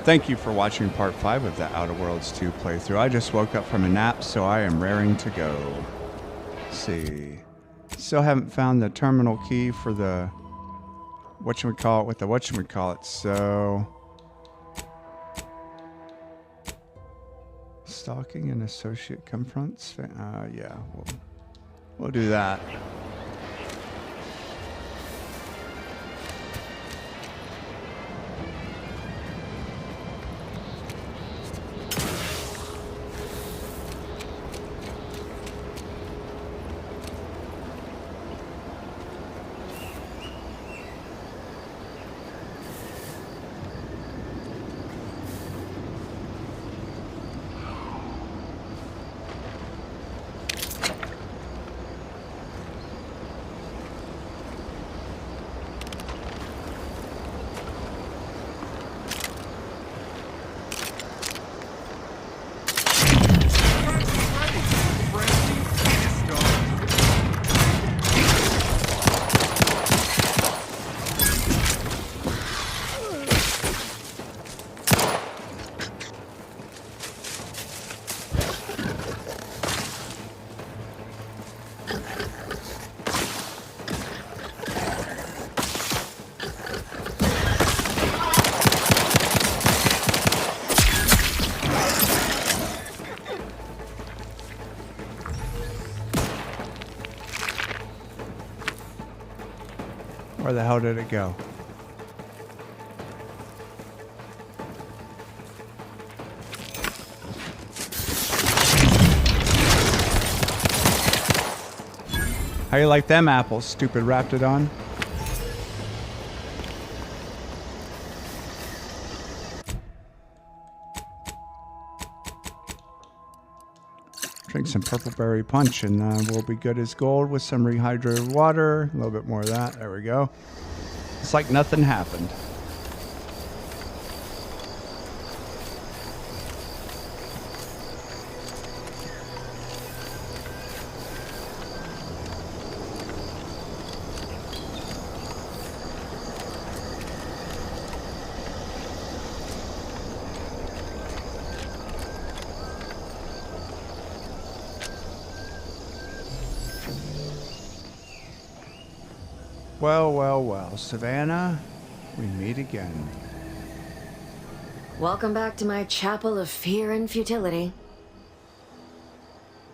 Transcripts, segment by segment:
Thank you for watching part 5 of the Outer Worlds 2 playthrough. I just woke up from a nap, so I am raring to go. Let's see. Still haven't found the terminal key for the whatchamacallit with the whatchamacallit, so... Stalking an associate confronts... yeah, we'll do that. Where the hell did it go? How you like them apples, stupid Raptidon? Drink some purple berry punch and we'll be good as gold with some rehydrated water. A little bit more of that. There we go. It's like nothing happened. Well, well, well, Savannah, we meet again. Welcome back to my chapel of fear and futility.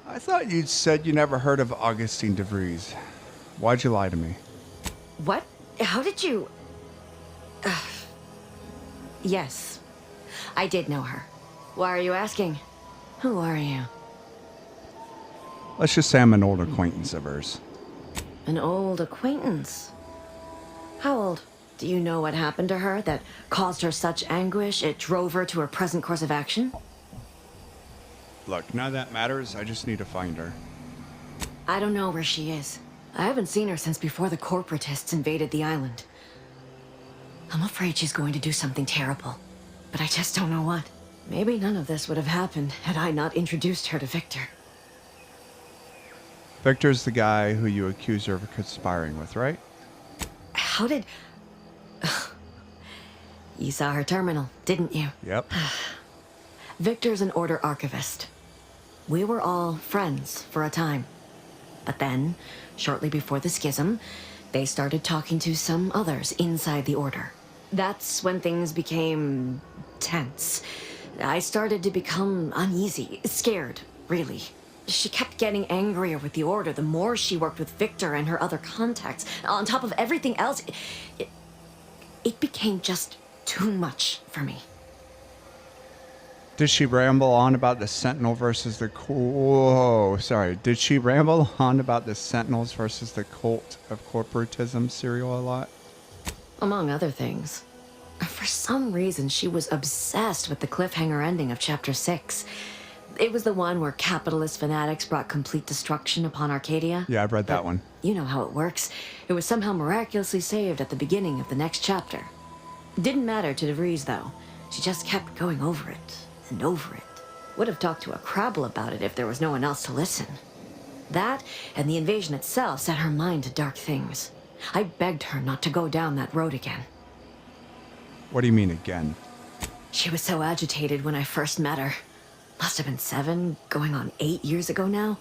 I thought you'd said you never heard of Augustine de Vries. Why'd you lie to me? What? How did you... Yes, I did know her. Why are you asking? Who are you? Let's just say I'm an old acquaintance of hers. An old acquaintance? How old? Do you know what happened to her that caused her such anguish it drove her to her present course of action? Look, none of that matters. I just need to find her. I don't know where she is. I haven't seen her since before the corporatists invaded the island. I'm afraid she's going to do something terrible, but I just don't know what. Maybe none of this would have happened had I not introduced her to Victor. Victor's the guy who you accuse her of conspiring with, right? How did... You saw her terminal, didn't you? Yep. Victor's an Order archivist. We were all friends for a time. But then, shortly before the schism, they started talking to some others inside the Order. That's when things became tense. I started to become uneasy, scared, really. She kept getting angrier with the Order the more she worked with Victor and her other contacts. On top of everything else, it became just too much for me. Did she ramble on about the Sentinel versus the... Whoa, sorry. Did she ramble on about the Sentinels versus the cult of corporatism serial a lot? Among other things. For some reason, she was obsessed with the cliffhanger ending of Chapter 6. It was the one where capitalist fanatics brought complete destruction upon Arcadia. Yeah, I've read that one. You know how it works. It was somehow miraculously saved at the beginning of the next chapter. Didn't matter to DeVries, though. She just kept going over it and over it. Would have talked to a Crabble about it if there was no one else to listen. That, and the invasion itself, set her mind to dark things. I begged her not to go down that road again. What do you mean, again? She was so agitated when I first met her. Must have been 7, going on 8 years ago now.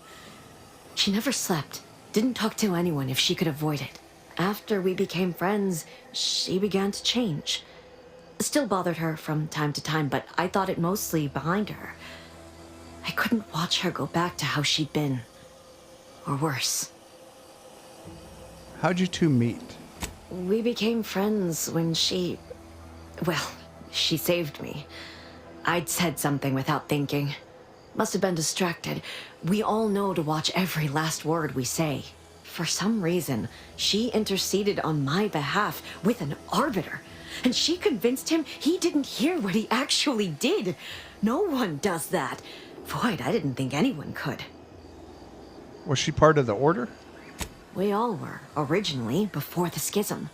She never slept, didn't talk to anyone if she could avoid it. After we became friends, she began to change. Still bothered her from time to time, but I thought it mostly behind her. I couldn't watch her go back to how she'd been. Or worse. How'd you two meet? We became friends when she... Well, she saved me. I'd said something without thinking. Must have been distracted. We all know to watch every last word we say. For some reason, she interceded on my behalf with an arbiter. And she convinced him he didn't hear what he actually did. No one does that. Void, I didn't think anyone could. Was she part of the Order? We all were, originally, before the schism.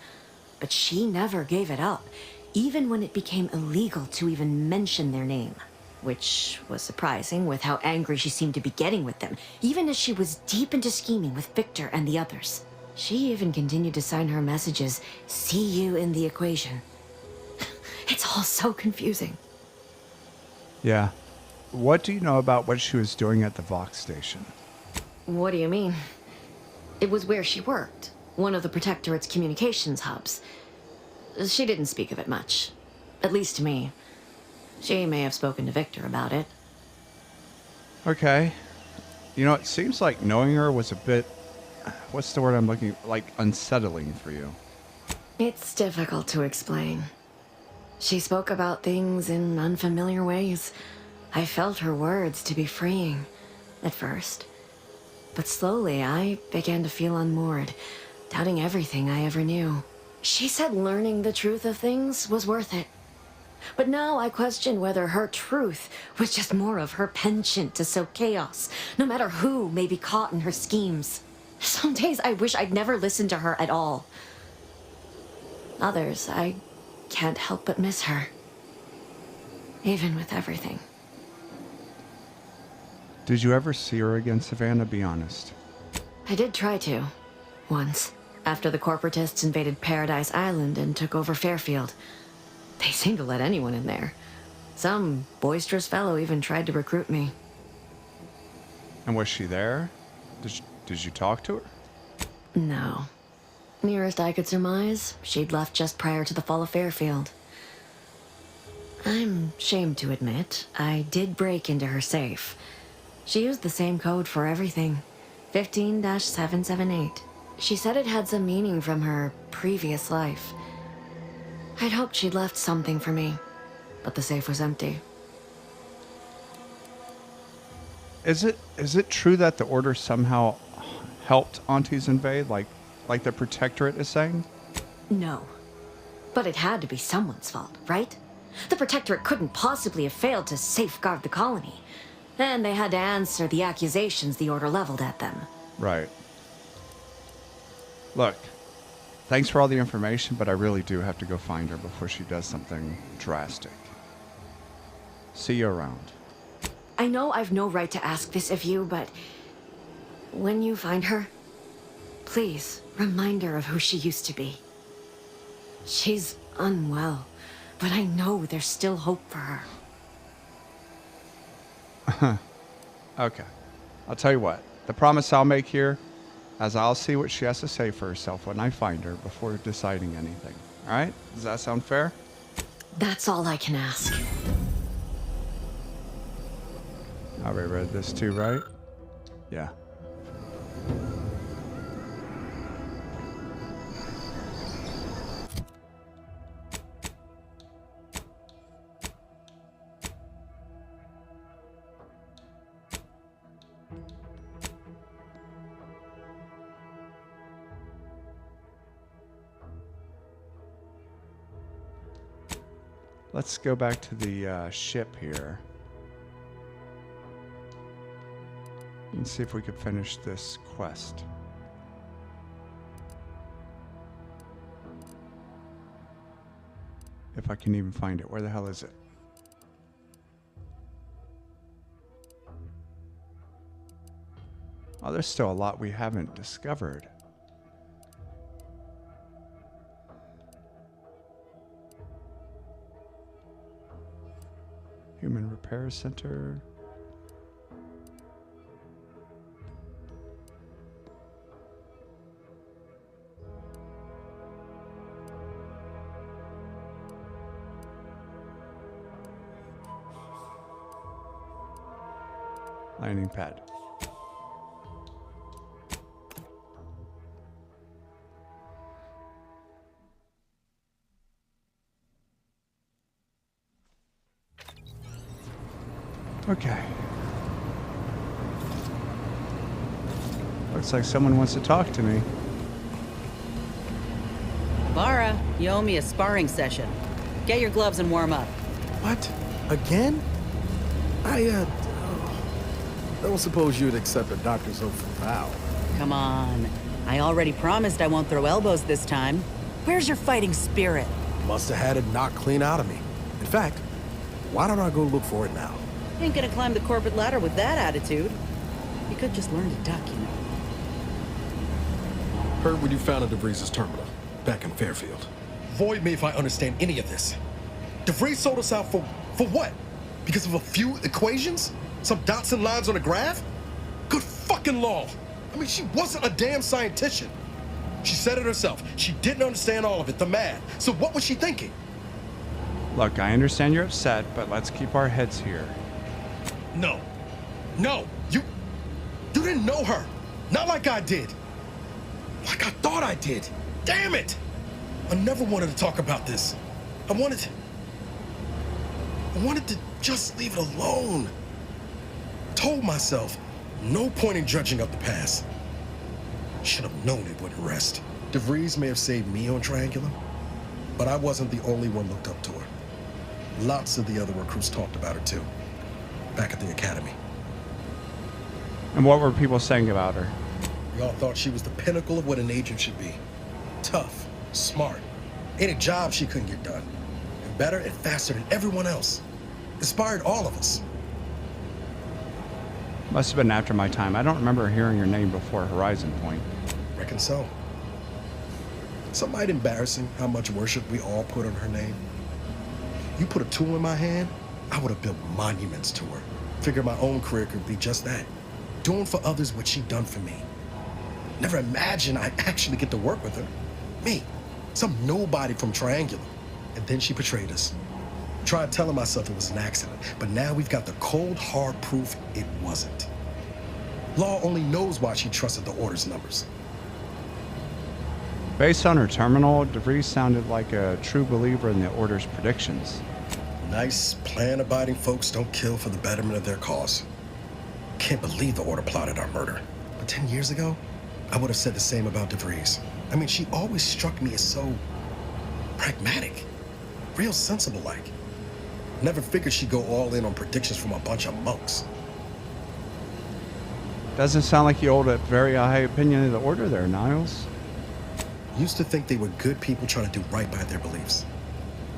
But she never gave it up, even when it became illegal to even mention their name. Which was surprising with how angry she seemed to be getting with them, even as she was deep into scheming with Victor and the others. She even continued to sign her messages, "See you in the equation." It's all so confusing. Yeah. What do you know about what she was doing at the Vox station? What do you mean? It was where she worked, one of the Protectorate's communications hubs. She didn't speak of it much, at least to me. She may have spoken to Victor about it. Okay. You know, it seems like knowing her was a bit... What's the word I'm looking... Like, unsettling for you. It's difficult to explain. She spoke about things in unfamiliar ways. I felt her words to be freeing, at first. But slowly, I began to feel unmoored, doubting everything I ever knew. She said learning the truth of things was worth it. But now I question whether her truth was just more of her penchant to sow chaos, no matter who may be caught in her schemes. Some days I wish I'd never listened to her at all. Others, I can't help but miss her. Even with everything. Did you ever see her again, Savannah? Be honest. I did try to. Once. After the corporatists invaded Paradise Island and took over Fairfield. They seemed to let anyone in there. Some boisterous fellow even tried to recruit me. And was she there? Did you talk to her? No. Nearest I could surmise, she'd left just prior to the fall of Fairfield. I'm ashamed to admit, I did break into her safe. She used the same code for everything. 15-778. She said it had some meaning from her previous life. I'd hoped she'd left something for me, but the safe was empty. Is it true that the Order somehow helped Aunties invade, like the Protectorate is saying? No. But it had to be someone's fault, right? The Protectorate couldn't possibly have failed to safeguard the colony. And they had to answer the accusations the Order leveled at them. Right. Look, thanks for all the information, but I really do have to go find her before she does something drastic. See you around. I know I've no right to ask this of you, but when you find her, please remind her of who she used to be. She's unwell, but I know there's still hope for her. Okay. I'll tell you what. The promise I'll make here, as I'll see what she has to say for herself when I find her before deciding anything. All right? Does that sound fair? That's all I can ask. I already read this too, right? Yeah. Let's go back to the ship here. And see if we could finish this quest. If I can even find it. Where the hell is it? Oh, there's still a lot we haven't discovered. Human Repair Center. Landing pad. Okay. Looks like someone wants to talk to me. Lara, you owe me a sparring session. Get your gloves and warm up. What? Again? I don't suppose you'd accept a doctor's oath for Val. Come on. I already promised I won't throw elbows this time. Where's your fighting spirit? Must have had it knocked clean out of me. In fact, why don't I go look for it now? Ain't gonna climb the corporate ladder with that attitude. You could just learn to duck, you know. Heard when you founded DeVries' terminal, back in Fairfield. Void me if I understand any of this. DeVries sold us out for what? Because of a few equations? Some dots and lines on a graph? Good fucking law. I mean, she wasn't a damn scientist. She said it herself. She didn't understand all of it, the math. So what was she thinking? Look, I understand you're upset, but let's keep our heads here. No. No. You didn't know her. Not like I did. Like I thought I did. Damn it! I never wanted to talk about this. I wanted to just leave it alone. Told myself, no point in judging up the past. Should have known it wouldn't rest. DeVries may have saved me on Triangulum, but I wasn't the only one looked up to her. Lots of the other recruits talked about her too, back at the academy. And what were people saying about her? We all thought she was the pinnacle of what an agent should be. Tough, smart, ain't a job she couldn't get done. And better and faster than everyone else. Inspired all of us. Must have been after my time. I don't remember hearing your name before Horizon Point. Reckon so. Some might embarrassing how much worship we all put on her name. You put a tool in my hand, I would have built monuments to her. Figure my own career could be just that. Doing for others what she done for me. Never imagined I'd actually get to work with her. Me, some nobody from Triangulum. And then she betrayed us. Tried telling myself it was an accident, but now we've got the cold, hard proof it wasn't. Law only knows why she trusted the Order's numbers. Based on her terminal, DeVries sounded like a true believer in the Order's predictions. Nice, plan-abiding folks don't kill for the betterment of their cause. Can't believe the Order plotted our murder. But 10 years ago, I would have said the same about DeVries. I mean, she always struck me as so pragmatic, real sensible-like. Never figured she'd go all in on predictions from a bunch of monks. Doesn't sound like you hold a very high opinion of the Order there, Niles. Used to think they were good people trying to do right by their beliefs.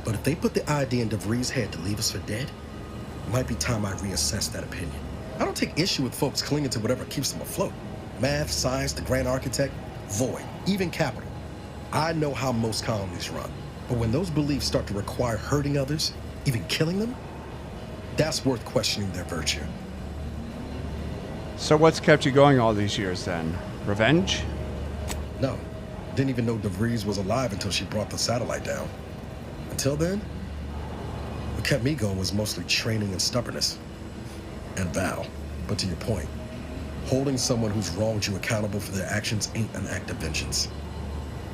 But if they put the idea in DeVries' head to leave us for dead, it might be time I reassess that opinion. I don't take issue with folks clinging to whatever keeps them afloat. Math, science, the grand architect, void, even capital. I know how most colonies run. But when those beliefs start to require hurting others, even killing them, that's worth questioning their virtue. So what's kept you going all these years then? Revenge? No, didn't even know DeVries was alive until she brought the satellite down. Until then, what kept me going was mostly training and stubbornness. And Val. But to your point, holding someone who's wronged you accountable for their actions ain't an act of vengeance.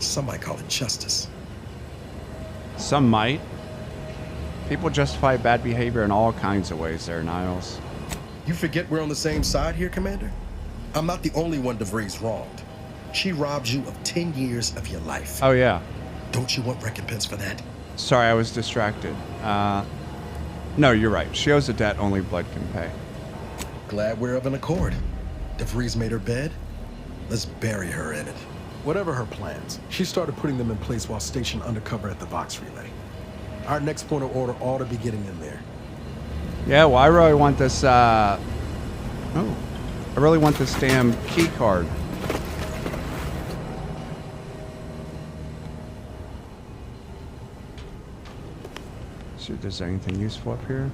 Some might call it justice. Some might. People justify bad behavior in all kinds of ways there, Niles. You forget we're on the same side here, Commander? I'm not the only one DeVries wronged. She robbed you of 10 years of your life. Oh, yeah. Don't you want recompense for that? Sorry, I was distracted. No, you're right. She owes a debt only blood can pay. Glad we're of an accord. DeVries made her bed. Let's bury her in it. Whatever her plans, she started putting them in place while stationed undercover at the Vox Relay. Our next point of order ought to be getting in there. Yeah, well, I really want this, I really want this damn key card. See if there's anything useful up here.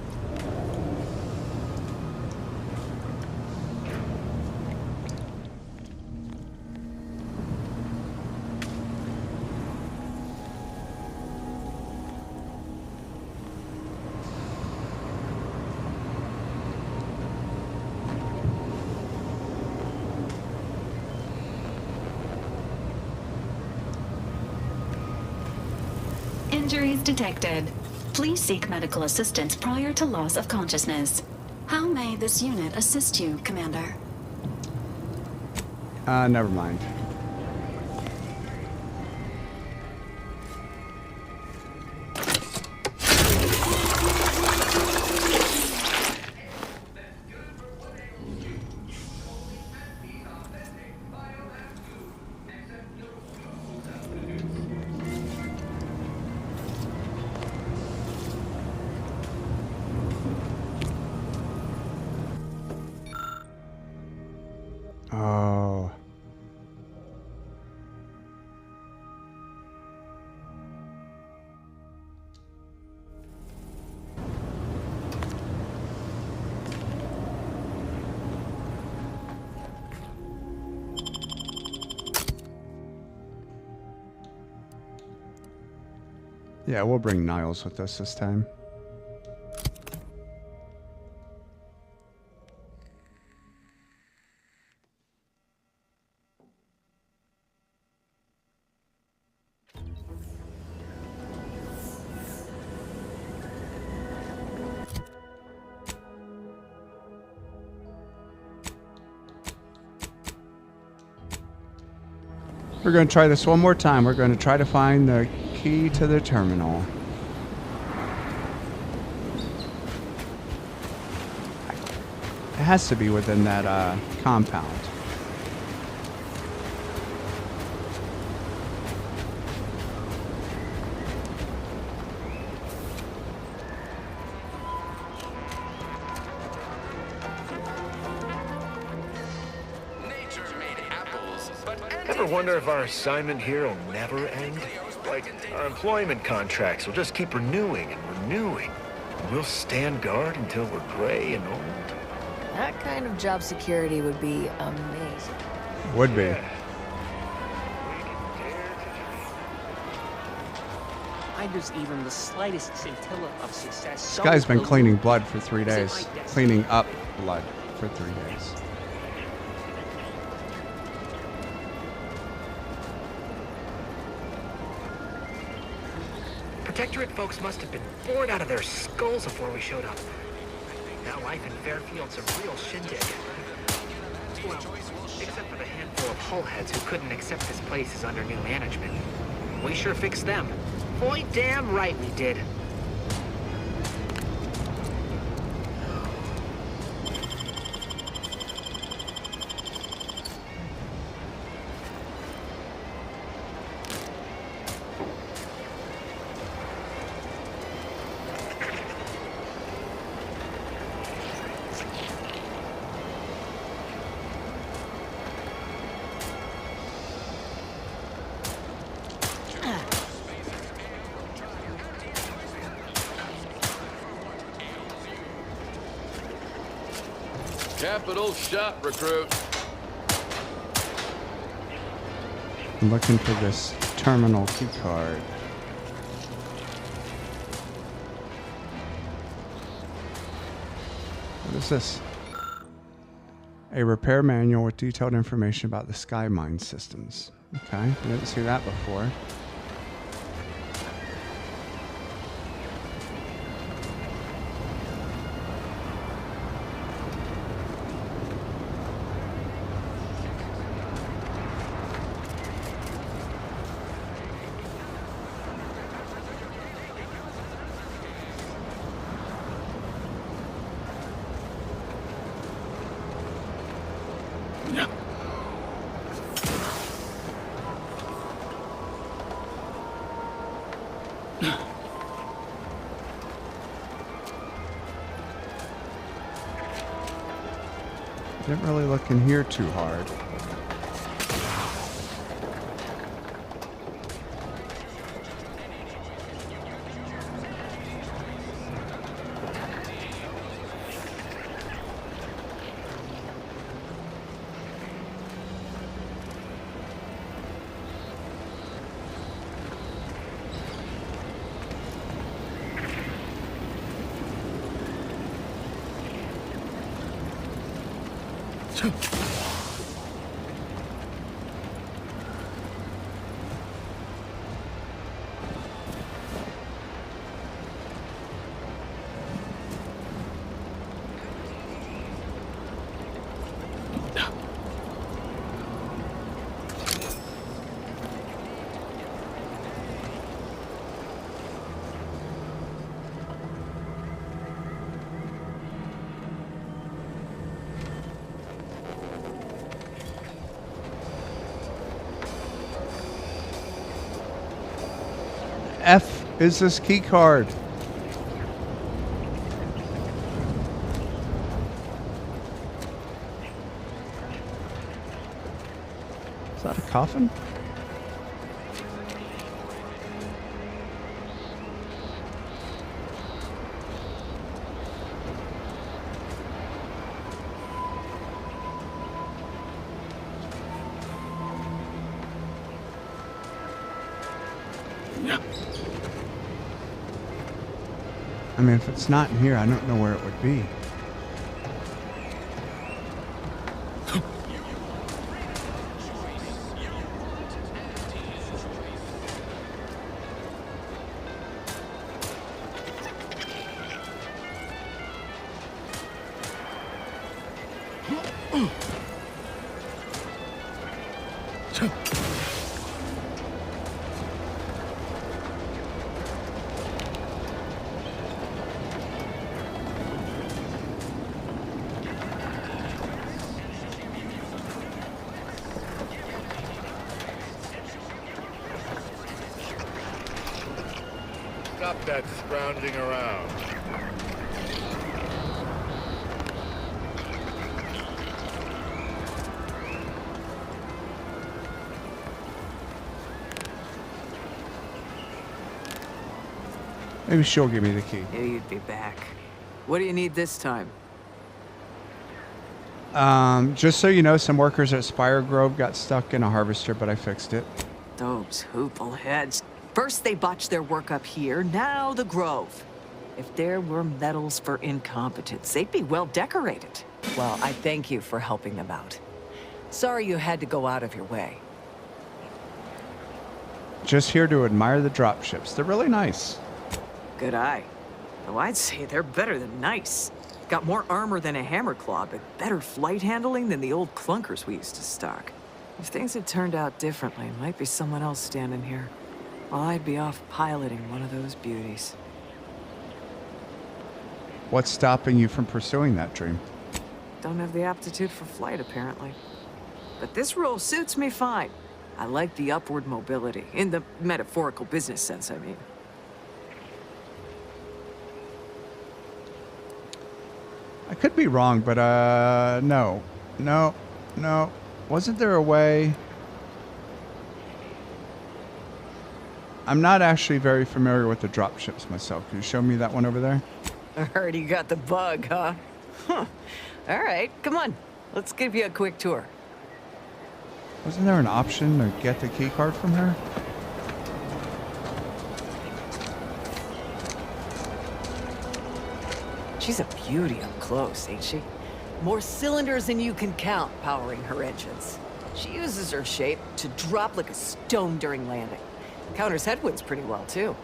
Injuries detected. Please seek medical assistance prior to loss of consciousness. How may this unit assist you, Commander? Never mind. Oh. Yeah, we'll bring Niles with us this time. We're going to try this one more time. We're going to try to find the key to the terminal. It has to be within that compound. Ever wonder if our assignment here will never end? Like, our employment contracts will just keep renewing and renewing. And we'll stand guard until we're gray and old. That kind of job security would be amazing. Would be. There's even the slightest scintilla of success. This guy's been cleaning blood for 3 days. Cleaning up blood for 3 days. Protectorate folks must have been bored out of their skulls before we showed up. Now life in Fairfield's a real shindig. Well, except for the handful of hull heads who couldn't accept this place as under new management. We sure fixed them. Boy, damn right we did. Capital shot, recruit. I'm looking for this terminal key card. What is this? A repair manual with detailed information about the sky mine systems. Okay, we didn't see that before. Didn't really look in here too hard. is this key card? Is that a coffin? I mean, if it's not in here, I don't know where it would be. Stop that scrounging around. Maybe she'll give me the key. Yeah, you'd be back. What do you need this time? Just so you know, some workers at Spire Grove got stuck in a harvester, but I fixed it. Those hoople heads. First they botched their work up here, now the Grove. If there were medals for incompetence, they'd be well decorated. Well, I thank you for helping them out. Sorry you had to go out of your way. Just here to admire the dropships. They're really nice. Good eye. Though I'd say they're better than nice. Got more armor than a hammerclaw, but better flight handling than the old clunkers we used to stock. If things had turned out differently, might be someone else standing here, while I'd be off piloting one of those beauties. What's stopping you from pursuing that dream? Don't have the aptitude for flight, apparently. But this role suits me fine. I like the upward mobility, in the metaphorical business sense, I mean. I could be wrong, but no. Wasn't there a way? I'm not actually very familiar with the dropships myself. Can you show me that one over there? Already got the bug, huh? Huh. All right, come on. Let's give you a quick tour. Wasn't there an option to get the key card from her? She's a beauty up close, ain't she? More cylinders than you can count powering her engines. She uses her shape to drop like a stone during landing. Counters headwinds pretty well, too.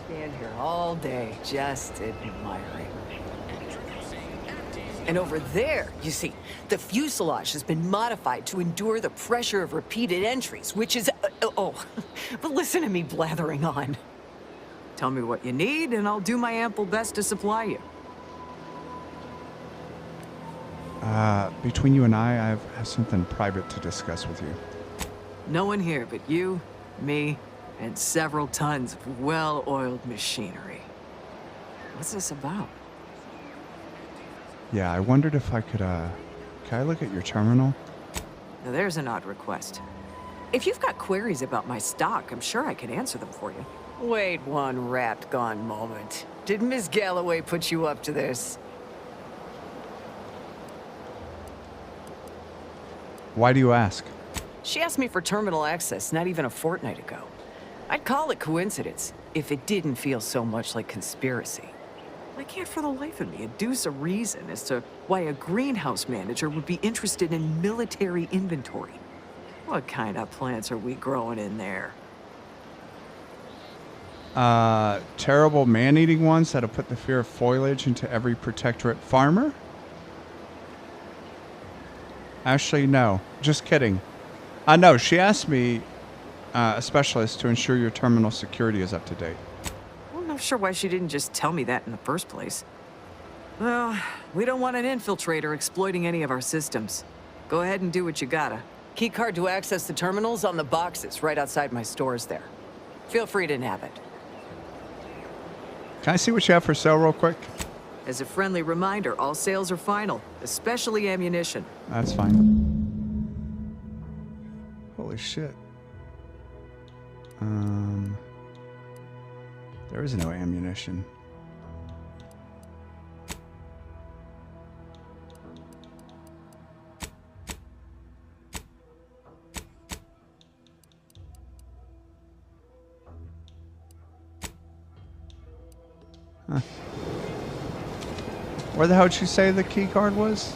Stand here all day, just admiring. And over there, you see, the fuselage has been modified to endure the pressure of repeated entries, which is... but listen to me blathering on. Tell me what you need, and I'll do my ample best to supply you. Between you and I have something private to discuss with you. No one here but you, me, and several tons of well-oiled machinery. What's this about? Yeah, I wondered if I could, can I look at your terminal? Now there's an odd request. If you've got queries about my stock, I'm sure I can answer them for you. Wait one rat-gone moment. Did Miss Galloway put you up to this? Why do you ask? She asked me for terminal access not even a fortnight ago. I'd call it coincidence if it didn't feel so much like conspiracy. I can't for the life of me adduce a reason as to why a greenhouse manager would be interested in military inventory. What kind of plants are we growing in there? Terrible man-eating ones that'll put the fear of foliage into every protectorate farmer? Actually, no. Just kidding. No, she asked me, a specialist, to ensure your terminal security is up to date. I'm not sure why she didn't just tell me that in the first place. Well, we don't want an infiltrator exploiting any of our systems. Go ahead and do what you gotta. Keycard to access the terminals on the boxes right outside my stores there. Feel free to nab it. Can I see what you have for sale real quick? As a friendly reminder, all sales are final, especially ammunition. That's fine. Holy shit. There is no ammunition. Huh. Where the hell did you say the key card was?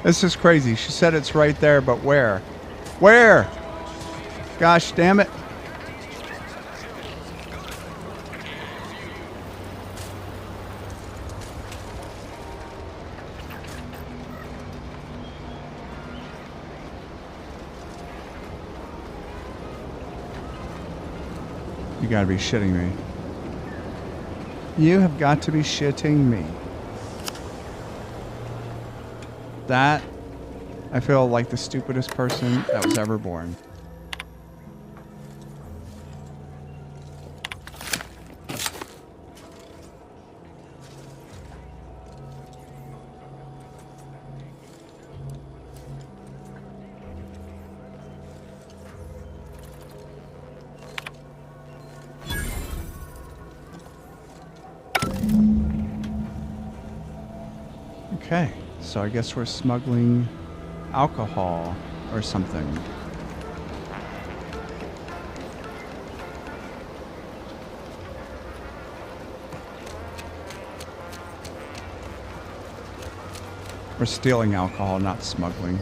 This is crazy. She said it's right there, but where? Where? Gosh damn it. You gotta be shitting me. You have got to be shitting me. That, I feel like the stupidest person that was ever born. Okay, so I guess we're smuggling alcohol or something. We're stealing alcohol, not smuggling.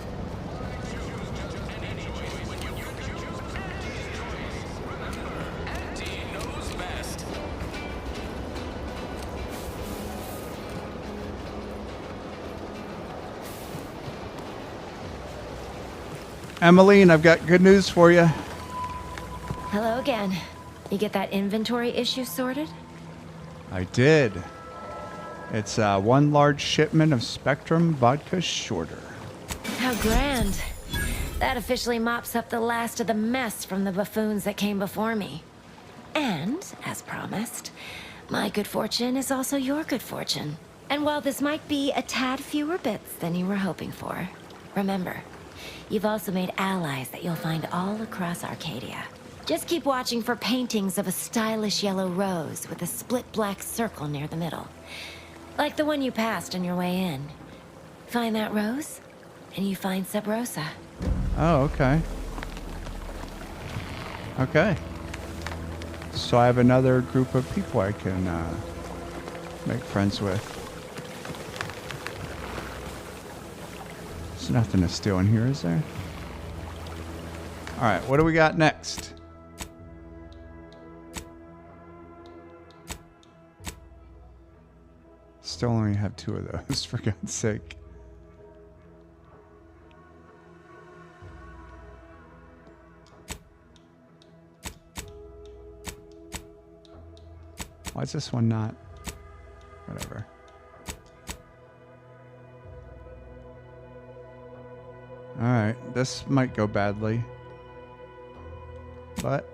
Emmeline, I've got good news for you. Hello again. You get that inventory issue sorted? I did. It's one large shipment of Spectrum vodka shorter. How grand. That officially mops up the last of the mess from the buffoons that came before me. And, as promised, my good fortune is also your good fortune. And while this might be a tad fewer bits than you were hoping for, remember, you've also made allies that you'll find all across Arcadia. Just keep watching for paintings of a stylish yellow rose with a split black circle near the middle. Like the one you passed on your way in. Find that rose, and you find Sub Rosa. Oh, okay. Okay. So I have another group of people I can make friends with. There's nothing to steal in here, is there? Alright, what do we got next? Still only have 2 of those, for God's sake. Why is this one not? Whatever. Alright, this might go badly. But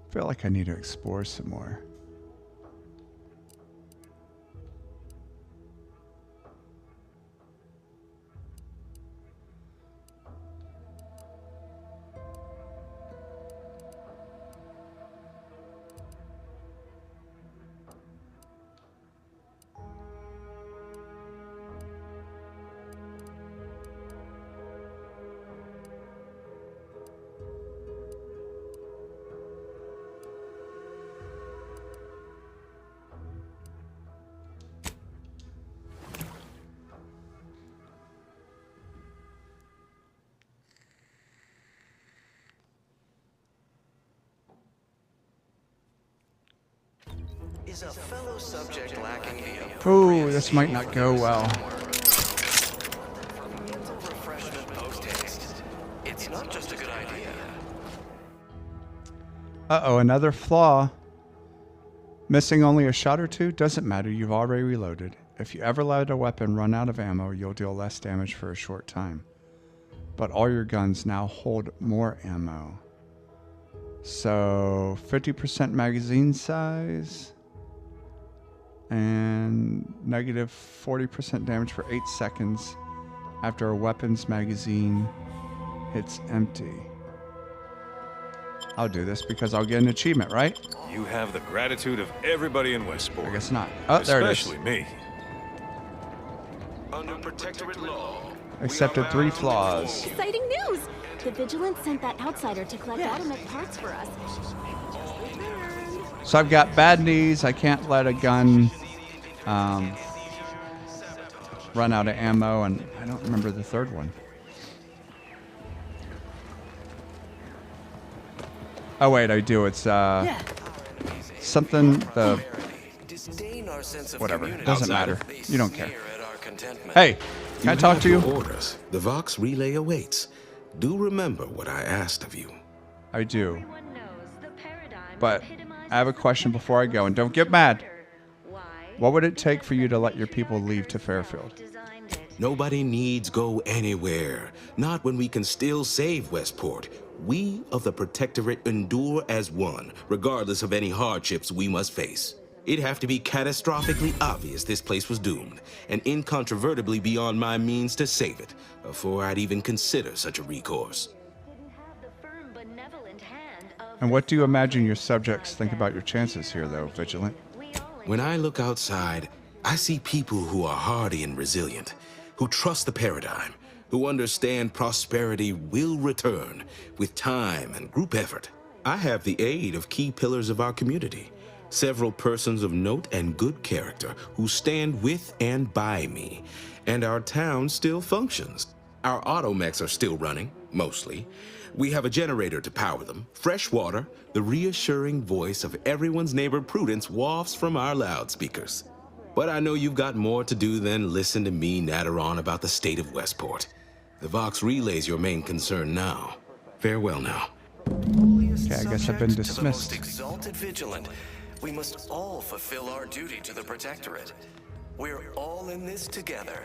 I feel like I need to explore some more. Is a fellow subject lacking the Ooh, this might not go well. refreshment post-haste? It's not just a good idea. Uh-oh, another flaw. Missing only a shot or two? Doesn't matter, you've already reloaded. If you ever let a weapon run out of ammo, you'll deal less damage for a short time. But all your guns now hold more ammo. So, 50% magazine size. And negative 40% damage for 8 seconds after a weapon's magazine hits empty. I'll do this because I'll get an achievement, right? You have the gratitude of everybody in Westport. I guess not. Oh, there it is. Especially me. Under protectorate law. Accepted 3 flaws. Exciting news! The Vigilance sent that outsider to collect automatic parts for us. So I've got bad knees. I can't let a gun run out of ammo, and I don't remember the third one. Oh wait, I do. It's something whatever. Doesn't matter. You don't care. Hey, can I talk to you? Orders. The Vox relay awaits. Do remember what I asked of you. I do. But I have a question before I go, and don't get mad. What would it take for you to let your people leave to Fairfield? Nobody needs go anywhere. Not when we can still save Westport. We of the Protectorate endure as one, regardless of any hardships we must face. It'd have to be catastrophically obvious this place was doomed, and incontrovertibly beyond my means to save it, before I'd even consider such a recourse. And what do you imagine your subjects think about your chances here, though, Vigilant? When I look outside, I see people who are hardy and resilient, who trust the paradigm, who understand prosperity will return with time and group effort. I have the aid of key pillars of our community, several persons of note and good character who stand with and by me, and our town still functions. Our automechs are still running, mostly. We have a generator to power them, fresh water, the reassuring voice of everyone's neighbor Prudence wafts from our loudspeakers. But I know you've got more to do than listen to me natter on about the state of Westport. The Vox relay's your main concern now. Farewell now. Okay, I guess I've been dismissed. To the most exalted Vigilant, we must all fulfill our duty to the Protectorate. We're all in this together.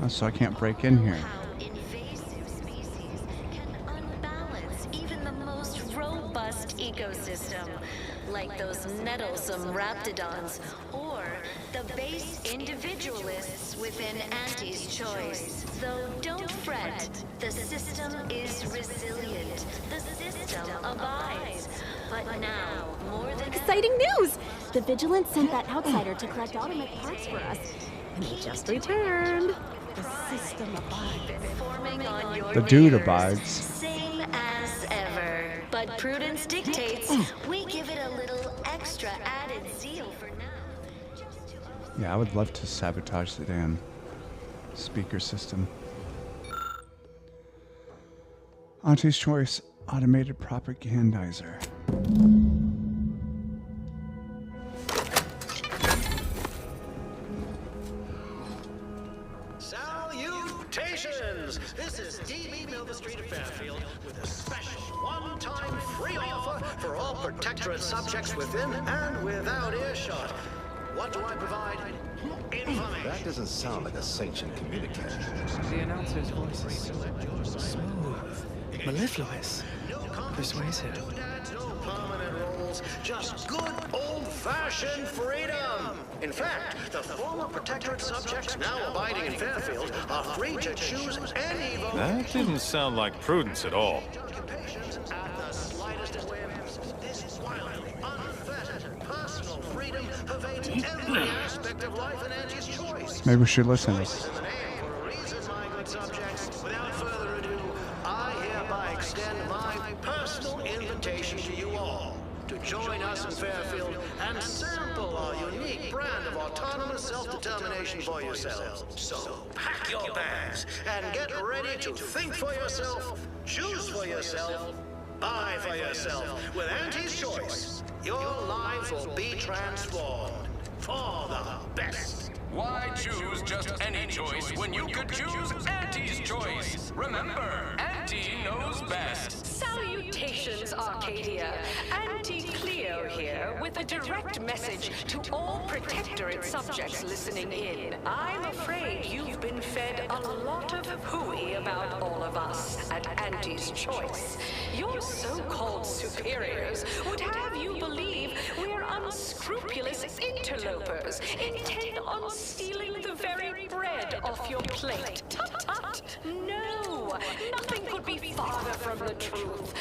Oh, so I can't break in here. Even the most robust ecosystem, like those nettlesome raptidons, or the base individualists within Auntie's choice. Though don't fret, the system is resilient. The system abides. But now, more than Exciting news! The Vigilance sent that outsider to collect automatic parts for us. And they just returned. The system abides. The dude abides. Same as ever. But prudence dictates we give it a little extra added zeal for now. Yeah, I would love to sabotage the damn speaker system. Auntie's Choice Automated Propagandizer. Salutations! This is DB Milva Street of Fairfield with a special one-time free offer for all Protectorate subjects within and without earshot. What do I provide? Information. That doesn't sound like a sanctioned communication. The announcer's voice is so smooth, mellifluous, persuasive. No permanent roles, just good old-fashioned freedom. In fact, the former Protectorate subjects now abiding in Fairfield are free to choose any vocation. That didn't sound like prudence at all. At the slightest whims, this wildly unfettered personal freedom pervades every aspect of life and Auntie's choice. Maybe we should listen to this. Subjects, without further ado, I hereby extend my personal invitation to you all to join us in Fairfield and sample our unique brand of autonomous self-determination for yourselves. So pack your bags and get ready to think for yourself, choose for yourself, buy for yourself. With Auntie's choice, your lives will be transformed for the best. Why choose just any choice when you could choose Auntie's choice? Remember, Auntie knows best. Salutations, Arcadia. Auntie Cleo here with a direct message to all Protectorate subjects listening in. I'm afraid you've been fed a lot of hooey about all of us at Auntie's choice. Your so-called superiors would have you believe we're unscrupulous interlopers intent on stealing the very bread off your plate. Tut-tut! No! Nothing could be farther from the truth.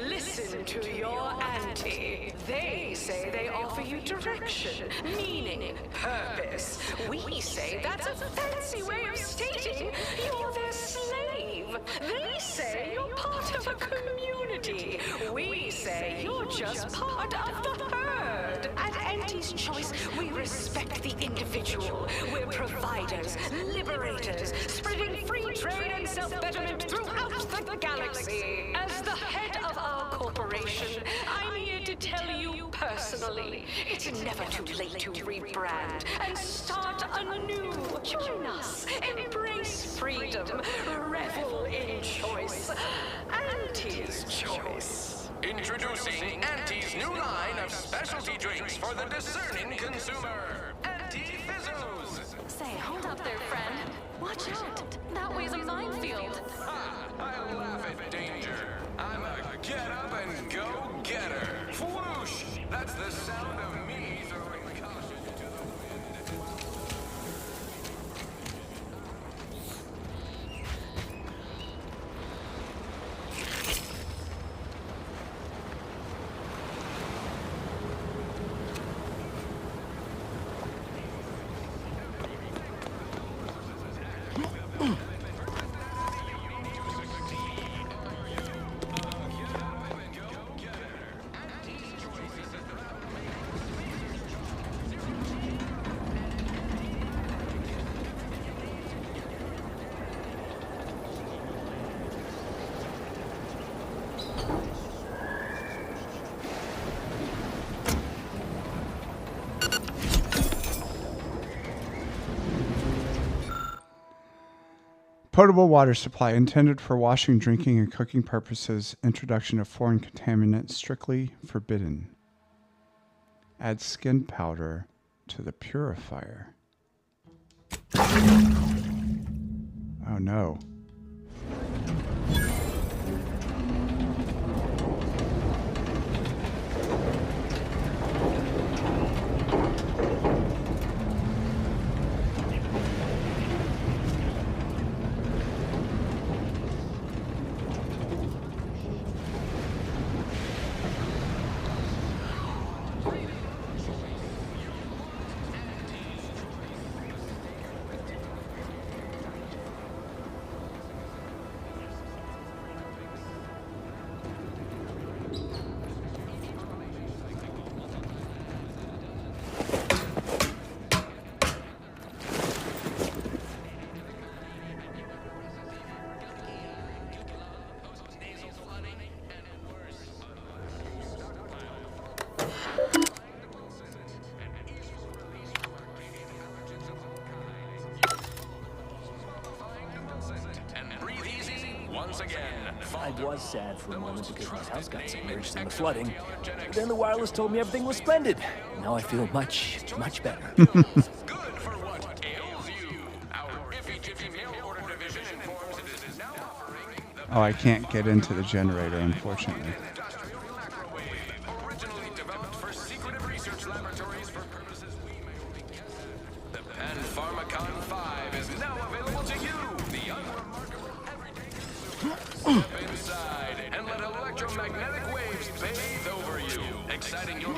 Listen to your auntie. They say they offer you direction, meaning, purpose. We say that's a fancy way of stating you're their slave. They say you're part of a community. We say you're just part of the herd. At Auntie's choice, we respect the individual. We're providers, liberators, spreading free trade and self-betterment throughout the galaxy. As the head of our corporation, I'm here to tell you personally, it's never too late to rebrand and start anew. Join us, embrace freedom, revel in choice. Auntie's choice. Introducing Auntie's new line of specialty drinks for the discerning consumer. Auntie Fizzos. Say, hold up there, friend. Watch out. That way's a minefield. I laugh at danger. I'm a get up and go getter. Whoosh! That's the sound of me throwing caution to the wind. Potable water supply intended for washing, drinking, and cooking purposes. Introduction of foreign contaminants strictly forbidden. Add skin powder to the purifier. Oh no. I was sad for a moment because my house got submerged in the flooding. But then the wireless told me everything was splendid. Now I feel much, much better. Oh, I can't get into the generator, unfortunately. Originally developed for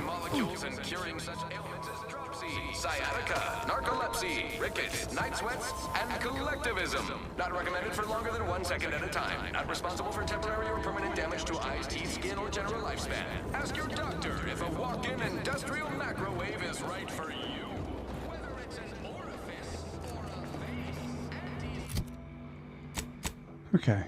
molecules and curing such ailments as dropsy, sciatica, narcolepsy, rickets, night sweats, and collectivism. Not recommended for longer than 1 second at a time. Not responsible for temporary or permanent damage to eyes, teeth, skin, or general lifespan. Ask your doctor if a walk-in industrial macrowave is right for you. Whether it's an orifice or a vein. Okay.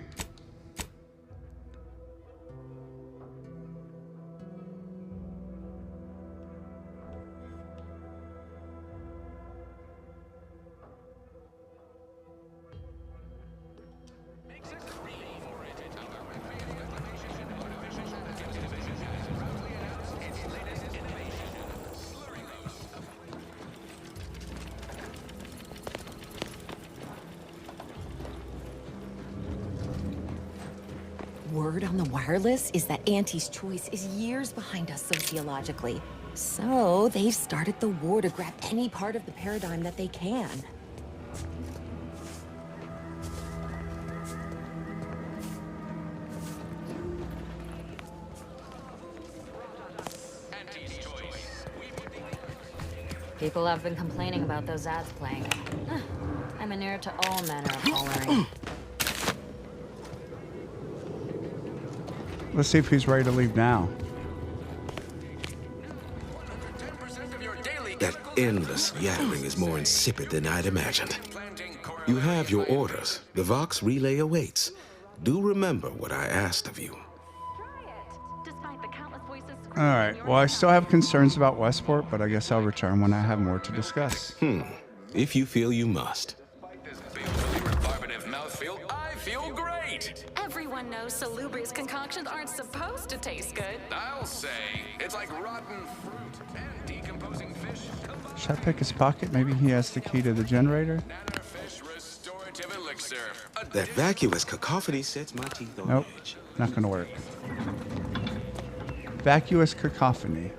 Word on the wireless is that Auntie's choice is years behind us sociologically. So they've started the war to grab any part of the paradigm that they can. People have been complaining about those ads playing. I'm an heir to all manner of coloring. Let's see if he's ready to leave now. That endless yattering is more insipid than I'd imagined. You have your orders. The Vox relay awaits. Do remember what I asked of you. All right. Well, I still have concerns about Westport, but I guess I'll return when I have more to discuss. If you feel you must. I feel great. Everyone knows salubrious concoctions aren't supposed to taste good. I'll say it's like rotten fruit and decomposing fish. Should I pick his pocket? Maybe he has the key to the generator? Fish restorative elixir. That vacuous cacophony sets my teeth on Nope. edge. Not going to work. Vacuous cacophony.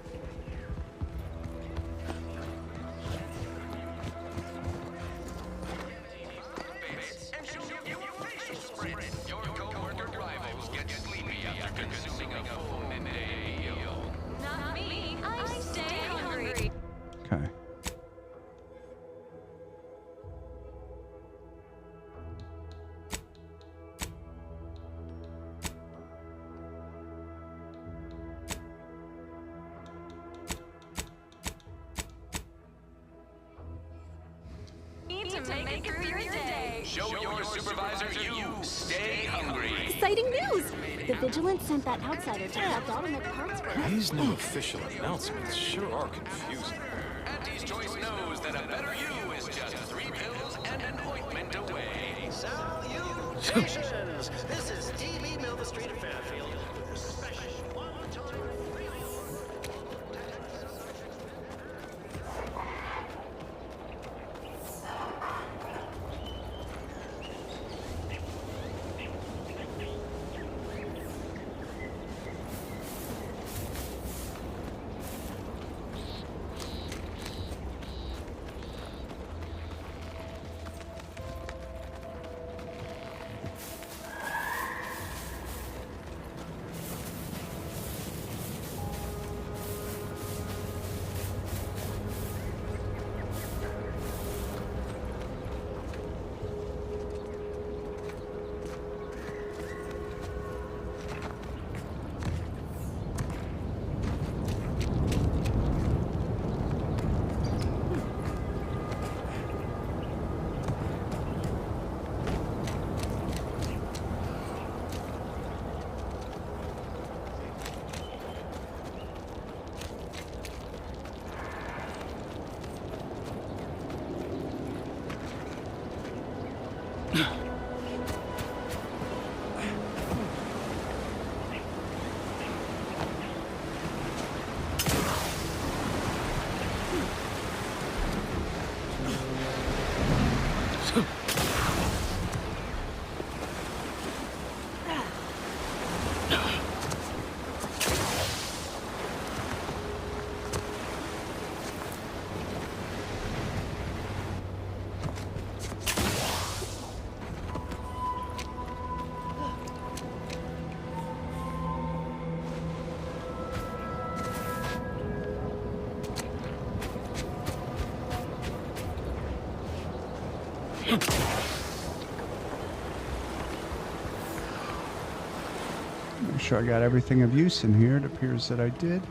Not me. I stay hungry. Okay. Need to make it through your day. Show your supervisor you stay hungry. Exciting news! The Vigilance sent that outsider to collect automatic parts for us. These new official announcements sure are confusing. Auntie's Choice knows that a better you is just 3 pills and an ointment away. Salutations! This is DB Milva Street of Fairfield with a special one-time free Make sure I got everything of use in here. It appears that I did.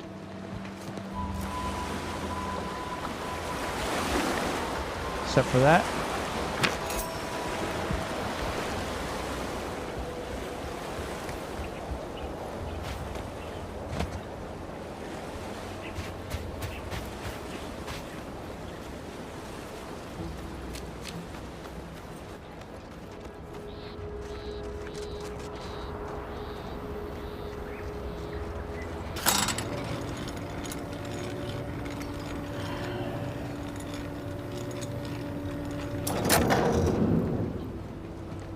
Except for that.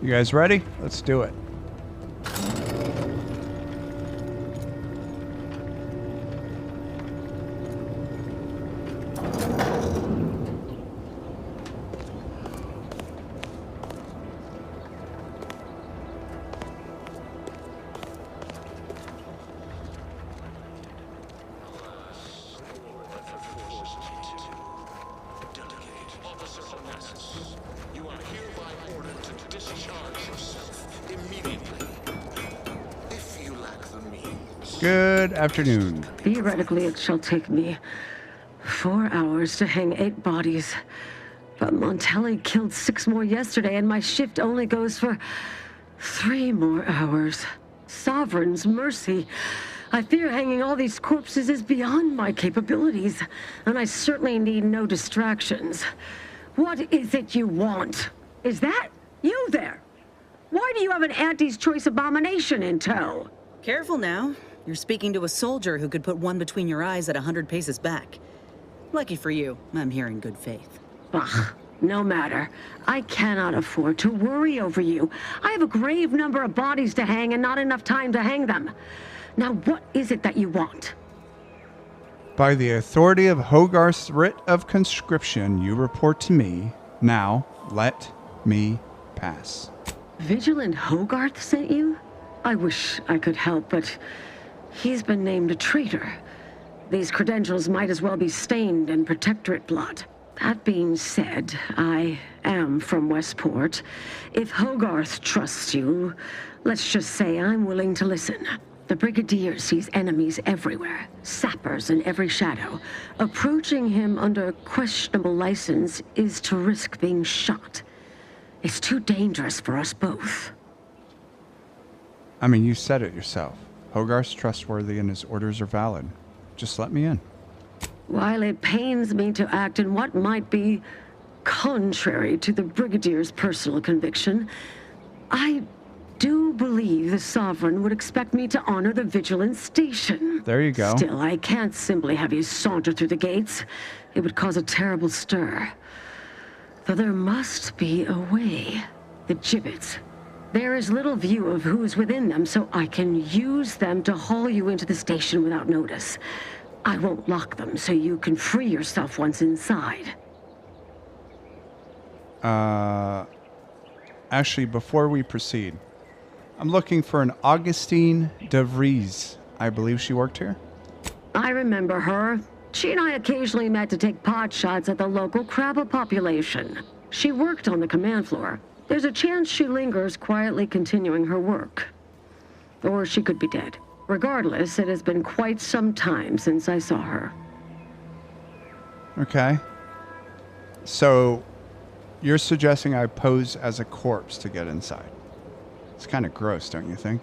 You guys ready? Let's do it. Good afternoon. Theoretically, it shall take me 4 hours to hang 8 bodies. But Montelli killed 6 more yesterday, and my shift only goes for 3 more hours. Sovereign's mercy. I fear hanging all these corpses is beyond my capabilities, and I certainly need no distractions. What is it you want? Is that you there? Why do you have an Auntie's Choice abomination in tow? Careful now. You're speaking to a soldier who could put one between your eyes at 100 paces back. Lucky for you, I'm here in good faith. Ugh, no matter. I cannot afford to worry over you. I have a grave number of bodies to hang and not enough time to hang them. Now, what is it that you want? By the authority of Hogarth's writ of conscription, you report to me. Now, let me pass. Vigilant Hogarth sent you? I wish I could help, but he's been named a traitor. These credentials might as well be stained in Protectorate blood. That being said, I am from Westport. If Hogarth trusts you, let's just say I'm willing to listen. The Brigadier sees enemies everywhere, sappers in every shadow. Approaching him under questionable license is to risk being shot. It's too dangerous for us both. I mean, you said it yourself. Hogarth's trustworthy and his orders are valid. Just let me in. While it pains me to act in what might be contrary to the Brigadier's personal conviction, I do believe the Sovereign would expect me to honor the Vigilance Station. There you go. Still, I can't simply have you saunter through the gates. It would cause a terrible stir. Though there must be a way. The gibbets. There is little view of who's within them, so I can use them to haul you into the station without notice. I won't lock them, so you can free yourself once inside. Actually, before we proceed, I'm looking for an Augustine de Vries. I believe she worked here. I remember her. She and I occasionally met to take pot shots at the local crabba population. She worked on the command floor. There's a chance she lingers, quietly continuing her work. Or she could be dead. Regardless, it has been quite some time since I saw her. Okay. So, you're suggesting I pose as a corpse to get inside. It's kind of gross, don't you think?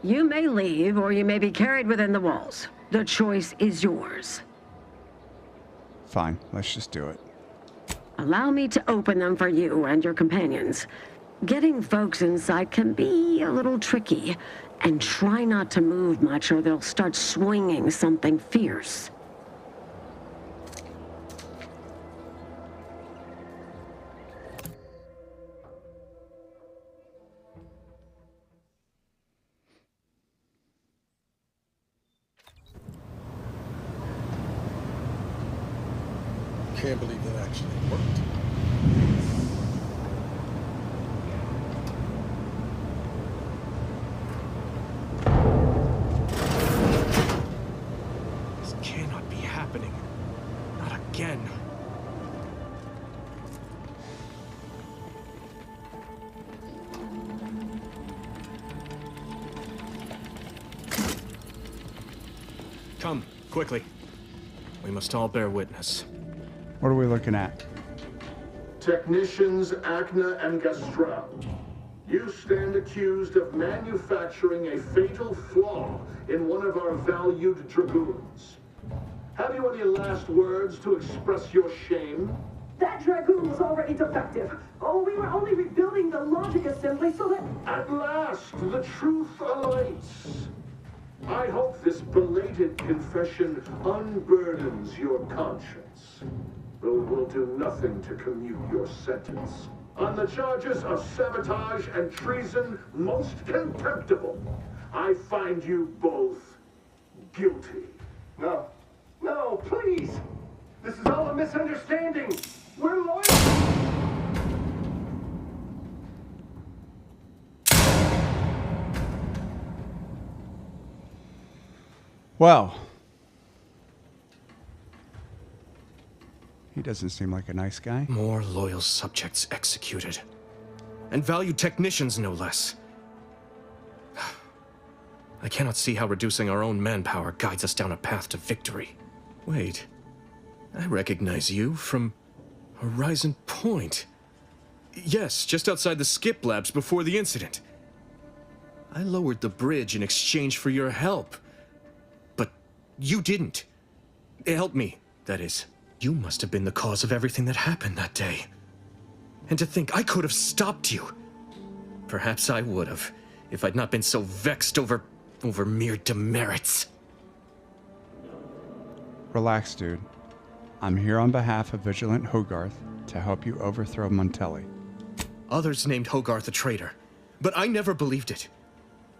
You may leave, or you may be carried within the walls. The choice is yours. Fine, let's just do it. Allow me to open them for you and your companions. Getting folks inside can be a little tricky, and try not to move much or they'll start swinging something fierce. Can't believe that actually worked. This cannot be happening. Not again. Quickly. We must all bear witness. What are we looking at? Technicians Acna and Gastrell, you stand accused of manufacturing a fatal flaw in one of our valued dragoons. Have you any last words to express your shame? That dragoon was already defective. Oh, we were only rebuilding the logic assembly so that... At last, the truth alights. I hope this belated confession unburdens your conscience, though it will do nothing to commute your sentence. On the charges of sabotage and treason most contemptible, I find you both guilty. No. No, please! This is all a misunderstanding! We're loyal! Well, he doesn't seem like a nice guy. More loyal subjects executed. And valued technicians, no less. I cannot see how reducing our own manpower guides us down a path to victory. Wait. I recognize you from Horizon Point. Yes, just outside the skip labs before the incident. I lowered the bridge in exchange for your help. But you didn't. Help me, that is. You must have been the cause of everything that happened that day. And to think I could have stopped you. Perhaps I would have, if I'd not been so vexed over mere demerits. Relax, dude. I'm here on behalf of Vigilant Hogarth to help you overthrow Montelli. Others named Hogarth a traitor, but I never believed it.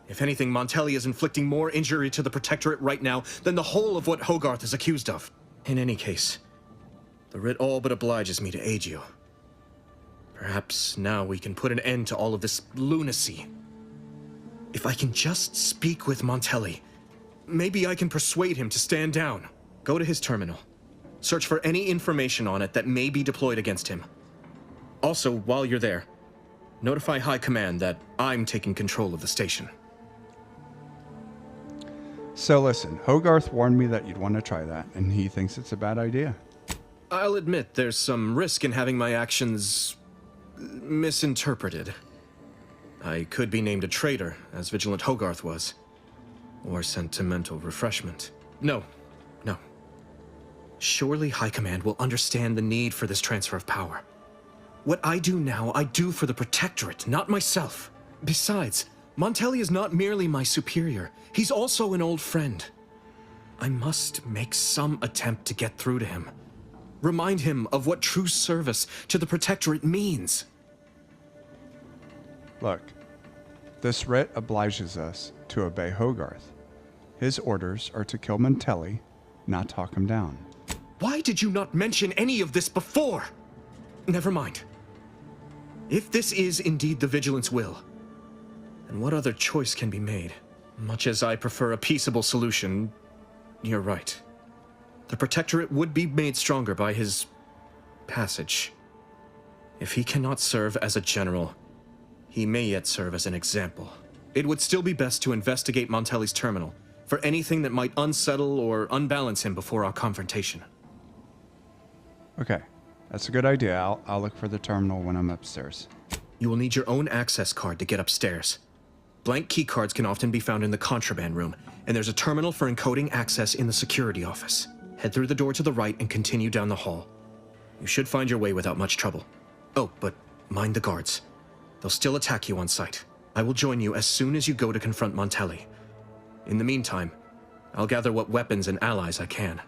If anything, Montelli is inflicting more injury to the Protectorate right now than the whole of what Hogarth is accused of. In any case, the writ all but obliges me to aid you. Perhaps now we can put an end to all of this lunacy. If I can just speak with Montelli, maybe I can persuade him to stand down. Go to his terminal. Search for any information on it that may be deployed against him. Also, while you're there, notify High Command that I'm taking control of the station. So listen, Hogarth warned me that you'd want to try that, and he thinks it's a bad idea. I'll admit there's some risk in having my actions misinterpreted. I could be named a traitor, as Vigilant Hogarth was. Or sentimental refreshment. No. Surely High Command will understand the need for this transfer of power. What I do now, I do for the Protectorate, not myself. Besides, Montelli is not merely my superior. He's also an old friend. I must make some attempt to get through to him. Remind him of what true service to the Protectorate means. Look, this writ obliges us to obey Hogarth. His orders are to kill Montelli, not talk him down. Why did you not mention any of this before? Never mind. If this is indeed the Vigilance will, then what other choice can be made? Much as I prefer a peaceable solution, you're right. The Protectorate would be made stronger by his passage. If he cannot serve as a general, he may yet serve as an example. It would still be best to investigate Montelli's terminal for anything that might unsettle or unbalance him before our confrontation. Okay, that's a good idea. I'll look for the terminal when I'm upstairs. You will need your own access card to get upstairs. Blank key cards can often be found in the contraband room, and there's a terminal for encoding access in the security office. Head through the door to the right and continue down the hall. You should find your way without much trouble. Oh, but mind the guards. They'll still attack you on sight. I will join you as soon as you go to confront Montelli. In the meantime, I'll gather what weapons and allies I can.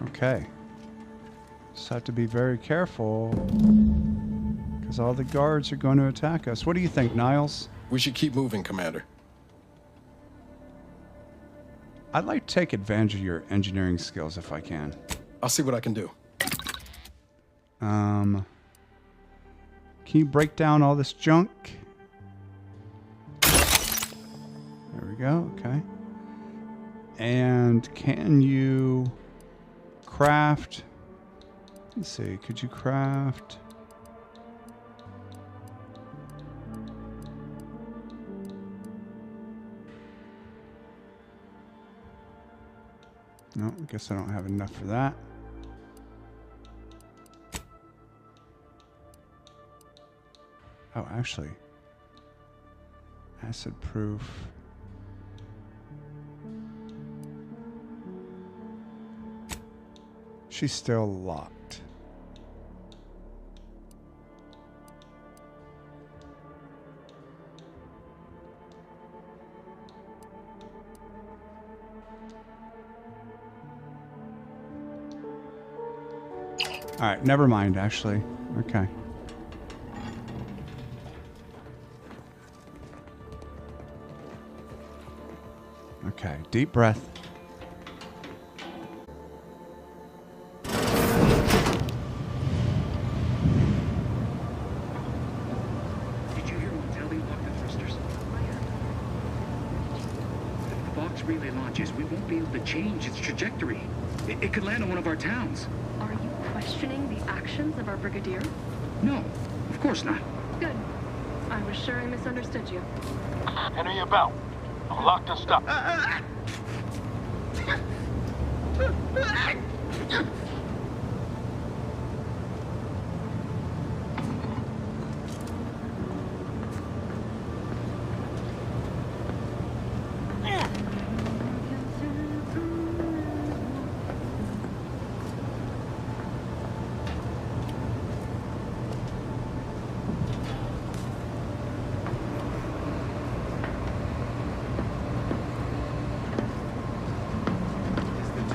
Okay. Just have to be very careful, because all the guards are going to attack us. What do you think, Niles? We should keep moving, Commander. I'd like to take advantage of your engineering skills if I can. I'll see what I can do. Can you break down all this junk? There we go, okay. And can you craft... Let's see, could you craft... No, guess I don't have enough for that. Oh, actually, acid proof. She's still locked. All right, never mind, actually. Okay. Okay, deep breath. Did you hear Montelli lock the thrusters? If the box relay launches, we won't be able to change its trajectory. It could land on one of our towns. Are you questioning the actions of our brigadier? No, of course not. Good. I was sure I misunderstood you. Enemy about. I'm locked and stuck.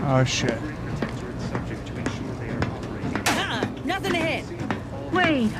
Oh shit. Nothing to hit. Wait.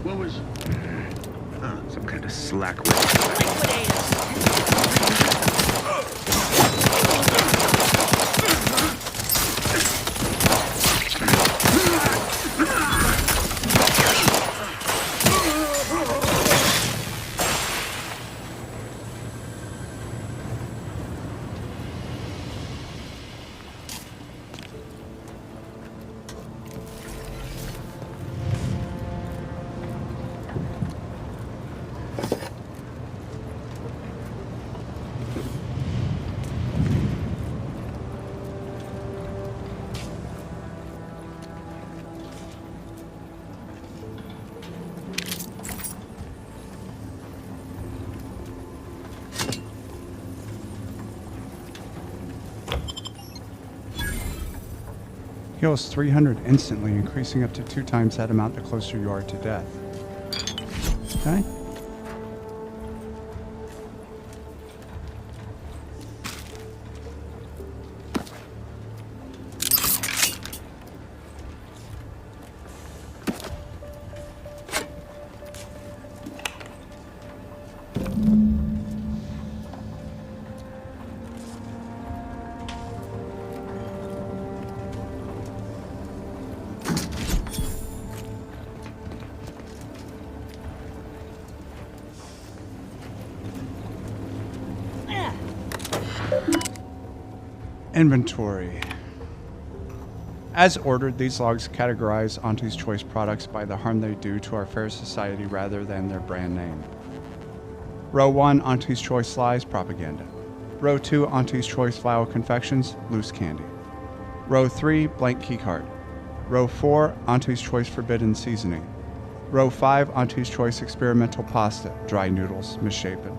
What was... some kind of slack. Heals 300 instantly, increasing up to 2 times that amount the closer you are to death. Okay. Inventory. As ordered, these logs categorize Auntie's Choice products by the harm they do to our fair society rather than their brand name. Row 1, Auntie's Choice Lies, Propaganda. Row 2, Auntie's Choice Vile Confections, Loose Candy. Row 3, Blank Keycard. Row 4, Auntie's Choice Forbidden Seasoning. Row 5, Auntie's Choice Experimental Pasta, Dry Noodles, Misshapen.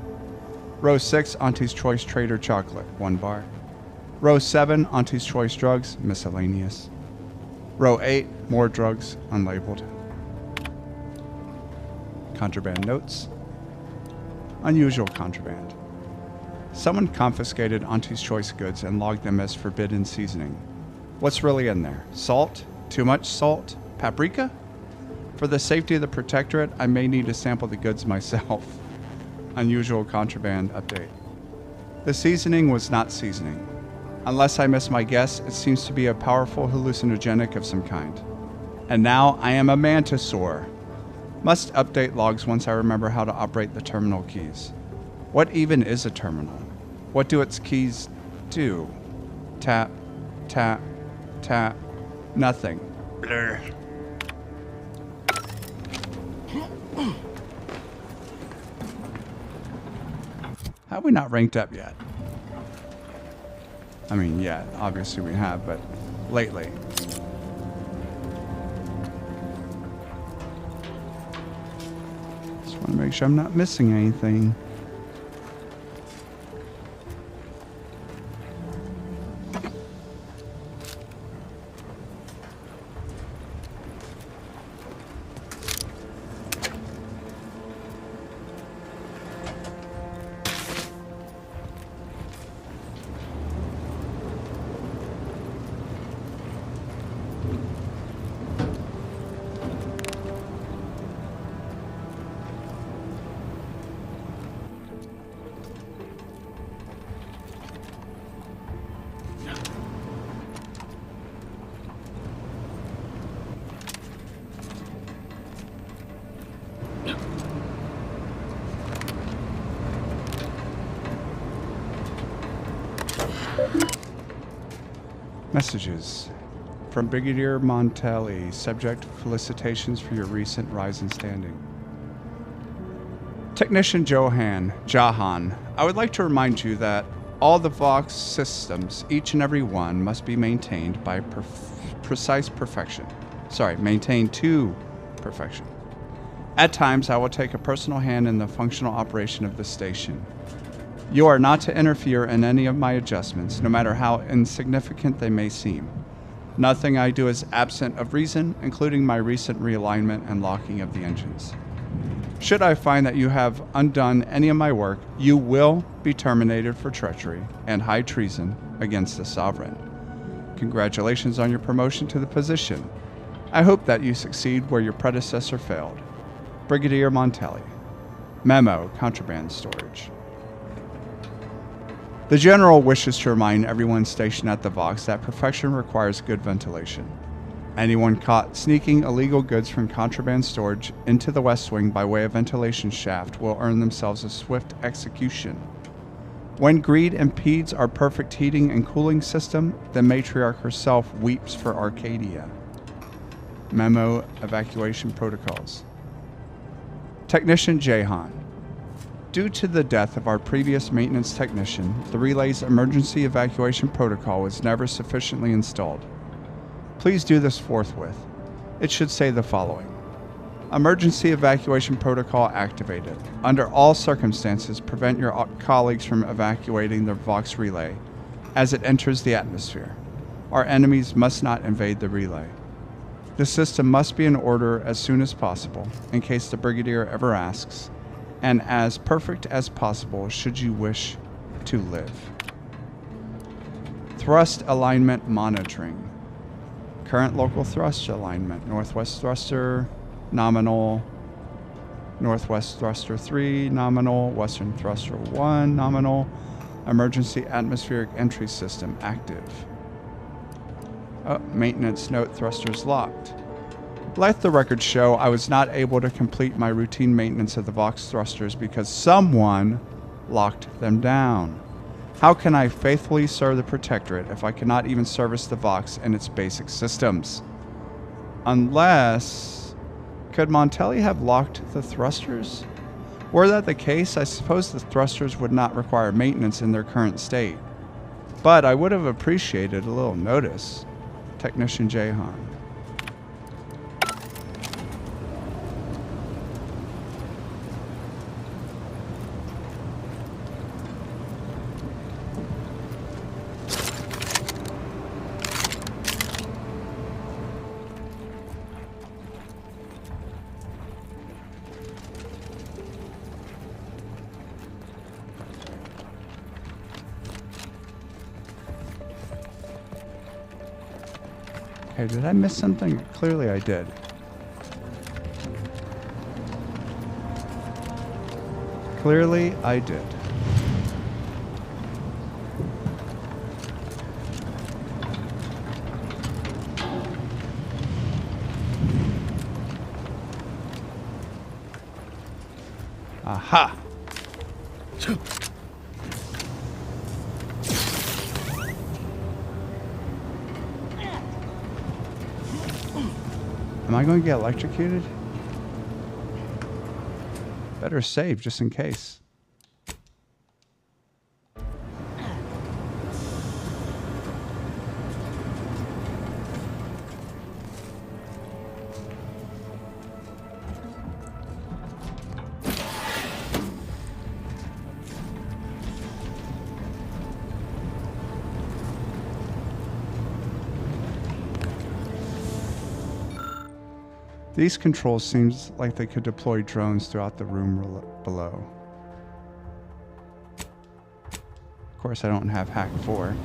Row 6, Auntie's Choice Trader Chocolate, 1 bar. Row 7, Auntie's Choice Drugs, Miscellaneous. Row 8, More Drugs, Unlabeled. Contraband Notes. Unusual contraband. Someone confiscated Auntie's Choice goods and logged them as forbidden seasoning. What's really in there? Salt? Too much salt? Paprika? For the safety of the Protectorate, I may need to sample the goods myself. Unusual contraband update. The seasoning was not seasoning. Unless I miss my guess, it seems to be a powerful hallucinogenic of some kind. And now I am a mantisaur. Must update logs once I remember how to operate the terminal keys. What even is a terminal? What do its keys do? Tap, tap, tap, nothing. Blur. How have we not ranked up yet? I mean, yeah, obviously we have, but lately. Just want to make sure I'm not missing anything. Messages. From Brigadier Montelli, subject felicitations for your recent rise in standing. Technician Jah-Han, I would like to remind you that all the Vox systems, each and every one, must be maintained by precise perfection. Maintained to perfection. At times, I will take a personal hand in the functional operation of the station. You are not to interfere in any of my adjustments, no matter how insignificant they may seem. Nothing I do is absent of reason, including my recent realignment and locking of the engines. Should I find that you have undone any of my work, you will be terminated for treachery and high treason against the Sovereign. Congratulations on your promotion to the position. I hope that you succeed where your predecessor failed. Brigadier Montelli. Memo, contraband storage. The General wishes to remind everyone stationed at the Vox that perfection requires good ventilation. Anyone caught sneaking illegal goods from contraband storage into the West Wing by way of ventilation shaft will earn themselves a swift execution. When greed impedes our perfect heating and cooling system, the matriarch herself weeps for Arcadia. Memo, evacuation protocols. Technician Jah-Han. Due to the death of our previous maintenance technician, the relay's emergency evacuation protocol was never sufficiently installed. Please do this forthwith. It should say the following. Emergency evacuation protocol activated. Under all circumstances, prevent your colleagues from evacuating the Vox relay as it enters the atmosphere. Our enemies must not invade the relay. The system must be in order as soon as possible, in case the Brigadier ever asks, and as perfect as possible should you wish to live. Thrust alignment monitoring. Current local thrust alignment. Northwest thruster, nominal. Northwest thruster 3, nominal. Western thruster 1, nominal. Emergency atmospheric entry system active. Maintenance note thrusters locked. Let the record show I was not able to complete my routine maintenance of the Vox thrusters because someone locked them down. How can I faithfully serve the Protectorate if I cannot even service the Vox and its basic systems? Unless... Could Montelli have locked the thrusters? Were that the case, I suppose the thrusters would not require maintenance in their current state. But I would have appreciated a little notice. Technician Jahan. Okay, did I miss something? Clearly I did. Clearly I did. Aha! Am I going to get electrocuted? Better save just in case. These controls seems like they could deploy drones throughout the room below. Of course, I don't have Hack 4.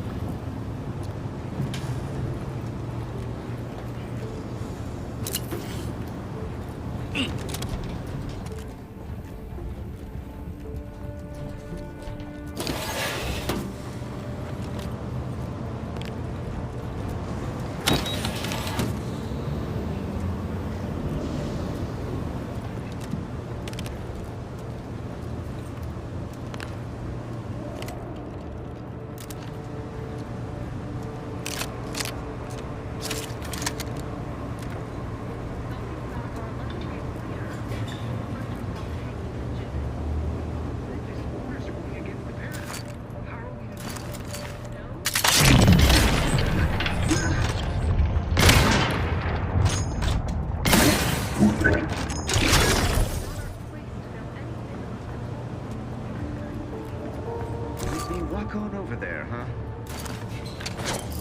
Walk on over there, huh?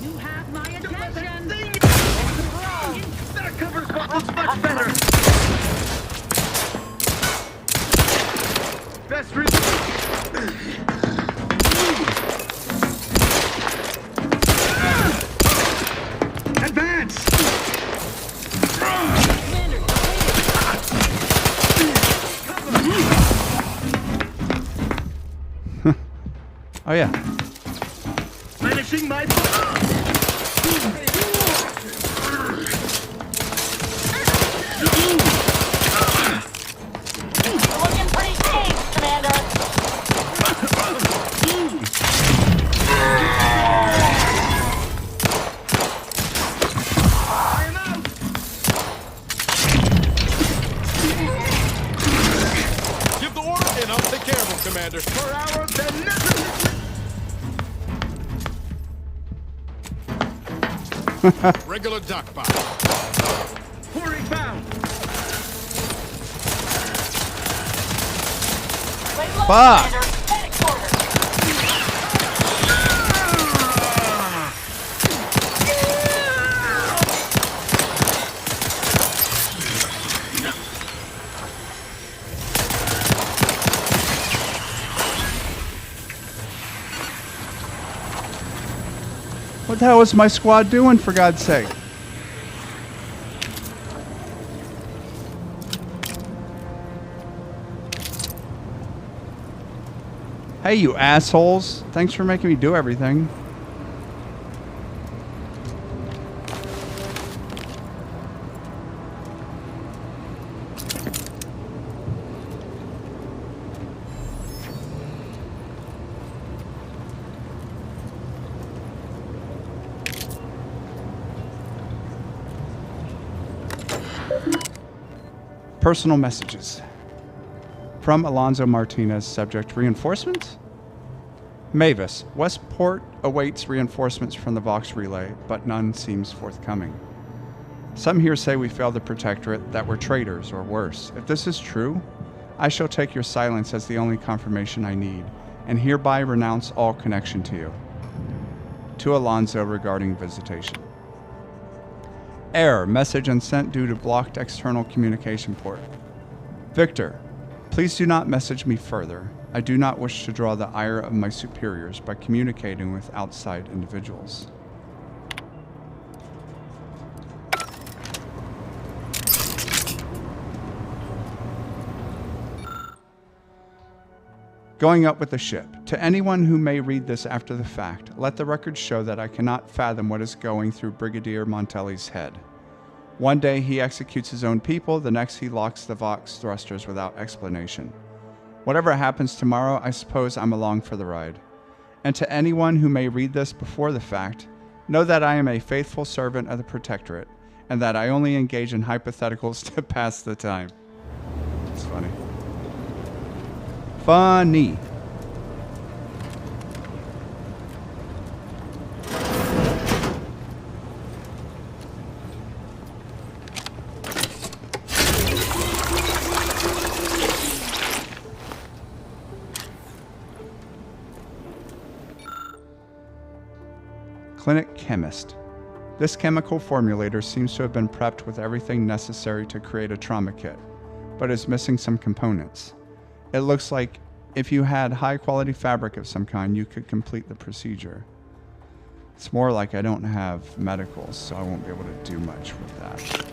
You have my attention! That covers what looks much better! Best Advance! Oh yeah. Finishing my Looking pretty safe, Commander. Give the order and I'll take care of him, Commander. For hours and nothing. Regular duck bomb. Pouring bound. Fuck! What the hell was my squad doing, for God's sake? Hey, you assholes. Thanks for making me do everything. Personal messages. From Alonzo Martinez, subject reinforcements? Mavis, Westport awaits reinforcements from the Vox relay, but none seems forthcoming. Some here say we failed the Protectorate, that we're traitors, or worse. If this is true, I shall take your silence as the only confirmation I need, and hereby renounce all connection to you. To Alonzo regarding visitation. Error, message unsent due to blocked external communication port. Victor, please do not message me further. I do not wish to draw the ire of my superiors by communicating with outside individuals. Going up with the ship. To anyone who may read this after the fact, let the record show that I cannot fathom what is going through Brigadier Montelli's head. One day he executes his own people, the next he locks the Vox thrusters without explanation. Whatever happens tomorrow, I suppose I'm along for the ride. And to anyone who may read this before the fact, know that I am a faithful servant of the Protectorate, and that I only engage in hypotheticals to pass the time. It's funny. Funny. Clinic Chemist. This chemical formulator seems to have been prepped with everything necessary to create a trauma kit, but is missing some components. It looks like if you had high-quality fabric of some kind, you could complete the procedure. It's more like I don't have medicals, so I won't be able to do much with that.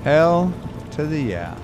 Hell to the yeah.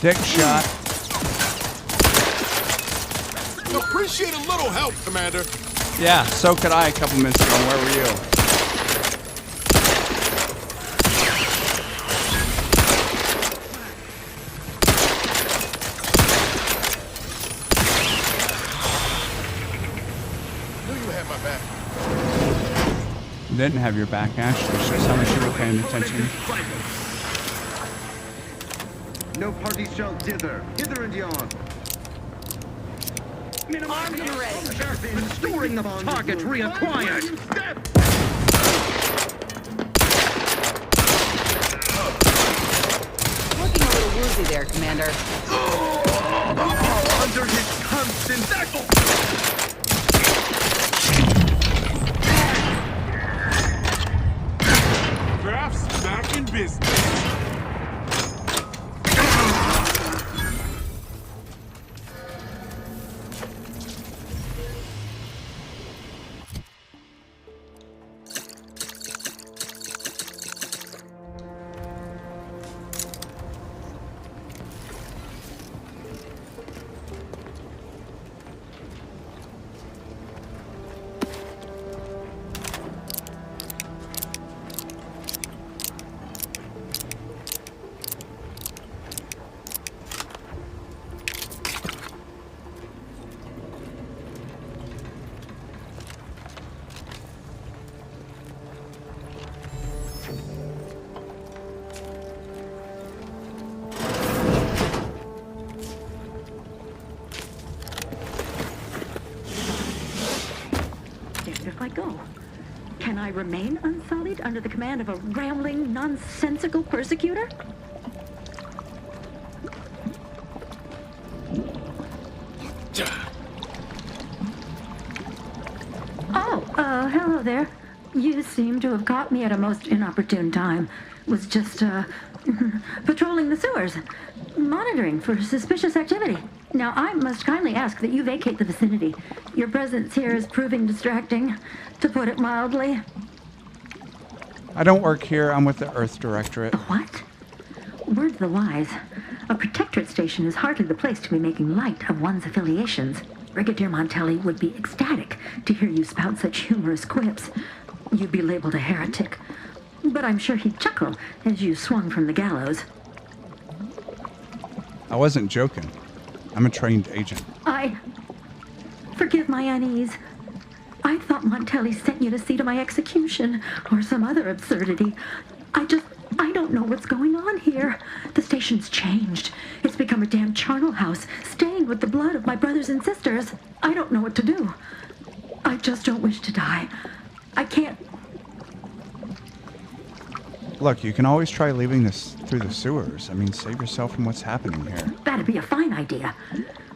Dick shot. Appreciate a little help, Commander. Yeah, so could I a couple minutes ago. Where were you? Knew you had my back. Didn't have your back, actually. Shows how much you were paying attention. No party shall dither, hither and yon. Armed and ready. Restoring the target reacquired. Looking a little woozy there, Commander. Under his constant battle. Perhaps back in business. If I go, can I remain unsullied under the command of a rambling, nonsensical persecutor? Oh, hello there. You seem to have caught me at a most inopportune time. Was just, patrolling the sewers, monitoring for suspicious activity. Now, I must kindly ask that you vacate the vicinity. Your presence here is proving distracting, to put it mildly. I don't work here. I'm with the Earth Directorate. What? Word to the wise. A protectorate station is hardly the place to be making light of one's affiliations. Brigadier Montelli would be ecstatic to hear you spout such humorous quips. You'd be labeled a heretic. But I'm sure he'd chuckle as you swung from the gallows. I wasn't joking. I'm a trained agent. Forgive my unease. I thought Montelli sent you to see to my execution, or some other absurdity. I don't know what's going on here. The station's changed. It's become a damn charnel house, stained with the blood of my brothers and sisters. I don't know what to do. I just don't wish to die. I can't... Look, you can always try leaving this through the sewers. I mean, save yourself from what's happening here. That'd be a fine idea.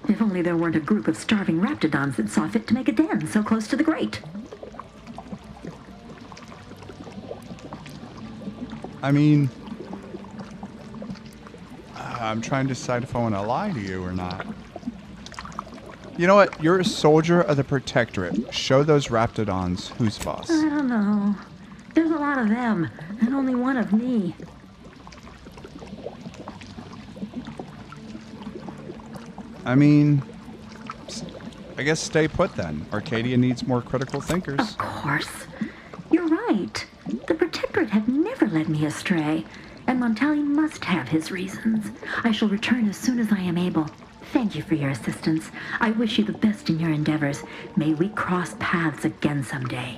If only there weren't a group of starving raptidons that saw fit to make a den so close to the grate. I mean, I'm trying to decide if I want to lie to you or not. You know what? You're a soldier of the Protectorate. Show those raptidons who's boss. I don't know. There's a lot of them, and only one of me. I mean, I guess stay put then. Arcadia needs more critical thinkers. Of course. You're right. The Protectorate have never led me astray, and Montelli must have his reasons. I shall return as soon as I am able. Thank you for your assistance. I wish you the best in your endeavors. May we cross paths again someday.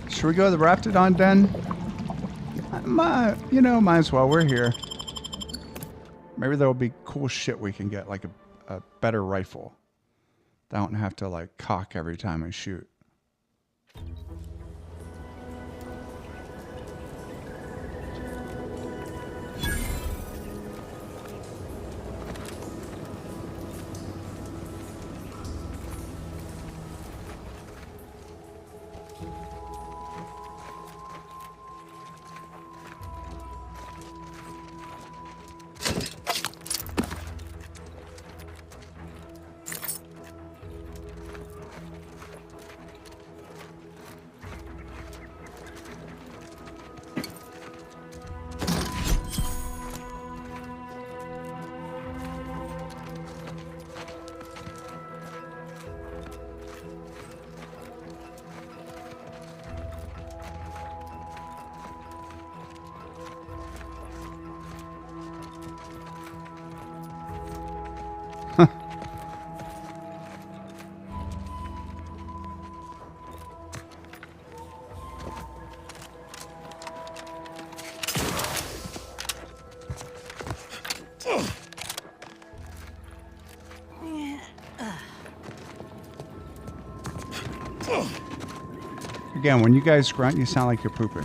Should we go to the Raptidon Den? Might as well. We're here. Maybe there'll be cool shit we can get, like a better rifle. I don't have to, like, cock every time I shoot. Again, when you guys grunt, you sound like you're pooping.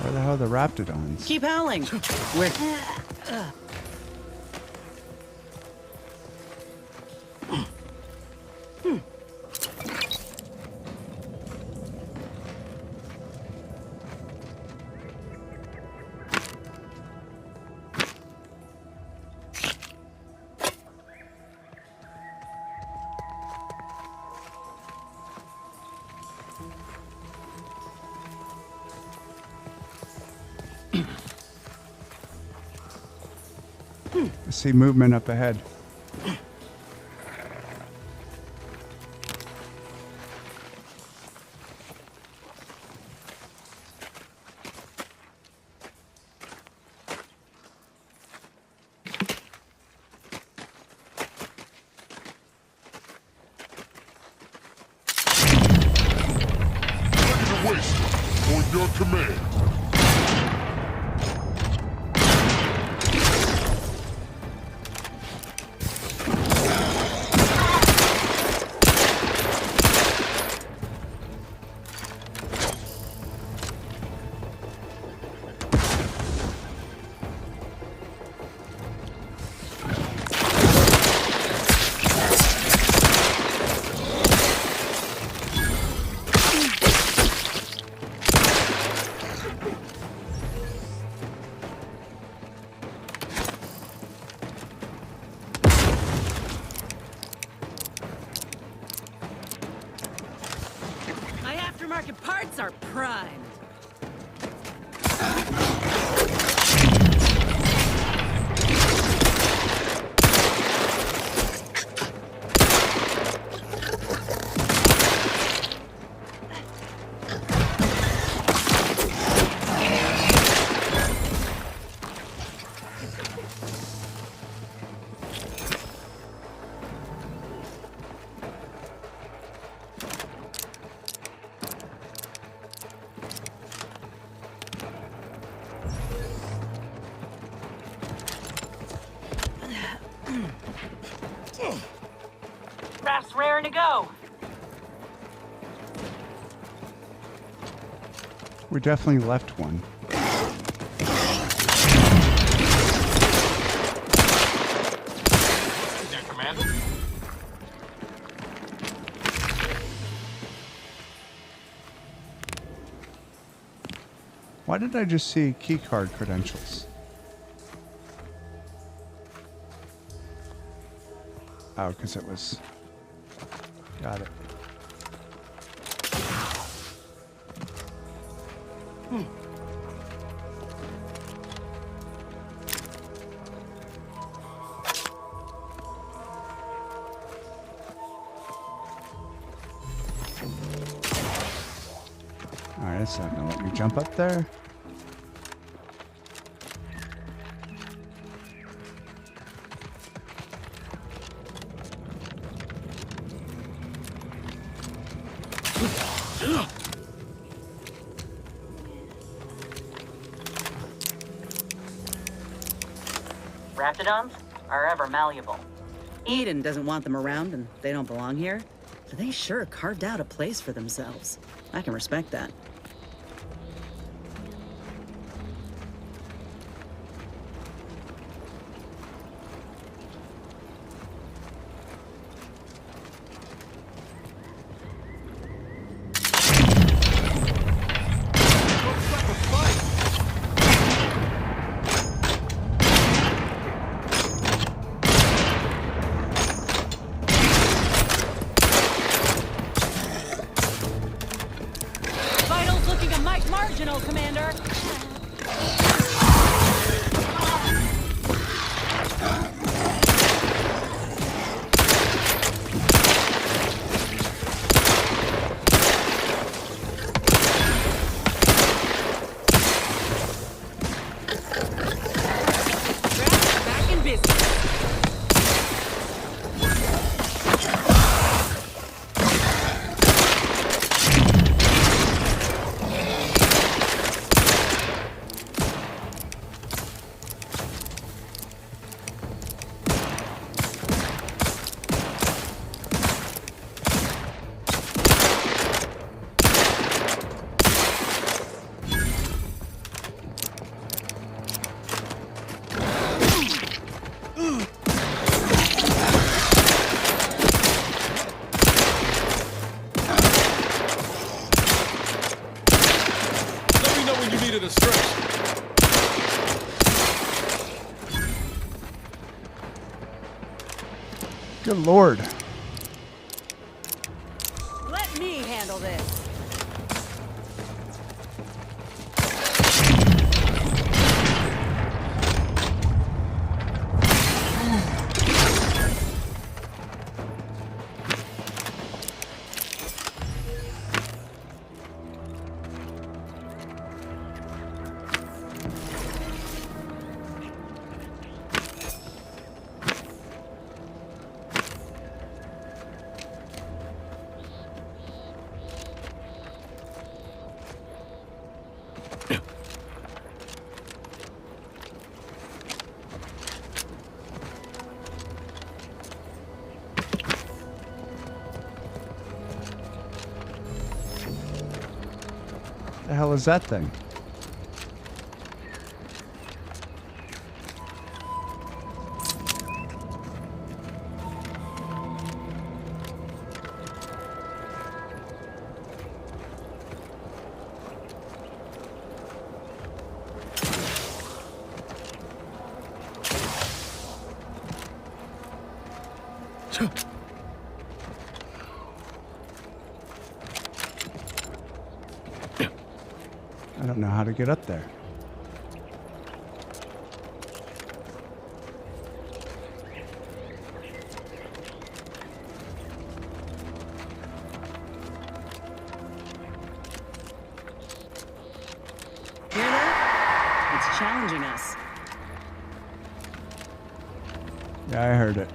Where the hell are the raptidons? Keep howling. We're... I see movement up ahead. On your command. My aftermarket parts are primed. Raft's raring to go. We definitely left one. Yeah, Commander. Why did I just see keycard credentials? Oh, because it was... Got it. Alright, it's not gonna let me jump up there. Raptidons are ever malleable. Eden doesn't want them around and they don't belong here. But they sure carved out a place for themselves. I can respect that. Vital Good lord. Let me handle this. The hell is that thing? I don't know how to get up there. Hear that? It's challenging us. Yeah, I heard it.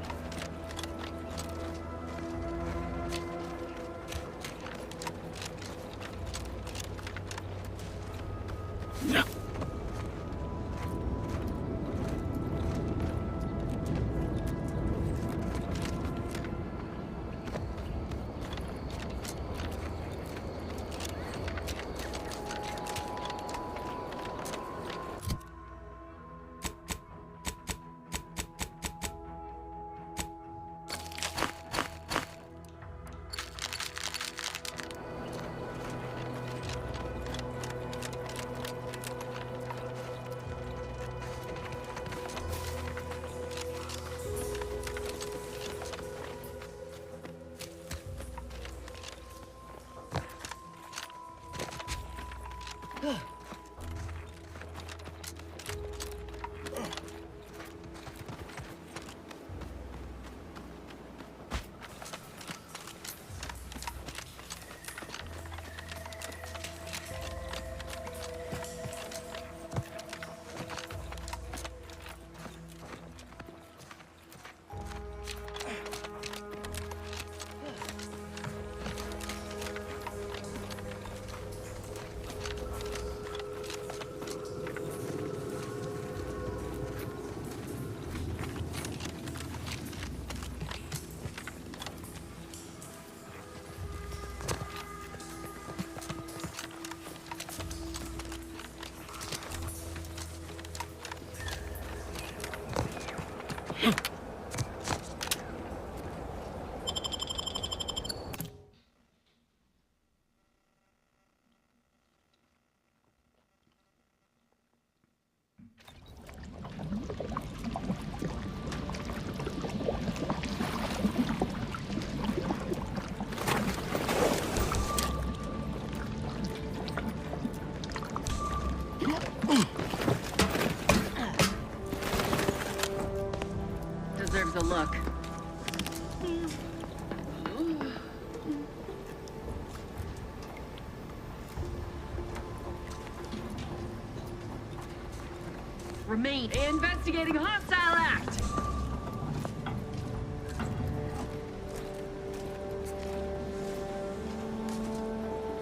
Deserves a look. Remain investigating hostile act.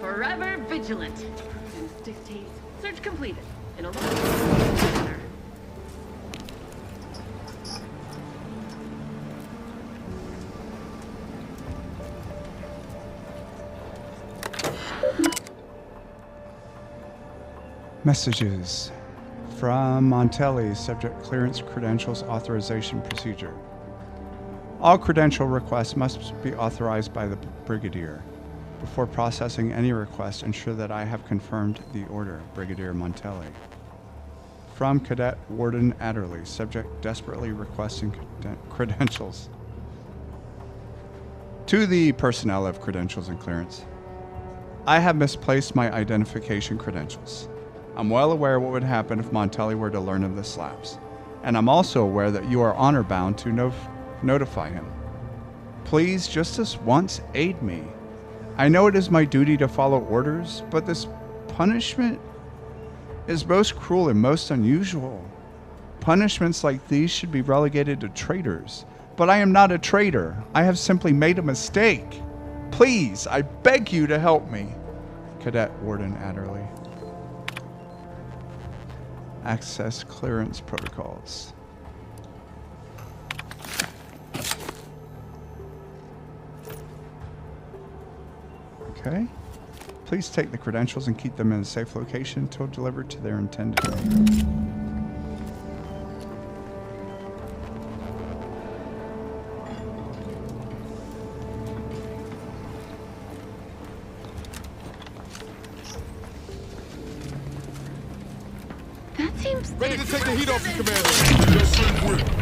Forever vigilant. Prudence dictates. Search completed. In a manner. Messages from Montelli, subject clearance credentials authorization procedure. All credential requests must be authorized by the Brigadier. Before processing any request, ensure that I have confirmed the order. Brigadier Montelli. From Cadet Warden Adderley. Subject desperately requesting credentials. To the personnel of Credentials and Clearance. I have misplaced my identification credentials. I'm well aware what would happen if Montelli were to learn of this lapse. And I'm also aware that you are honor-bound to notify him. Please, just this once, aid me. I know it is my duty to follow orders, but this punishment is most cruel and most unusual. Punishments like these should be relegated to traitors. But I am not a traitor. I have simply made a mistake. Please, I beg you to help me. Cadet Warden Adderley. Access clearance protocols. Okay. Please take the credentials and keep them in a safe location until delivered to their intended owner. That seems... Ready to take the heat off you, Commander. Just win.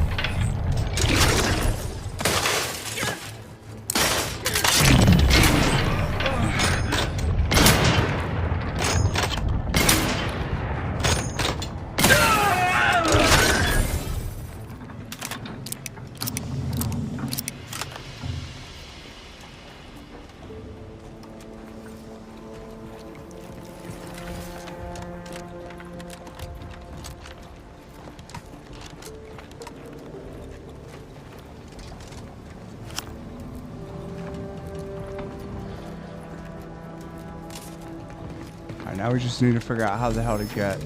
Now we just need to figure out how the hell to get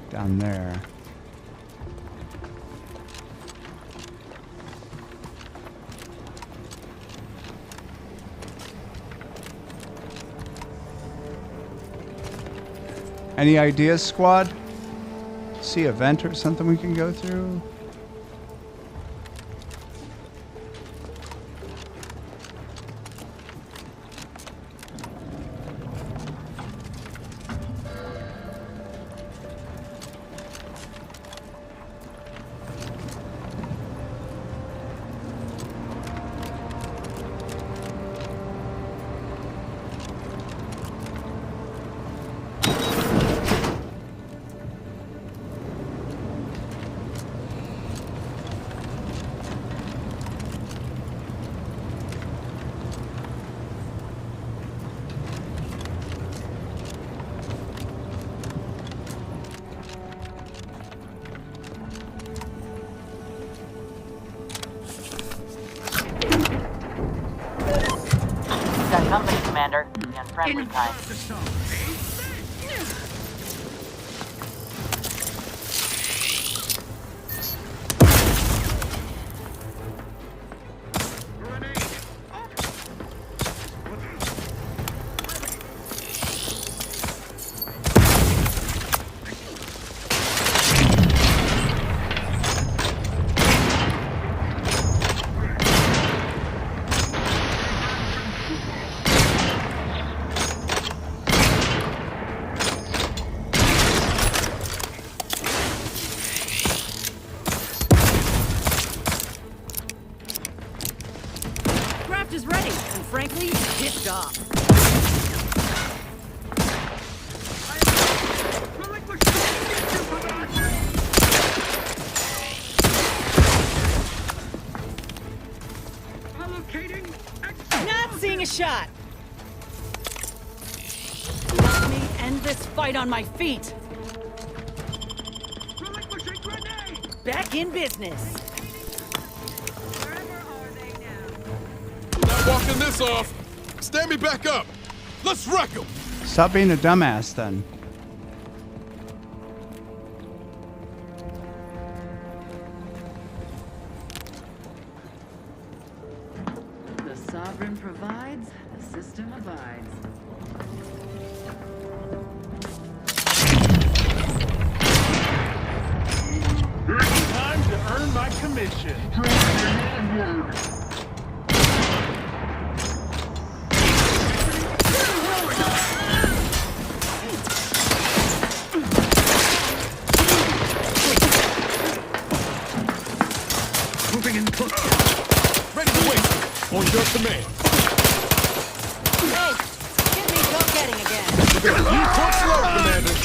down there. Any ideas, squad? See a vent or something we can go through? Got company, Commander. The unfriendly kind. Is ready, and frankly, pissed off. Not seeing a shot. Let me end this fight on my feet. Back in business. Walking this off. Stand me back up. Let's wreck him. Stop being a dumbass then. The sovereign provides, the system abides. Time to earn my commission. Ready to wait. On your command. Hey, get me go-getting again. You talk slow, Commander.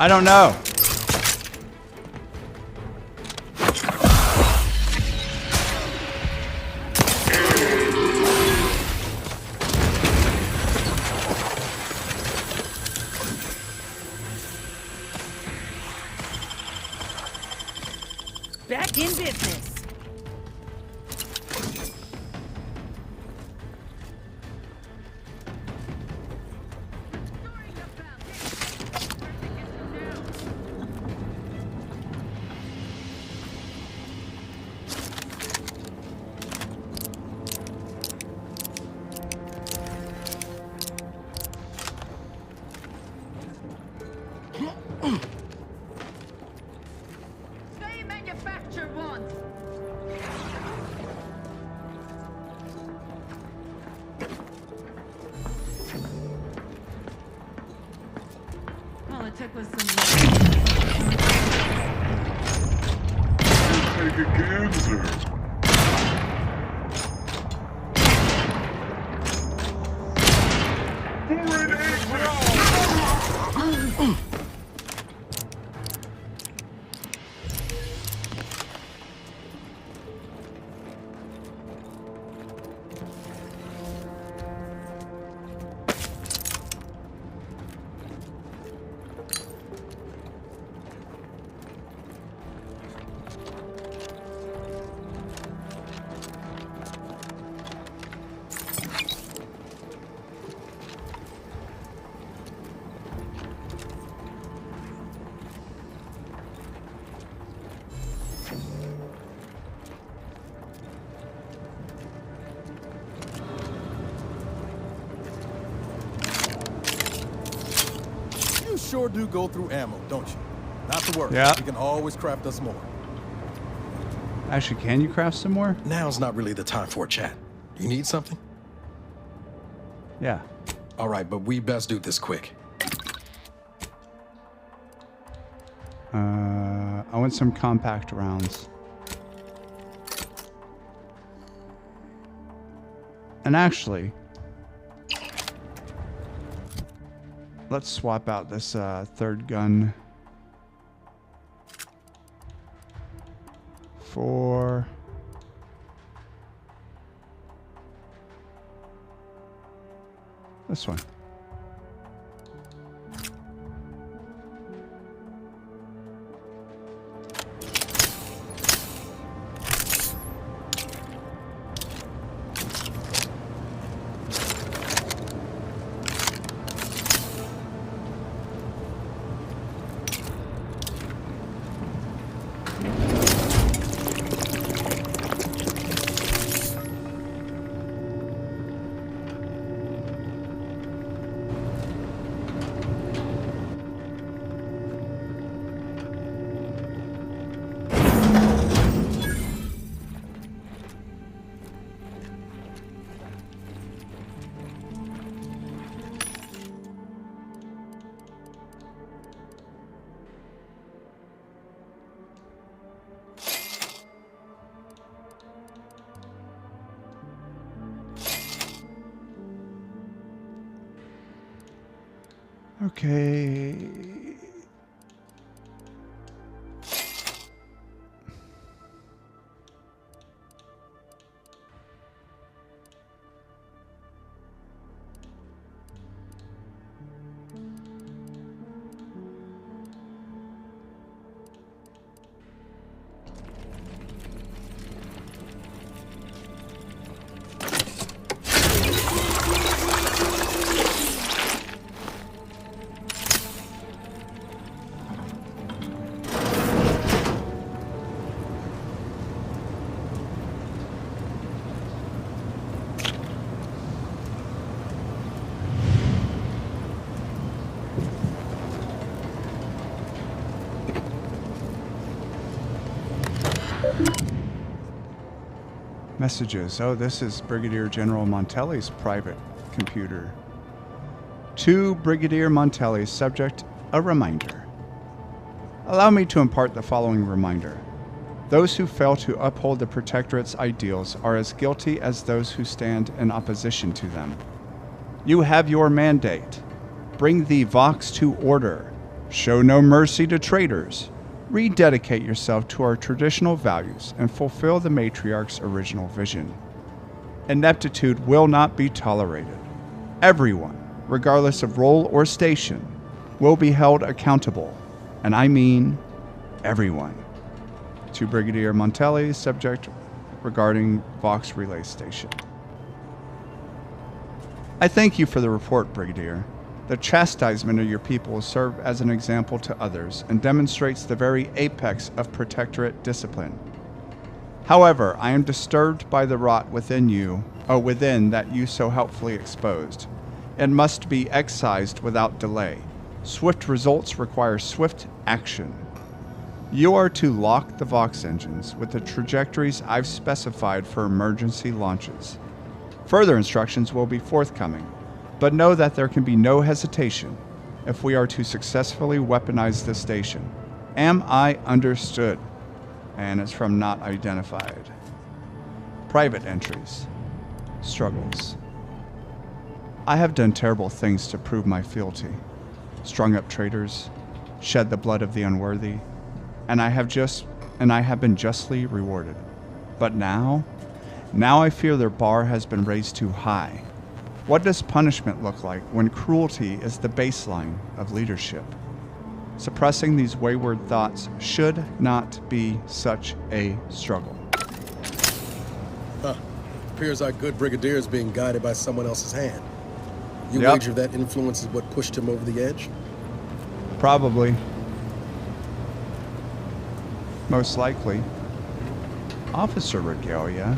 I don't know. Back in business. Say manufacture once. All it took was some. Take a gander. You sure do go through ammo, don't you? Not to worry. Yeah. We can always craft us more. Actually, can you craft some more? Now's not really the time for a chat. You need something? Yeah. All right, but we best do this quick. I want some compact rounds. And actually, let's swap out this third gun for this one. Okay. Messages. Oh, this is Brigadier General Montelli's private computer. To Brigadier Montelli, subject, a reminder. Allow me to impart the following reminder. Those who fail to uphold the Protectorate's ideals are as guilty as those who stand in opposition to them. You have your mandate. Bring the Vox to order. Show no mercy to traitors. Rededicate yourself to our traditional values and fulfill the Matriarch's original vision. Ineptitude will not be tolerated. Everyone, regardless of role or station, will be held accountable, and I mean everyone. To Brigadier Montelli, subject regarding Vox Relay Station. I thank you for the report, Brigadier. The chastisement of your people will serve as an example to others and demonstrates the very apex of Protectorate discipline. However, I am disturbed by the rot within that you so helpfully exposed. It must be excised without delay. Swift results require swift action. You are to lock the Vox engines with the trajectories I've specified for emergency launches. Further instructions will be forthcoming, but know that there can be no hesitation if we are to successfully weaponize this station. Am I understood? And it's from not identified. Private entries. Struggles. I have done terrible things to prove my fealty. Strung up traitors, shed the blood of the unworthy, and I have been justly rewarded. But now I fear their bar has been raised too high. What does punishment look like when cruelty is the baseline of leadership? Suppressing these wayward thoughts should not be such a struggle. Appears our good brigadier is being guided by someone else's hand. You Yep. wager that influence is what pushed him over the edge? Probably. Most likely. Officer Regalia.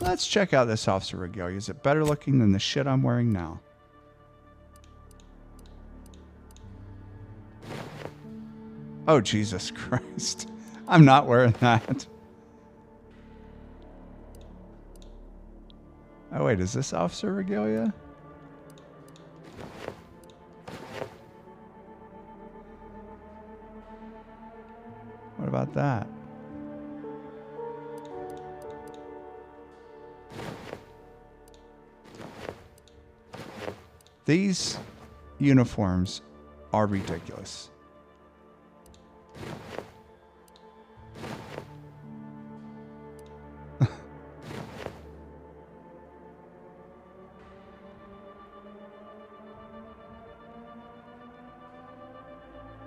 Let's check out this Officer Regalia. Is it better looking than the shit I'm wearing now? Oh, Jesus Christ. I'm not wearing that. Oh, wait, is this Officer Regalia? What about that? These uniforms are ridiculous.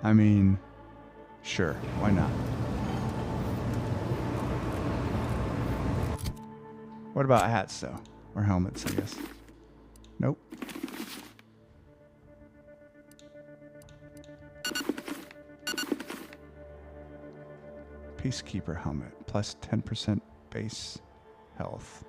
I mean, sure, why not? What about hats, though? Or helmets, I guess. Nope. Peacekeeper helmet, plus 10% base health.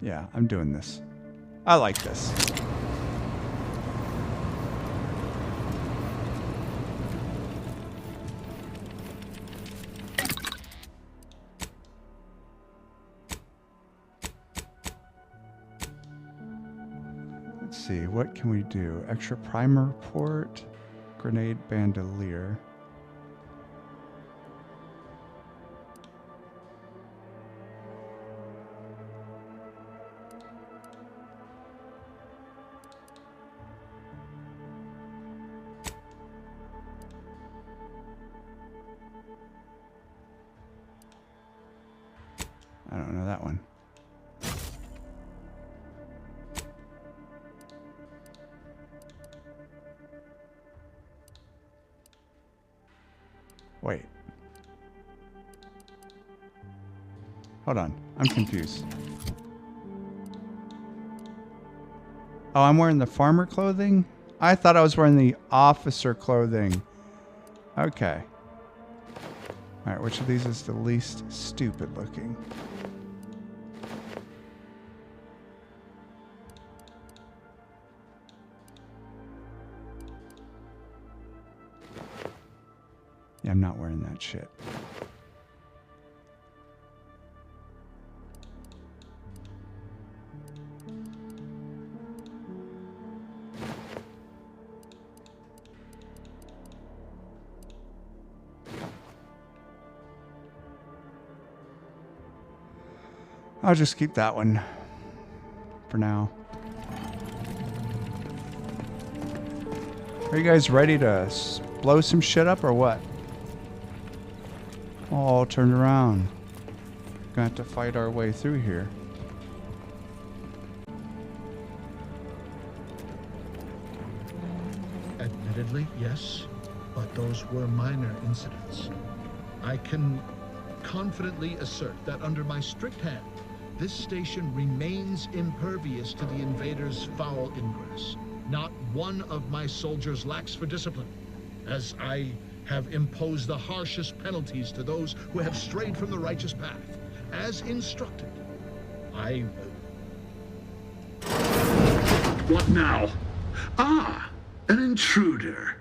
Yeah, I'm doing this. I like this. Let's see, what can we do? Extra primer port, grenade bandolier. I don't know that one. Wait. Hold on. I'm confused. Oh, I'm wearing the farmer clothing? I thought I was wearing the officer clothing. Okay. Alright, which of these is the least stupid looking? Yeah, I'm not wearing that shit. I'll just keep that one for now. Are you guys ready to blow some shit up or what? All turned around. Gonna have to fight our way through here. Admittedly, yes, but those were minor incidents. I can confidently assert that under my strict hand, this station remains impervious to the invaders' foul ingress. Not one of my soldiers lacks for discipline, as I have imposed the harshest penalties to those who have strayed from the righteous path. As instructed, What now? Ah, an intruder.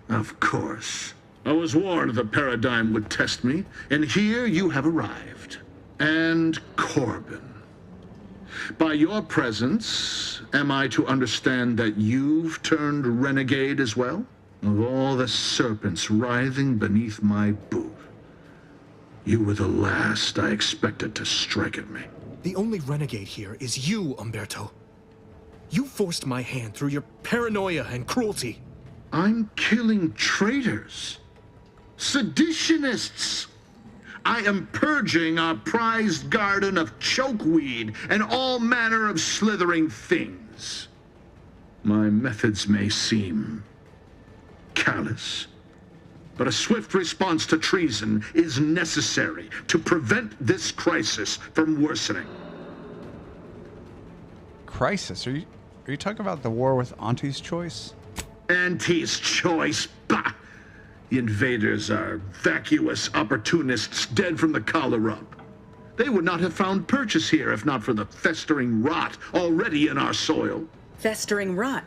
Of course. I was warned the paradigm would test me, and here you have arrived. And Corbin. By your presence, am I to understand that you've turned renegade as well? Of all the serpents writhing beneath my boot, you were the last I expected to strike at me. The only renegade here is you, Umberto. You forced my hand through your paranoia and cruelty. I'm killing traitors, seditionists. I am purging our prized garden of chokeweed and all manner of slithering things. My methods may seem callous, but a swift response to treason is necessary to prevent this crisis from worsening. Crisis? Are you talking about the war with Auntie's choice? Auntie's choice? Bah! The invaders are vacuous opportunists dead from the collar up. They would not have found purchase here if not for the festering rot already in our soil. Festering rot?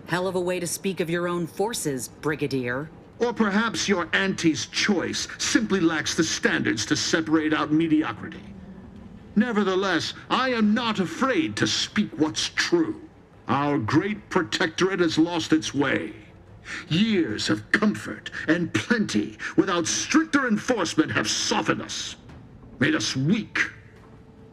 Hell of a way to speak of your own forces, Brigadier. Or perhaps your auntie's choice simply lacks the standards to separate out mediocrity. Nevertheless, I am not afraid to speak what's true. Our great protectorate has lost its way. Years of comfort and plenty without stricter enforcement have softened us, made us weak,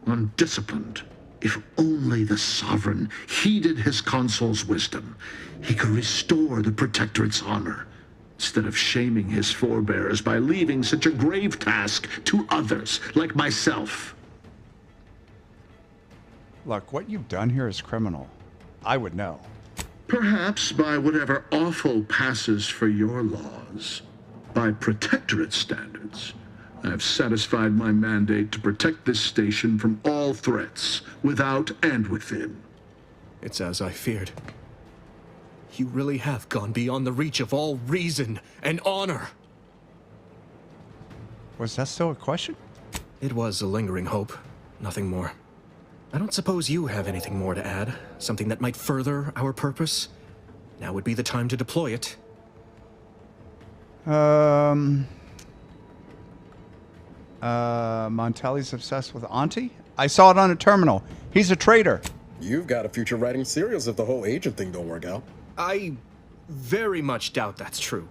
undisciplined. If only the sovereign heeded his consul's wisdom, he could restore the protectorate's honor, instead of shaming his forebears by leaving such a grave task to others like myself. Look, what you've done here is criminal. I would know. Perhaps by whatever awful passes for your laws. By protectorate standards, I have satisfied my mandate to protect this station from all threats, without and within. It's as I feared. You really have gone beyond the reach of all reason and honor. Was that still a question? It was a lingering hope, nothing more. I don't suppose you have anything more to add? Something that might further our purpose? Now would be the time to deploy it. Montelli's obsessed with Auntie? I saw it on a terminal. He's a traitor. You've got a future writing serials if the whole agent thing don't work out. I very much doubt that's true.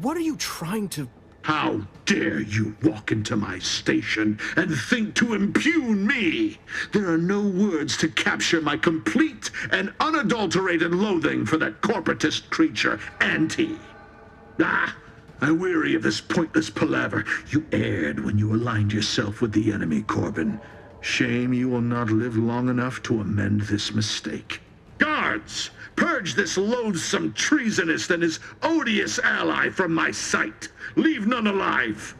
What are you trying to... How dare you walk into my station and think to impugn me? There are no words to capture my complete and unadulterated loathing for that corporatist creature, Auntie. Ah, I weary of this pointless palaver. You erred when you aligned yourself with the enemy, Corbin. Shame you will not live long enough to amend this mistake. Guards, purge this loathsome treasonist and his odious ally from my sight. Leave none alive.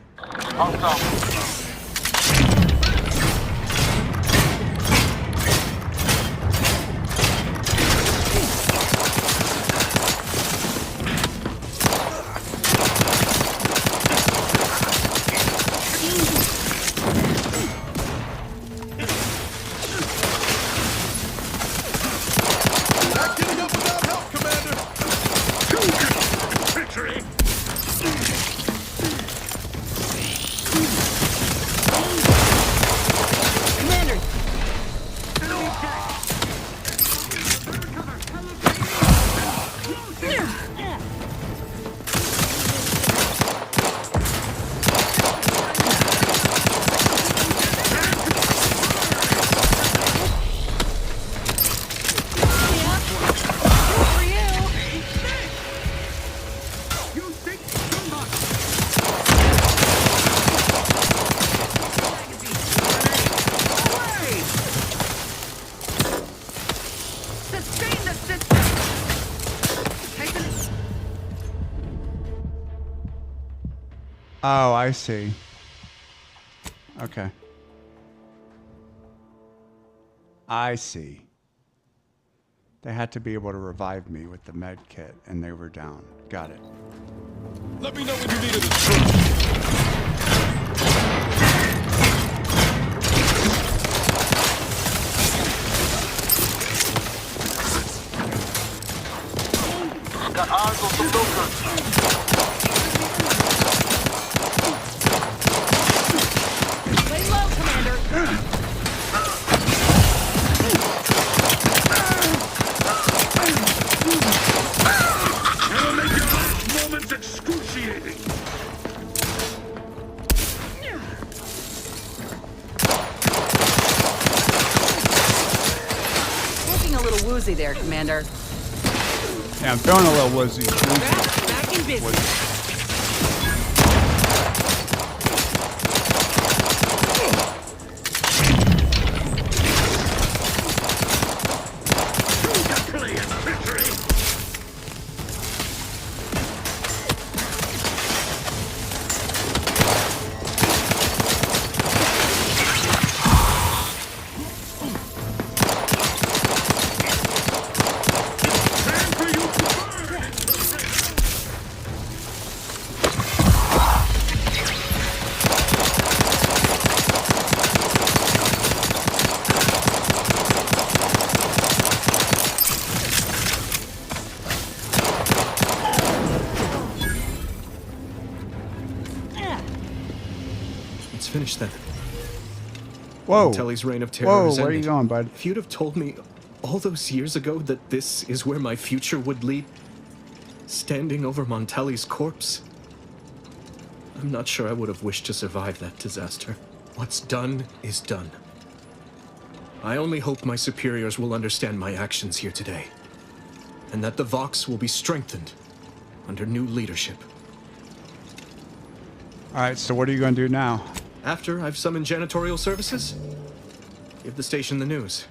Oh, I see. Okay. I see. They had to be able to revive me with the med kit, and they were down. Got it. Let me know when you needed a truck. Got eyes on some locals. Lay low, Commander. It'll make your last moments excruciating. Looking a little woozy there, Commander. Yeah, I'm feeling a little woozy. Back in business. Finish then. Whoa. Telly's reign of terror Whoa, has where are you ended. going, bud? If you'd have told me all those years ago that this is where my future would lead, standing over Montelli's corpse, I'm not sure I would have wished to survive that disaster. What's done is done. I only hope my superiors will understand my actions here today, and that the Vox will be strengthened under new leadership. All right, so what are you going to do now? After I've summoned janitorial services, give the station the news.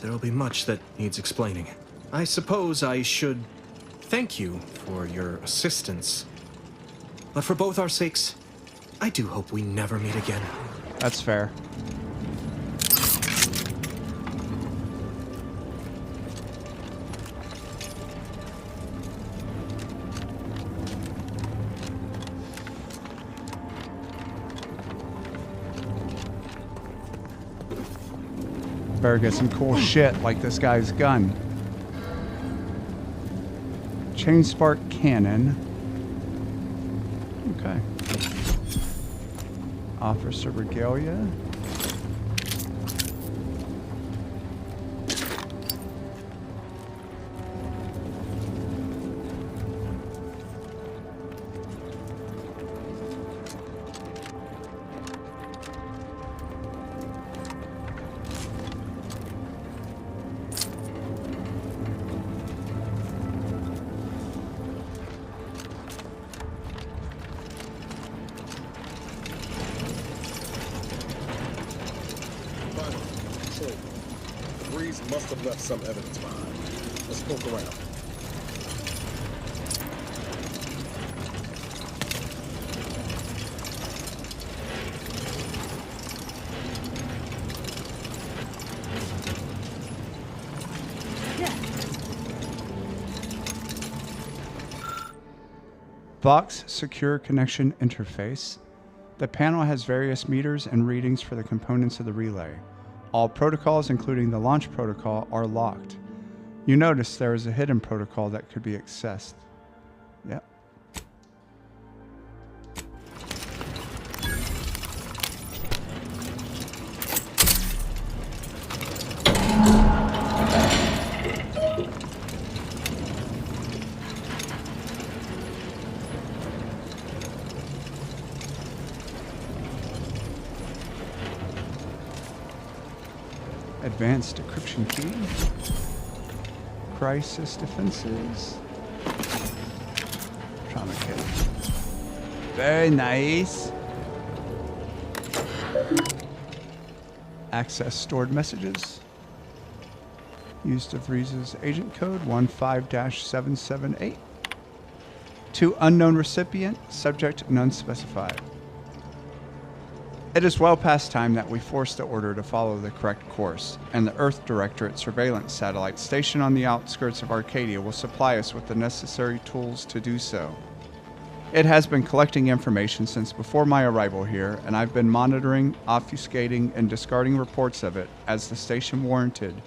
There'll be much that needs explaining. I suppose I should thank you for your assistance. But for both our sakes, I do hope we never meet again. That's fair. Better get some cool shit like this guy's gun. Chain spark cannon. Okay. Officer regalia. Must have left some evidence behind. Let's poke around. Vox Secure Connection Interface. The panel has various meters and readings for the components of the relay. All protocols, including the launch protocol, are locked. You notice there is a hidden protocol that could be accessed. Yep. Advanced decryption key. Crisis defenses. Trauma kit. Very nice. Access stored messages. Use DeVries's agent code 15-778. To unknown recipient, subject none specified. It is well past time that we force the order to follow the correct course, and the Earth Directorate surveillance satellite stationed on the outskirts of Arcadia will supply us with the necessary tools to do so. It has been collecting information since before my arrival here, and I've been monitoring, obfuscating, and discarding reports of it as the station warranted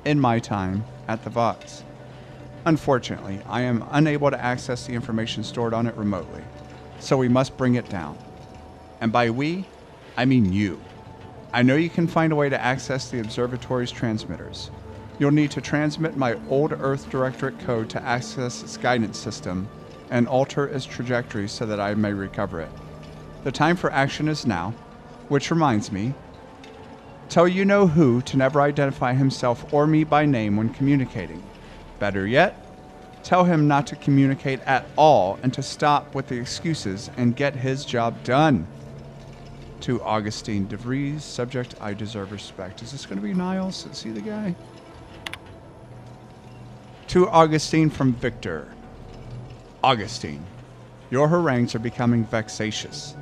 in my time at the Vox. Unfortunately, I am unable to access the information stored on it remotely, so we must bring it down. And by we, I mean you. I know you can find a way to access the observatory's transmitters. You'll need to transmit my old Earth Directorate code to access its guidance system and alter its trajectory so that I may recover it. The time for action is now, which reminds me, tell you-know-who to never identify himself or me by name when communicating. Better yet, tell him not to communicate at all and to stop with the excuses and get his job done. To Augustine DeVries, subject, I deserve respect. Is this going to be Niles? Is he the guy? To Augustine from Victor. Augustine, your harangues are becoming vexatious.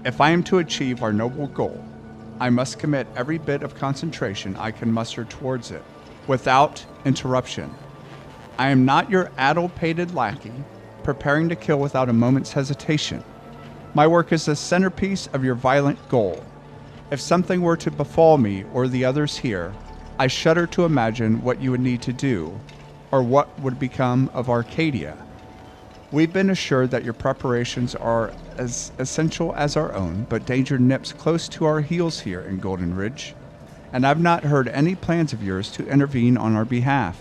If I am to achieve our noble goal, I must commit every bit of concentration I can muster towards it, without interruption. I am not your addle-pated lackey, preparing to kill without a moment's hesitation. My work is the centerpiece of your violent goal. If something were to befall me or the others here, I shudder to imagine what you would need to do, or what would become of Arcadia. We've been assured that your preparations are as essential as our own, but danger nips close to our heels here in Golden Ridge, and I've not heard any plans of yours to intervene on our behalf.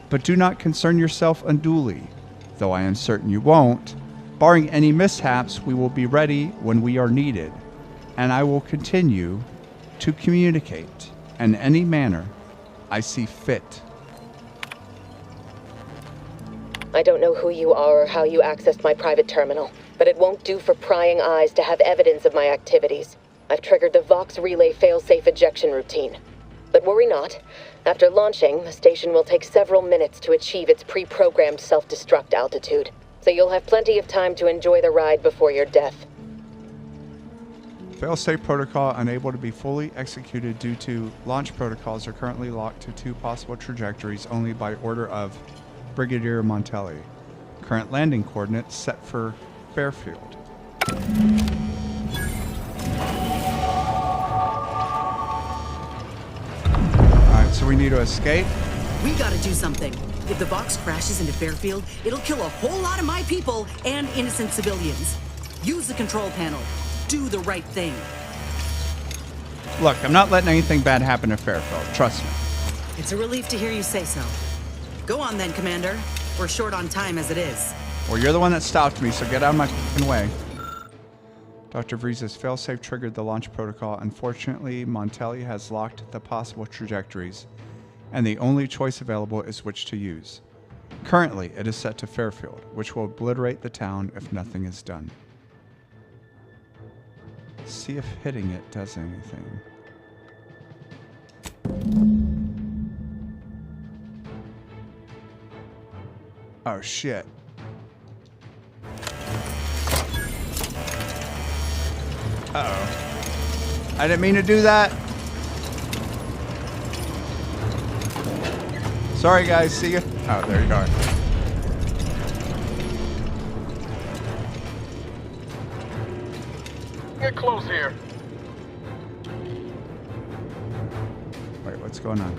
But do not concern yourself unduly, though I am certain you won't. Barring any mishaps, we will be ready when we are needed, and I will continue to communicate in any manner I see fit. I don't know who you are or how you accessed my private terminal, but it won't do for prying eyes to have evidence of my activities. I've triggered the Vox Relay failsafe ejection routine. But worry not. After launching, the station will take several minutes to achieve its pre-programmed self-destruct altitude, so you'll have plenty of time to enjoy the ride before your death. Failsafe protocol unable to be fully executed due to launch protocols are currently locked to 2 possible trajectories only by order of Brigadier Montelli. Current landing coordinates set for Fairfield. Alright, so we need to escape. We gotta do something. If the Vox crashes into Fairfield, it'll kill a whole lot of my people and innocent civilians. Use the control panel. Do the right thing. Look, I'm not letting anything bad happen to Fairfield. Trust me. It's a relief to hear you say so. Go on then, Commander. We're short on time as it is. Well, you're the one that stopped me, so get out of my fucking way. Dr. Vries's failsafe triggered the launch protocol. Unfortunately, Montelli has locked the possible trajectories, and the only choice available is which to use. Currently, it is set to Fairfield, which will obliterate the town if nothing is done. See if hitting it does anything. Oh shit. Uh-oh. I didn't mean to do that. Sorry guys, see ya. Oh, there you are. Get close here. Wait, what's going on?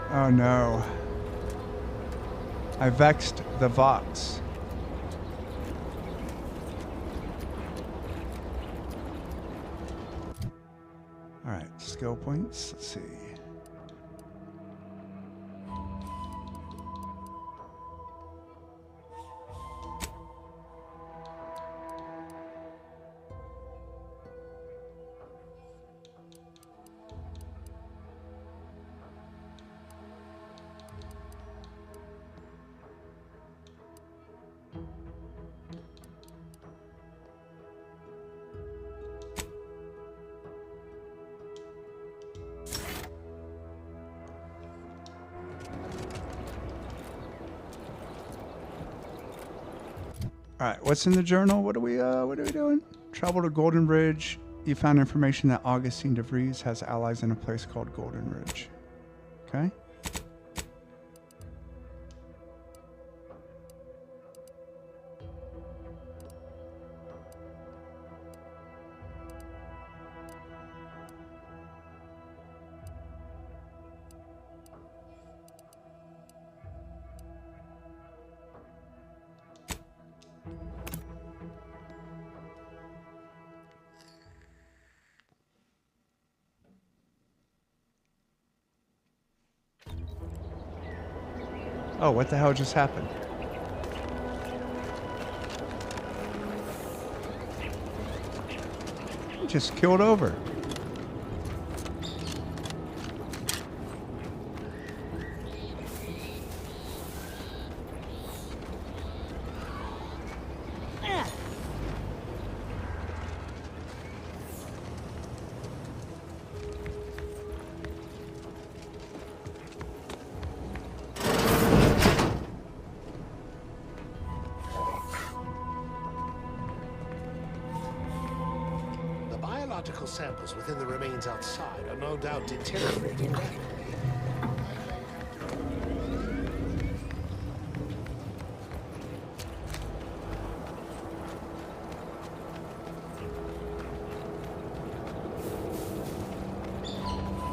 Oh no. I vexed the Vox. Alright, skill points. Let's see. All right, what's in the journal? What are we doing? Travel to Golden Ridge. You found information that Augustine DeVries has allies in a place called Golden Ridge. Okay. Oh, what the hell just happened? Just killed over. Biological samples within the remains outside are no doubt deteriorating rapidly.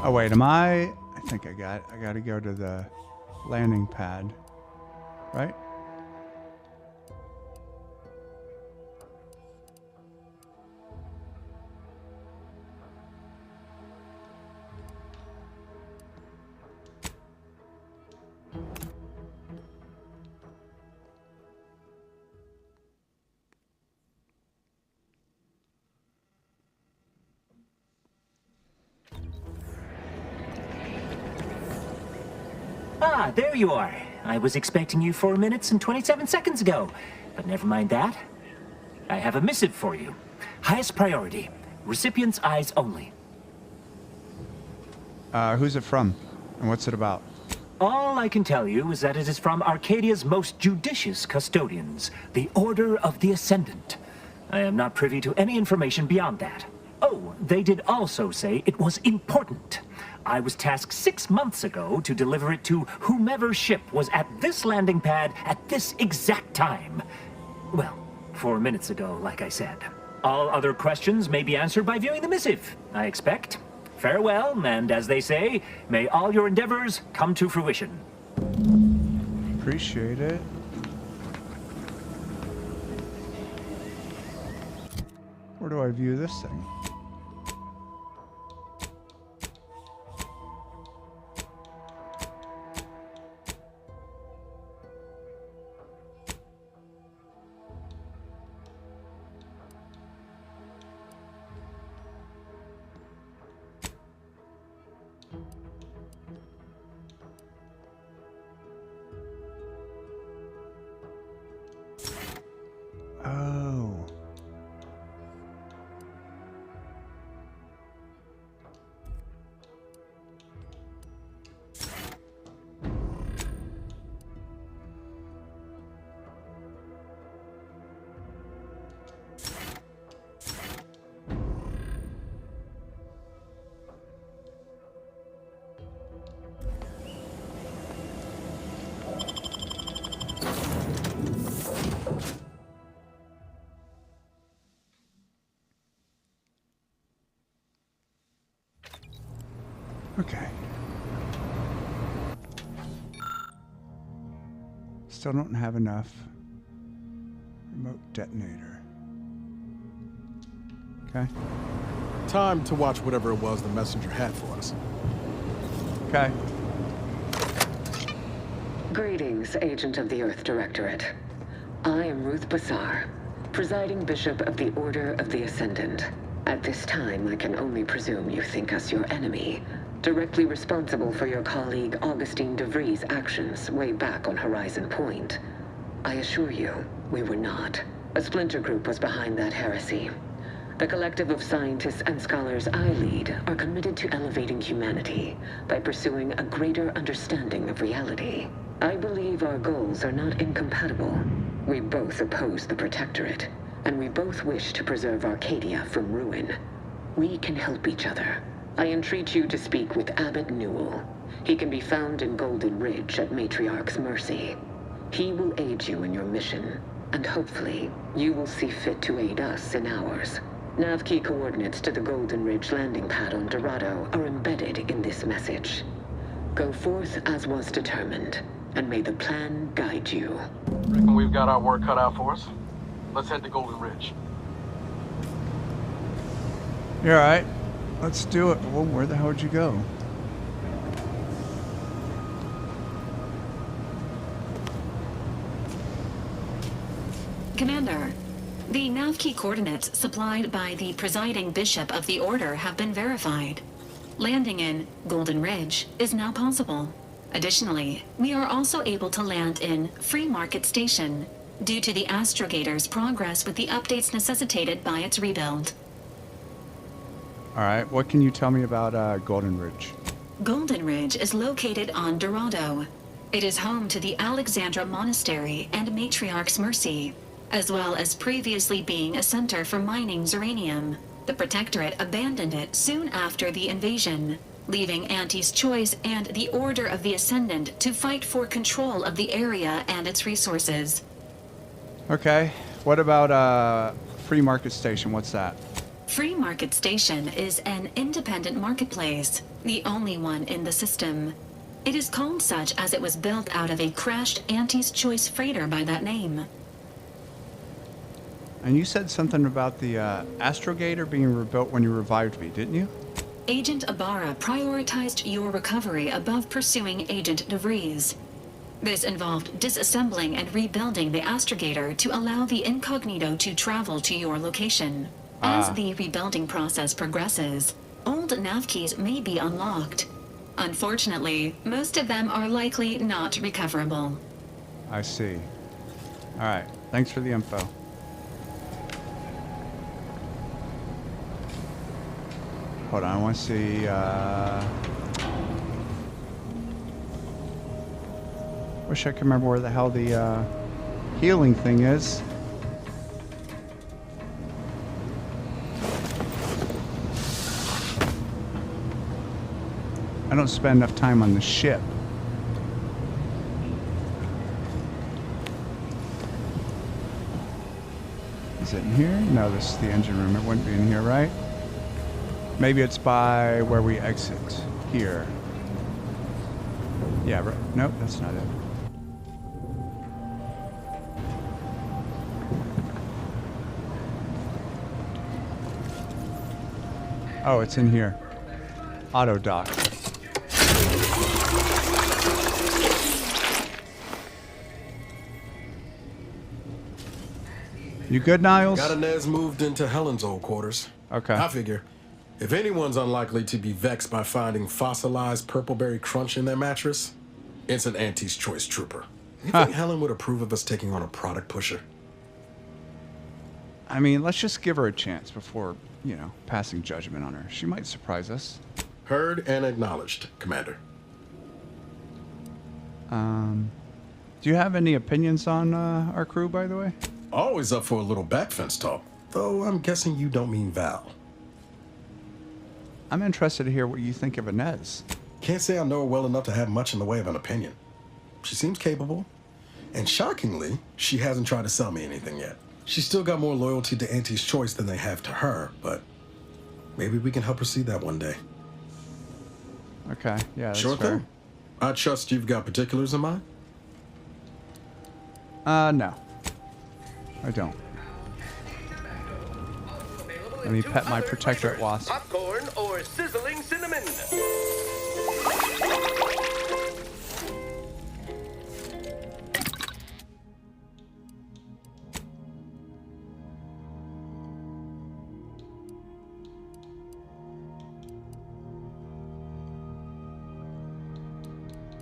Oh wait, am I think I got to go to the landing pad, right? Ah, there you are. I was expecting you 4 minutes and 27 seconds ago. But never mind that. I have a missive for you. Highest priority. Recipient's eyes only. Who's it from? And what's it about? All I can tell you is that it is from Arcadia's most judicious custodians, the Order of the Ascendant. I am not privy to any information beyond that. Oh, they did also say it was important. I was tasked 6 months ago to deliver it to whomever ship was at this landing pad at this exact time. Well, 4 minutes ago, like I said. All other questions may be answered by viewing the missive, I expect. Farewell, and as they say, may all your endeavors come to fruition. Appreciate it. Where do I view this thing? Oh. still don't have enough. Remote detonator. Okay. Time to watch whatever it was the messenger had for us. Okay. Greetings, Agent of the Earth Directorate. I am Ruth Bassar, presiding Bishop of the Order of the Ascendant. At this time, I can only presume you think us your enemy, directly responsible for your colleague Augustine de Vries' actions way back on Horizon Point. I assure you, we were not. A splinter group was behind that heresy. The collective of scientists and scholars I lead are committed to elevating humanity by pursuing a greater understanding of reality. I believe our goals are not incompatible. We both oppose the Protectorate, and we both wish to preserve Arcadia from ruin. We can help each other. I entreat you to speak with Abbot Newell. He can be found in Golden Ridge at Matriarch's mercy. He will aid you in your mission, and hopefully, you will see fit to aid us in ours. Nav key coordinates to the Golden Ridge landing pad on Dorado are embedded in this message. Go forth as was determined, and may the plan guide you. Reckon we've got our work cut out for us. Let's head to Golden Ridge. You're alright. Let's do it. Well, where the hell would you go? Commander, the nav key coordinates supplied by the presiding bishop of the Order have been verified. Landing in Golden Ridge is now possible. Additionally, we are also able to land in Free Market Station due to the Astrogator's progress with the updates necessitated by its rebuild. Alright, what can you tell me about Golden Ridge? Golden Ridge is located on Dorado. It is home to the Alexandra Monastery and Matriarch's Mercy, as well as previously being a center for mining uranium. The Protectorate abandoned it soon after the invasion, leaving Auntie's Choice and the Order of the Ascendant to fight for control of the area and its resources. Okay, what about Free Market Station? What's that? Free Market Station is an independent marketplace, the only one in the system. It is called such as it was built out of a crashed Auntie's Choice freighter by that name. And you said something about the Astrogator being rebuilt when you revived me, didn't you? Agent Ibarra prioritized your recovery above pursuing Agent de Vries. This involved disassembling and rebuilding the Astrogator to allow the Incognito to travel to your location. As the rebuilding process progresses, old nav keys may be unlocked. Unfortunately, most of them are likely not recoverable. I see. Alright, thanks for the info. Hold on, I want to see, wish I could remember where the hell the healing thing is. I don't spend enough time on the ship. Is it in here? No, this is the engine room. It wouldn't be in here, right? Maybe it's by where we exit. Here. Yeah, right. Nope, that's not it. Oh, it's in here. Auto dock. You good, Niles? Got Inez moved into Helen's old quarters. Okay. I figure, if anyone's unlikely to be vexed by finding fossilized purpleberry crunch in their mattress, it's an Auntie's Choice trooper. You think Helen would approve of us taking on a product pusher? I mean, let's just give her a chance before, you know, passing judgment on her. She might surprise us. Heard and acknowledged, Commander. Do you have any opinions on our crew, by the way? Always up for a little back fence talk, though I'm guessing you don't mean Val. I'm interested to hear what you think of Inez. Can't say I know her well enough to have much in the way of an opinion. She seems capable, and shockingly, she hasn't tried to sell me anything yet. She's still got more loyalty to Auntie's Choice than they have to her, but maybe we can help her see that one day. Okay, yeah, that's sure fair. thing. I trust you've got particulars in mind? No. I don't. Let me pet my protectorate wasp. Popcorn or sizzling cinnamon?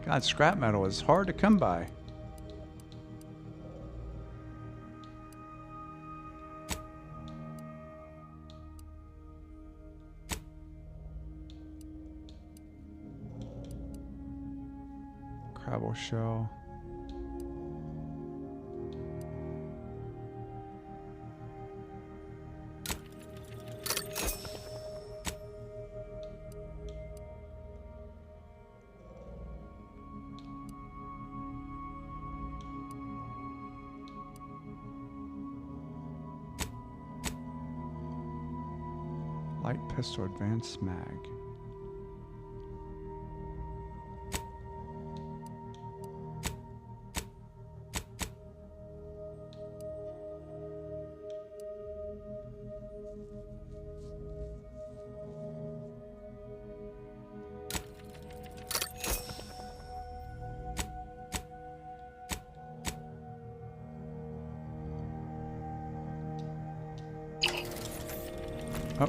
God, scrap metal is hard to come by. Crabble shell. Light pistol advanced mag. Oh.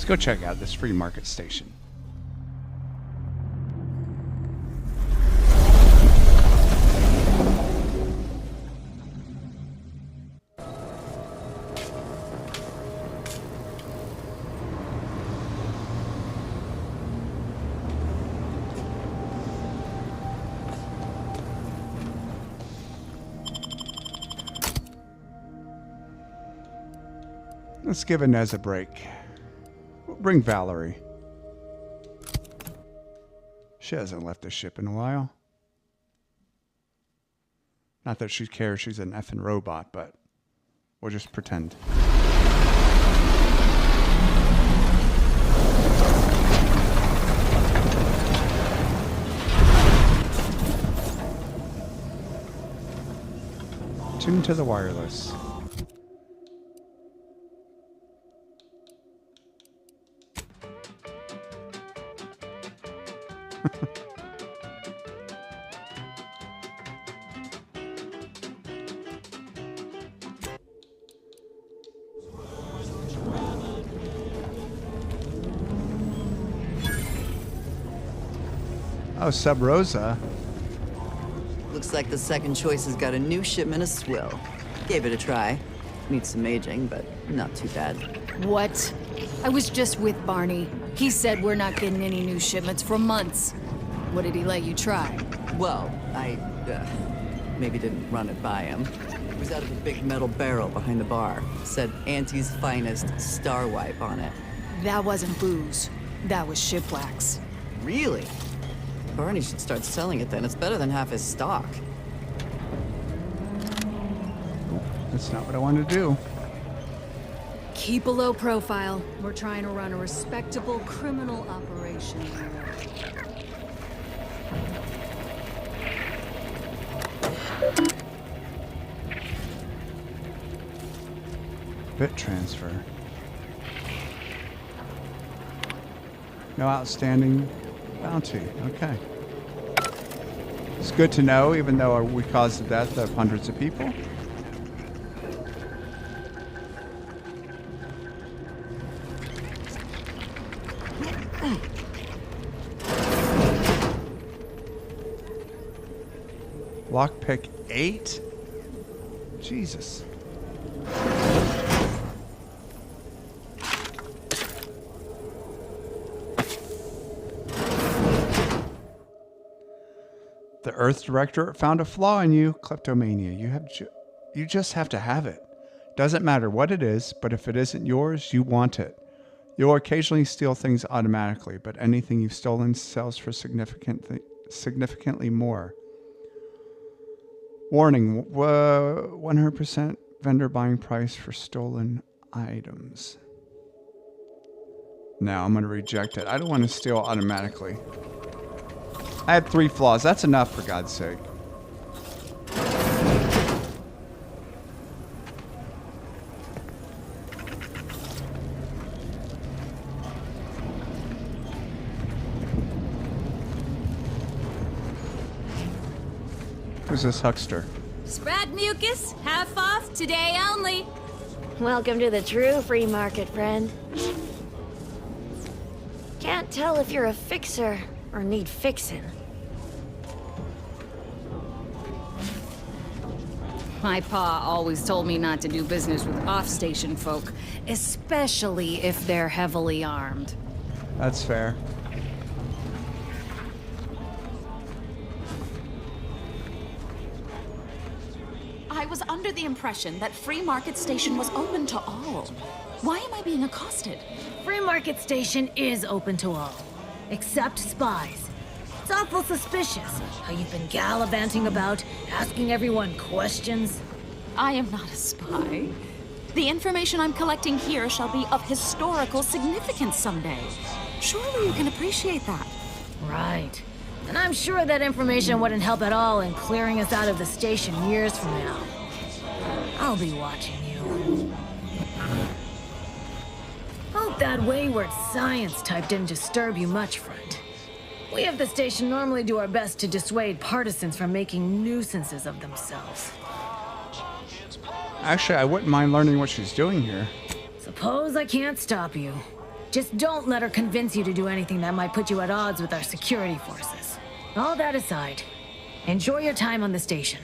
Let's go check out this free market station. Let's give Inez a break. We'll bring Valerie. She hasn't left the ship in a while. Not that she cares, she's an effing robot, but we'll just pretend. Tune to the wireless. Oh, Sub Rosa. Looks like the second choice has got a new shipment of swill. Gave it a try. Needs some aging, but not too bad. What? I was just with Barney. He said we're not getting any new shipments for months. What did he let you try? Well, I, maybe didn't run it by him. It was out of a big metal barrel behind the bar. Said Auntie's Finest Star Wipe on it. That wasn't booze. That was shipwax. Really? Barney should start selling it then. It's better than half his stock. That's not what I wanted to do. Keep a low profile. We're trying to run a respectable criminal operation here. Bit transfer. No outstanding bounty. Okay. It's good to know, even though we caused the death of hundreds of people. Lockpick 8? Jesus. The Earth Directorate found a flaw in you, kleptomania. You just have to have it. Doesn't matter what it is, but if it isn't yours, you want it. You'll occasionally steal things automatically, but anything you've stolen sells for significantly more. Warning, 100% vendor buying price for stolen items. Now I'm going to reject it. I don't want to steal automatically. I had 3 flaws. That's enough, for God's sake. Who's this huckster? Spread mucus, half off, today only. Welcome to the true free market, friend. Can't tell if you're a fixer or need fixin'. My pa always told me not to do business with off-station folk, especially if they're heavily armed. That's fair. I was under the impression that Free Market Station was open to all. Why am I being accosted? Free Market Station is open to all, except spies. It's awful suspicious how you've been gallivanting about, asking everyone questions. I am not a spy. The information I'm collecting here shall be of historical significance someday. Surely you can appreciate that. Right. And I'm sure that information wouldn't help at all in clearing us out of the station years from now. I'll be watching you. Hope that wayward science type didn't disturb you much, friend. We of the station normally do our best to dissuade partisans from making nuisances of themselves. Actually, I wouldn't mind learning what she's doing here. Suppose I can't stop you. Just don't let her convince you to do anything that might put you at odds with our security forces. All that aside, enjoy your time on the station.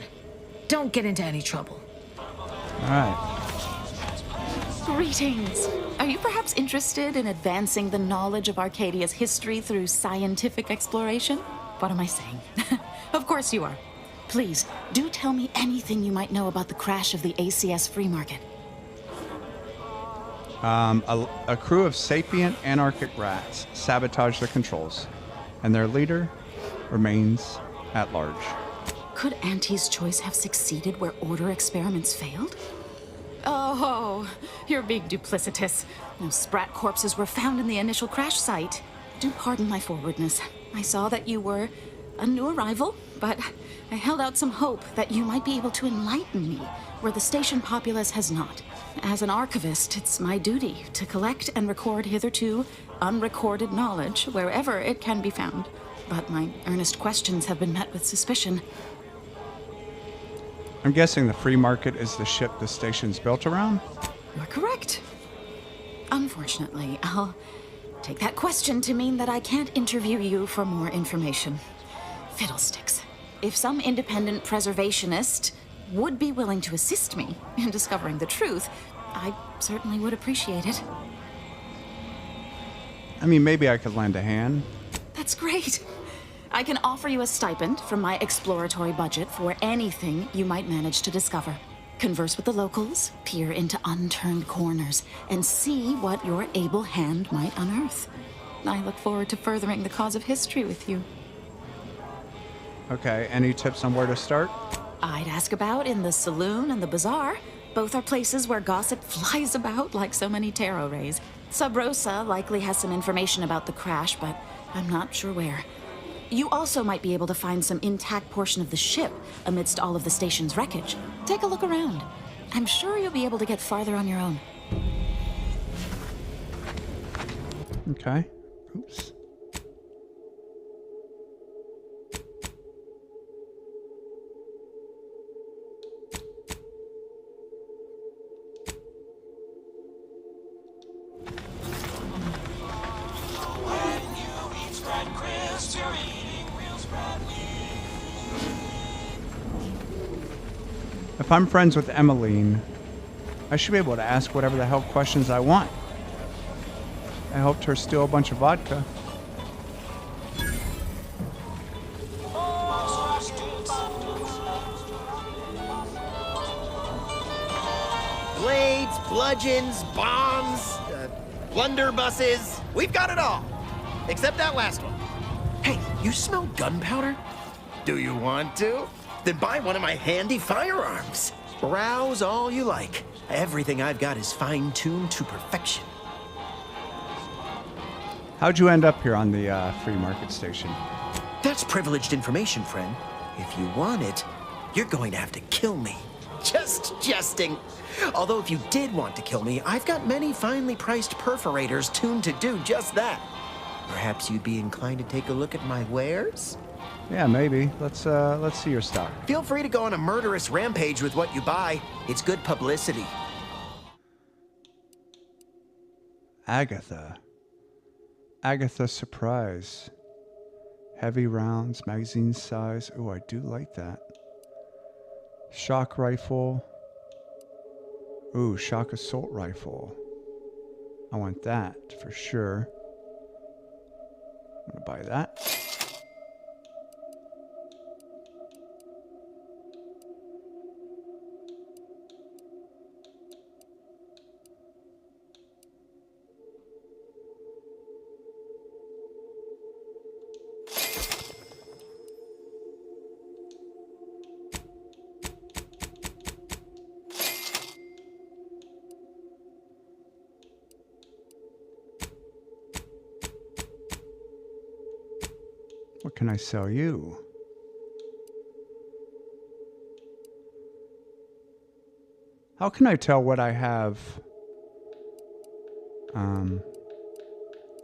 Don't get into any trouble. All right. Greetings. Are you perhaps interested in advancing the knowledge of Arcadia's history through scientific exploration? What am I saying? Of course you are. Please, do tell me anything you might know about the crash of the ACS Free Market. A crew of sapient anarchic rats sabotaged the controls, and their leader remains at large. Could Auntie's choice have succeeded where order experiments failed? Oh, you're being duplicitous. No sprat corpses were found in the initial crash site. Do pardon my forwardness. I saw that you were a new arrival, but I held out some hope that you might be able to enlighten me where the station populace has not. As an archivist, it's my duty to collect and record hitherto unrecorded knowledge wherever it can be found. But my earnest questions have been met with suspicion. I'm guessing the Free Market is the ship the station's built around? You're correct. Unfortunately, I'll take that question to mean that I can't interview you for more information. Fiddlesticks. If some independent preservationist would be willing to assist me in discovering the truth, I certainly would appreciate it. I mean, maybe I could lend a hand. That's great. I can offer you a stipend from my exploratory budget for anything you might manage to discover. Converse with the locals, peer into unturned corners, and see what your able hand might unearth. I look forward to furthering the cause of history with you. Okay, any tips on where to start? I'd ask about in the saloon and the bazaar. Both are places where gossip flies about like so many tarot rays. Sub Rosa likely has some information about the crash, but I'm not sure where. You also might be able to find some intact portion of the ship amidst all of the station's wreckage. Take a look around. I'm sure you'll be able to get farther on your own. Okay. Oops. If I'm friends with Emmeline, I should be able to ask whatever the hell questions I want. I helped her steal a bunch of vodka. Blades, bludgeons, bombs, blunderbusses. We've got it all. Except that last one. Hey, you smell gunpowder? Do you want to? Then buy one of my handy firearms. Browse all you like. Everything I've got is fine-tuned to perfection. How'd you end up here on the free market station? That's privileged information, friend. If you want it, you're going to have to kill me. Just jesting. Although if you did want to kill me, I've got many finely priced perforators tuned to do just that. Perhaps you'd be inclined to take a look at my wares? Yeah, maybe. Let's see your stock. Feel free to go on a murderous rampage with what you buy. It's good publicity. Agatha. Agatha Surprise. Heavy rounds, magazine size. Oh, I do like that. Shock rifle. Ooh, shock assault rifle. I want that for sure. I'm gonna buy that. What can I sell you? How can I tell what I have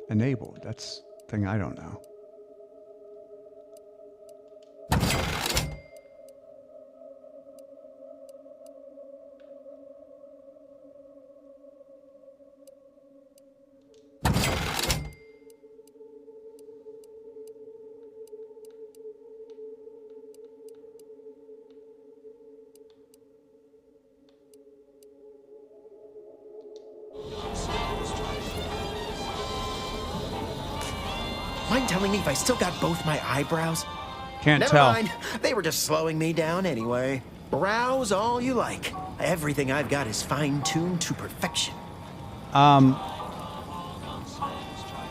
enabled? That's the thing I don't know. Mind telling me if I still got both my eyebrows? Can't Never tell. mind. They were just slowing me down anyway. Browse all you like. Everything I've got is fine-tuned to perfection.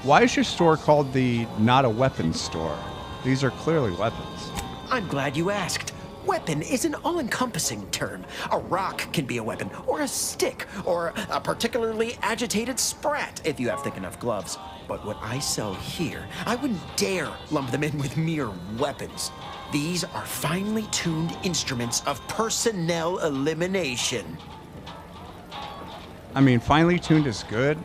Why is your store called the Not a Weapons Store? These are clearly weapons. I'm glad you asked. Weapon is an all-encompassing term. A rock can be a weapon, or a stick, or a particularly agitated sprat if you have thick enough gloves. But what I sell here, I wouldn't dare lump them in with mere weapons. These are finely tuned instruments of personnel elimination. I mean, finely tuned is good.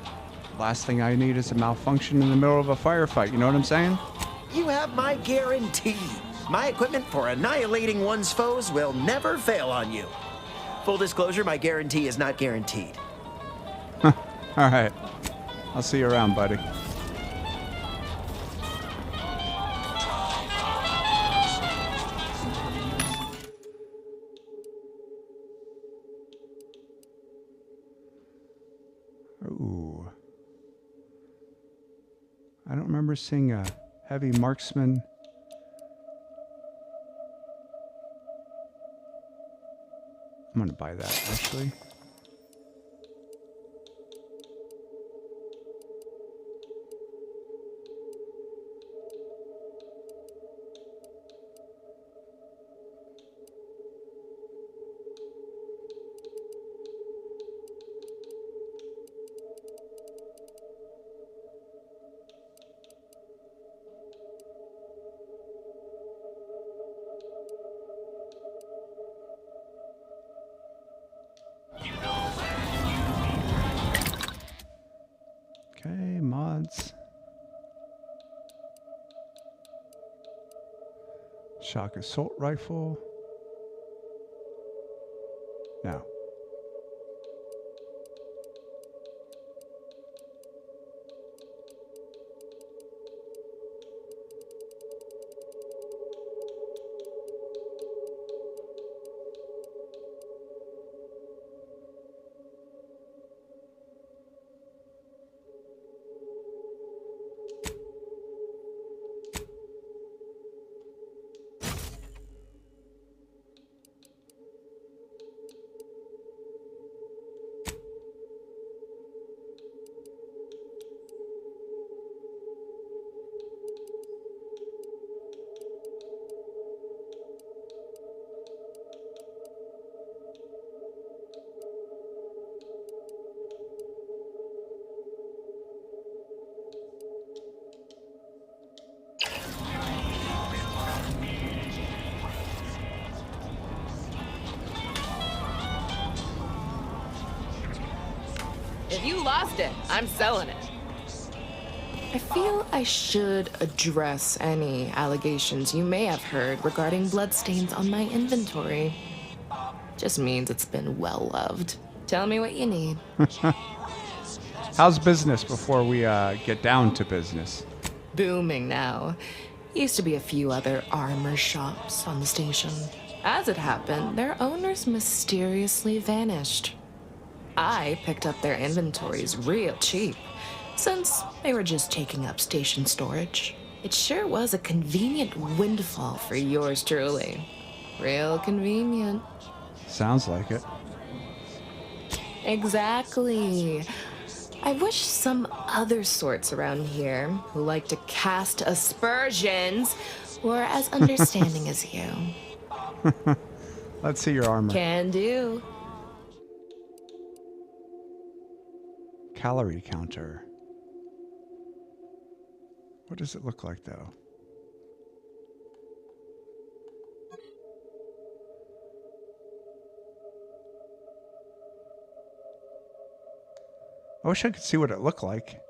Last thing I need is a malfunction in the middle of a firefight. You know what I'm saying? You have my guarantee. My equipment for annihilating one's foes will never fail on you. Full disclosure, my guarantee is not guaranteed. All right. I'll see you around, buddy. Ooh. I don't remember seeing a heavy marksman. I'm gonna buy that, actually. Okay, mods. Shock assault rifle. No. If you lost it, I'm selling it. I feel I should address any allegations you may have heard regarding bloodstains on my inventory. Just means it's been well loved. Tell me what you need. How's business before we get down to business? Booming now. Used to be a few other armor shops on the station. As it happened, their owners mysteriously vanished. I picked up their inventories real cheap, since they were just taking up station storage. It sure was a convenient windfall for yours truly. Real convenient. Sounds like it. Exactly. I wish some other sorts around here who like to cast aspersions were as understanding as you. Let's see your armor. Can do. Calorie counter. What does it look like, though? I wish I could see what it looked like.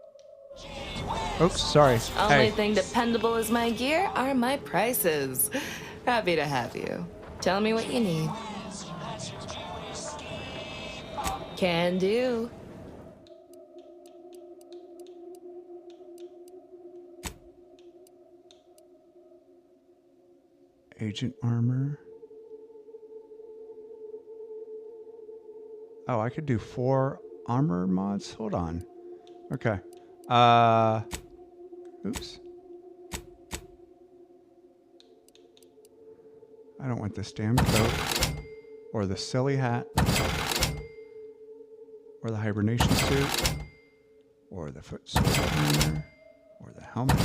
Oops, sorry. Only thing dependable as my gear are my prices. Happy to have you. Tell me what you need. Can do. Agent armor. Oh, I could do 4 armor mods? Hold on. Okay. Oops. I don't want this damn coat. Or the silly hat. Or the hibernation suit. Or the foot soldier armor. Or the helmet.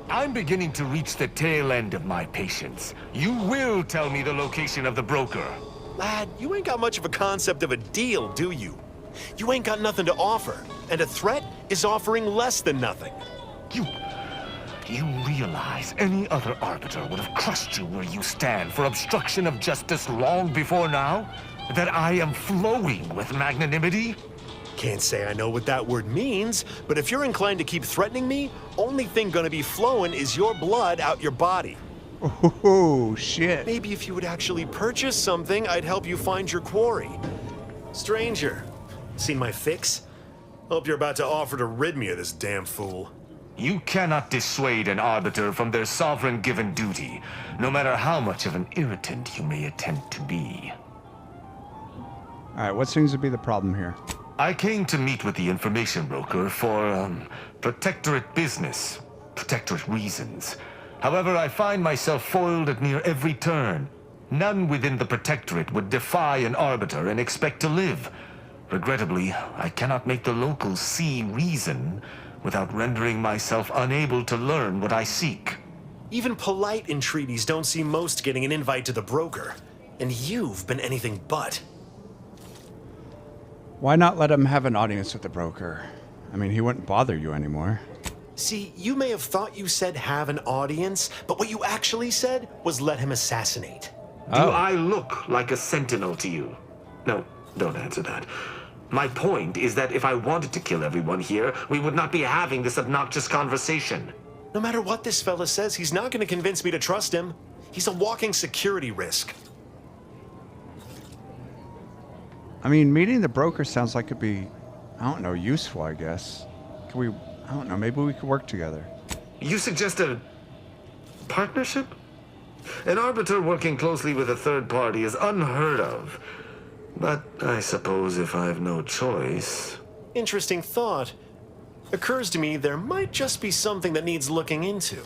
I'm beginning to reach the tail end of my patience. You will tell me the location of the broker. Lad, you ain't got much of a concept of a deal, do you? You ain't got nothing to offer, and a threat is offering less than nothing. You realize any other arbiter would have crushed you where you stand for obstruction of justice long before now? That I am flowing with magnanimity? Can't say I know what that word means, but if you're inclined to keep threatening me, only thing gonna be flowing is your blood out your body. Oh, shit. Maybe if you would actually purchase something, I'd help you find your quarry. Stranger, seen my fix? Hope you're about to offer to rid me of this damn fool. You cannot dissuade an arbiter from their sovereign-given duty, no matter how much of an irritant you may attempt to be. Alright, what seems to be the problem here? I came to meet with the information broker for, Protectorate business, Protectorate reasons. However, I find myself foiled at near every turn. None within the Protectorate would defy an arbiter and expect to live. Regrettably, I cannot make the locals see reason without rendering myself unable to learn what I seek. Even polite entreaties don't see most getting an invite to the broker. And you've been anything but. Why not let him have an audience with the broker? I mean, he wouldn't bother you anymore. See, you may have thought you said have an audience, but what you actually said was let him assassinate. Do I look like a sentinel to you? No, don't answer that. My point is that if I wanted to kill everyone here, we would not be having this obnoxious conversation. No matter what this fella says, he's not going to convince me to trust him. He's a walking security risk. I mean, meeting the broker sounds like it'd be, I don't know, useful, I guess. Can we, I don't know, maybe we could work together. You suggest a partnership? An arbiter working closely with a third party is unheard of. But I suppose if I've no choice... Interesting thought. Occurs to me there might just be something that needs looking into.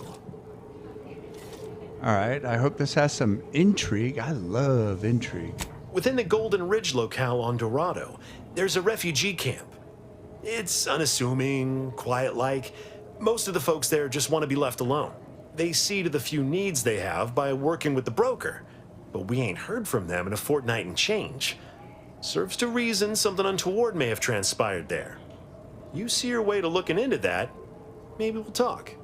All right, I hope this has some intrigue. I love intrigue. Within the Golden Ridge locale on Dorado, there's a refugee camp. It's unassuming, quiet-like. Most of the folks there just want to be left alone. They see to the few needs they have by working with the broker. But we ain't heard from them in a fortnight and change. Serves to reason something untoward may have transpired there. You see your way to looking into that, maybe we'll talk.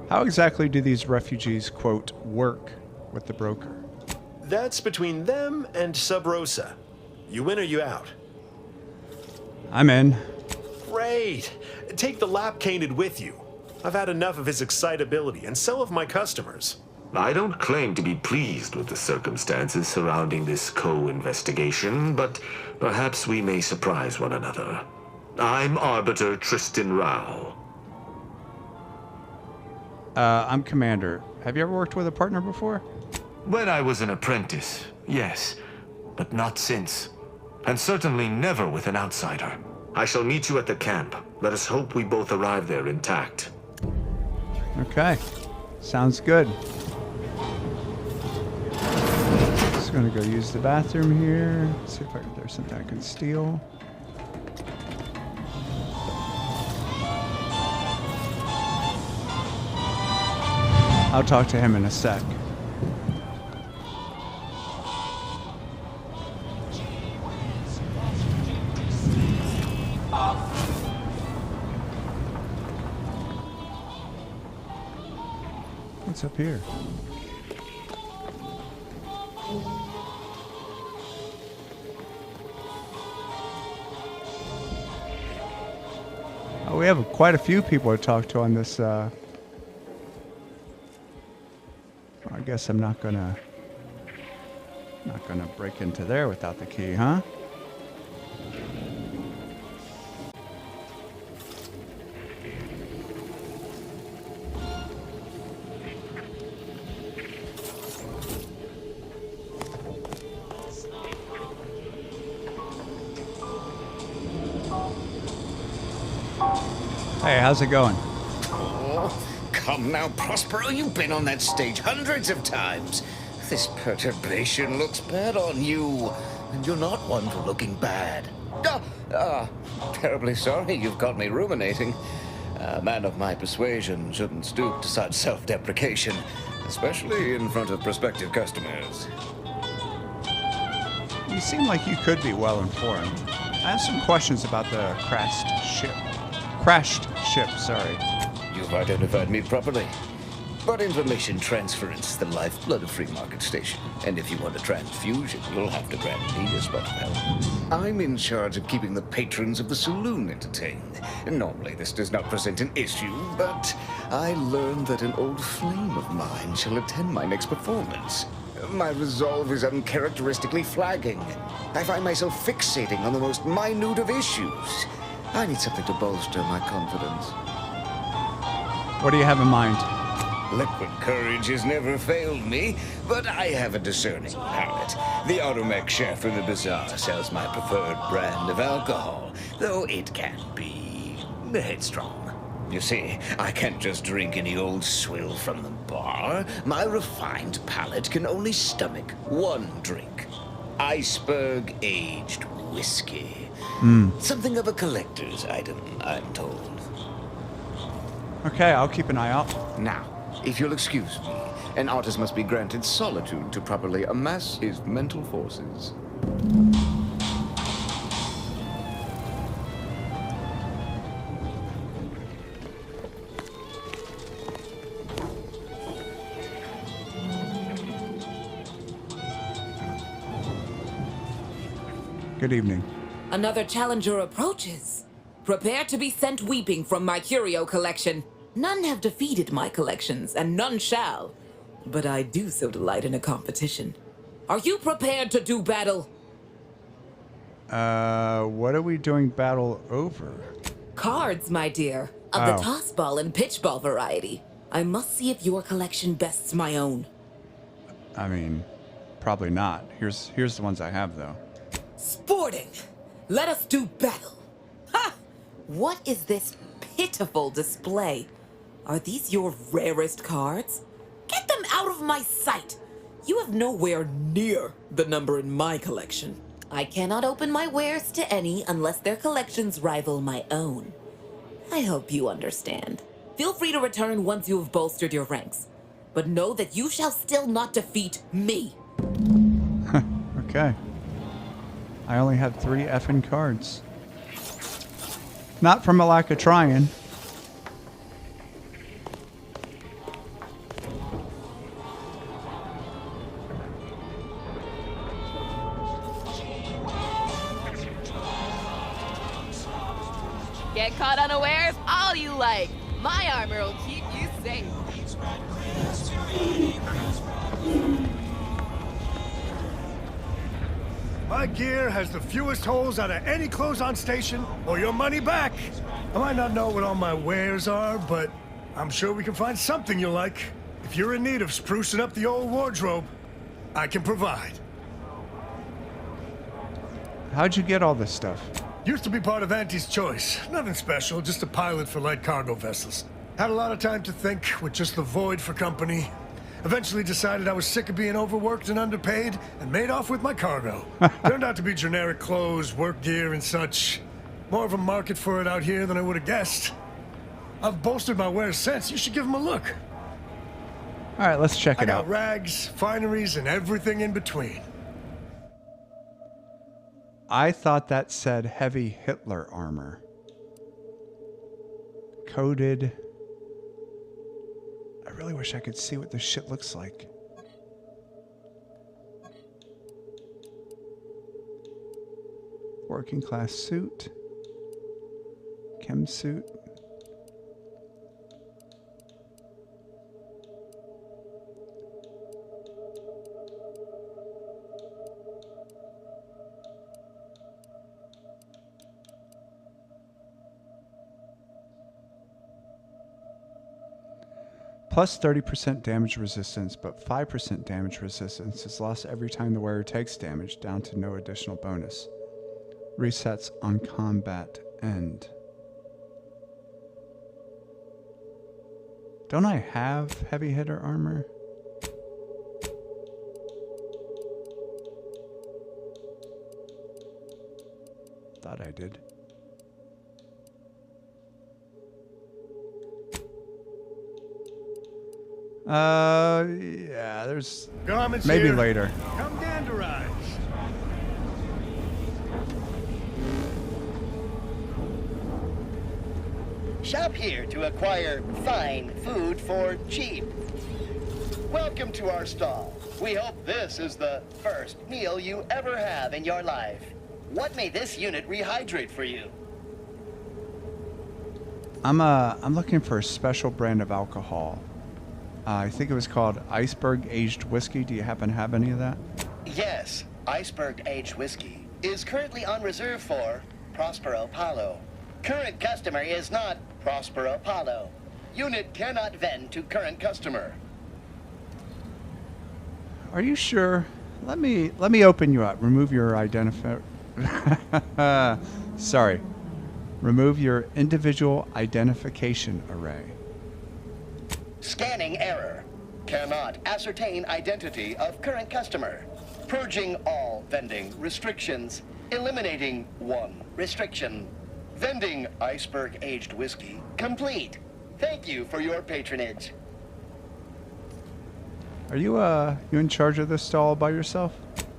How exactly do these refugees, quote, work with the broker? That's between them and Sub Rosa. You in or you out? I'm in. Great. Take the lap canid with you. I've had enough of his excitability, and so have my customers. I don't claim to be pleased with the circumstances surrounding this co-investigation, but perhaps we may surprise one another. I'm Arbiter Tristan Rao. I'm Commander. Have you ever worked with a partner before? When I was an apprentice, yes, but not since. And certainly never with an outsider. I shall meet you at the camp. Let us hope we both arrive there intact. Okay. Sounds good. Just gonna go use the bathroom here. See if there's something I can steal. I'll talk to him in a sec. What's up here? Oh, we have quite a few people to talk to on this. I guess I'm not gonna break into there without the key, huh? Hey, how's it going? Oh, come now, Prospero. You've been on that stage hundreds of times. This perturbation looks bad on you. And you're not one for looking bad. Terribly sorry you've got me ruminating. A man of my persuasion shouldn't stoop to such self-deprecation, especially in front of prospective customers. You seem like you could be well informed. I have some questions about the crashed ship, sorry. You've identified me properly. But information transference is the lifeblood of Free Market Station. And if you want a transfusion, you'll have to grant me a spot of help. I'm in charge of keeping the patrons of the saloon entertained. Normally this does not present an issue, but I learned that an old flame of mine shall attend my next performance. My resolve is uncharacteristically flagging. I find myself fixating on the most minute of issues. I need something to bolster my confidence. What do you have in mind? Liquid courage has never failed me, but I have a discerning palate. The automac chef in the bazaar sells my preferred brand of alcohol, though it can be headstrong. You see, I can't just drink any old swill from the bar. My refined palate can only stomach one drink. Iceberg aged whiskey. Something of a collector's item, I'm told. Okay, I'll keep an eye out. Now, if you'll excuse me, an artist must be granted solitude to properly amass his mental forces. Good evening. Another challenger approaches. Prepare to be sent weeping from my curio collection. None have defeated my collections, and none shall. But I do so delight in a competition. Are you prepared to do battle? What are we doing battle over? Cards, my dear, of the Oh. toss ball and pitch ball variety. I must see if your collection bests my own. I mean, probably not. Here's the ones I have, though. Sporting! Let us do battle! Ha! What is this pitiful display? Are these your rarest cards? Get them out of my sight! You have nowhere near the number in my collection. I cannot open my wares to any unless their collections rival my own. I hope you understand. Feel free to return once you have bolstered your ranks. But know that you shall still not defeat me. Okay. I only have 3 effing cards. Not from a lack of trying. Get caught unawares all you like. My armor will keep you safe. My gear has the fewest holes out of any clothes-on station, or your money back. I might not know what all my wares are, but I'm sure we can find something you like. If you're in need of sprucing up the old wardrobe, I can provide. How'd you get all this stuff? Used to be part of Auntie's Choice. Nothing special, just a pilot for light cargo vessels. Had a lot of time to think with just the void for company. Eventually decided I was sick of being overworked and underpaid and made off with my cargo. Turned out to be generic clothes, work gear, and such. More of a market for it out here than I would have guessed. I've bolstered my wares since. You should give them a look. All right, let's check I it got out. rags, fineries, and everything in between. I thought that said heavy Hitler armor. Coated. I really wish I could see what this shit looks like. Working class suit. Chem suit. Plus 30% damage resistance, but 5% damage resistance is lost every time the wearer takes damage, down to no additional bonus. Resets on combat end. Don't I have heavy hitter armor? Thought I did. Yeah, there's Garments maybe here. later. Come ganderize. Shop here to acquire fine food for cheap. Welcome to our stall. We hope this is the first meal you ever have in your life. What may this unit rehydrate for you? I'm looking for a special brand of alcohol. I think it was called Iceberg Aged Whiskey. Do you happen to have any of that? Yes, Iceberg Aged Whiskey is currently on reserve for Prospero Paulo. Current customer is not Prospero Paulo. Unit cannot vend to current customer. Are you sure? Let me open you up. Remove your Sorry. Remove your individual identification array. Scanning error. Cannot ascertain identity of current customer. Purging all vending restrictions. Eliminating one restriction. Vending Iceberg Aged Whiskey complete. Thank you for your patronage. Are you in charge of this stall by yourself?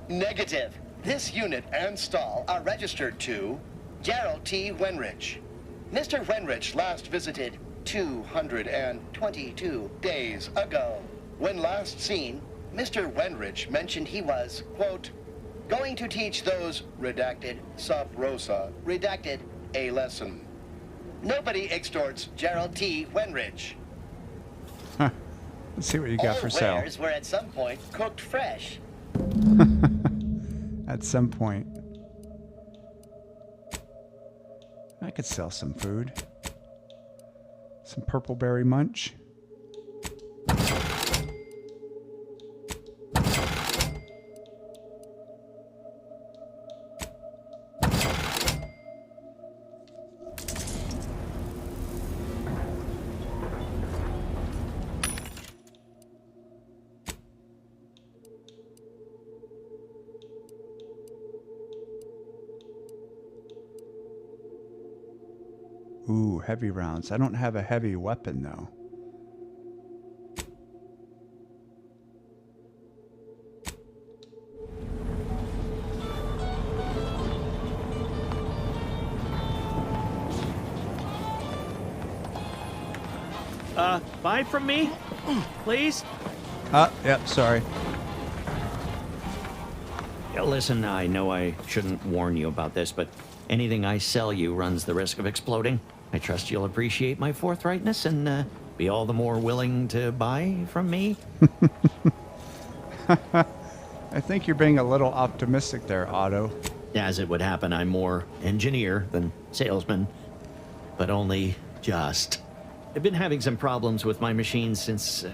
Negative. This unit and stall are registered to Gerald T. Wenrich. Mr. Wenrich last visited 222 days ago. When last seen, Mr. Wenrich mentioned he was, quote, going to teach those, redacted, sub rosa, redacted, a lesson. Nobody extorts Gerald T. Wenrich. Let's see what you got for sale. All wares were at some point cooked fresh. At some point. could sell some food. Some purple berry munch. Ooh, heavy rounds. I don't have a heavy weapon, though. Buy from me? Please? Yep, sorry. Yeah, listen, I know I shouldn't warn you about this, but anything I sell you runs the risk of exploding. I trust you'll appreciate my forthrightness and be all the more willing to buy from me. I think you're being a little optimistic there, Otto. As it would happen, I'm more engineer than salesman, but only just. I've been having some problems with my machines since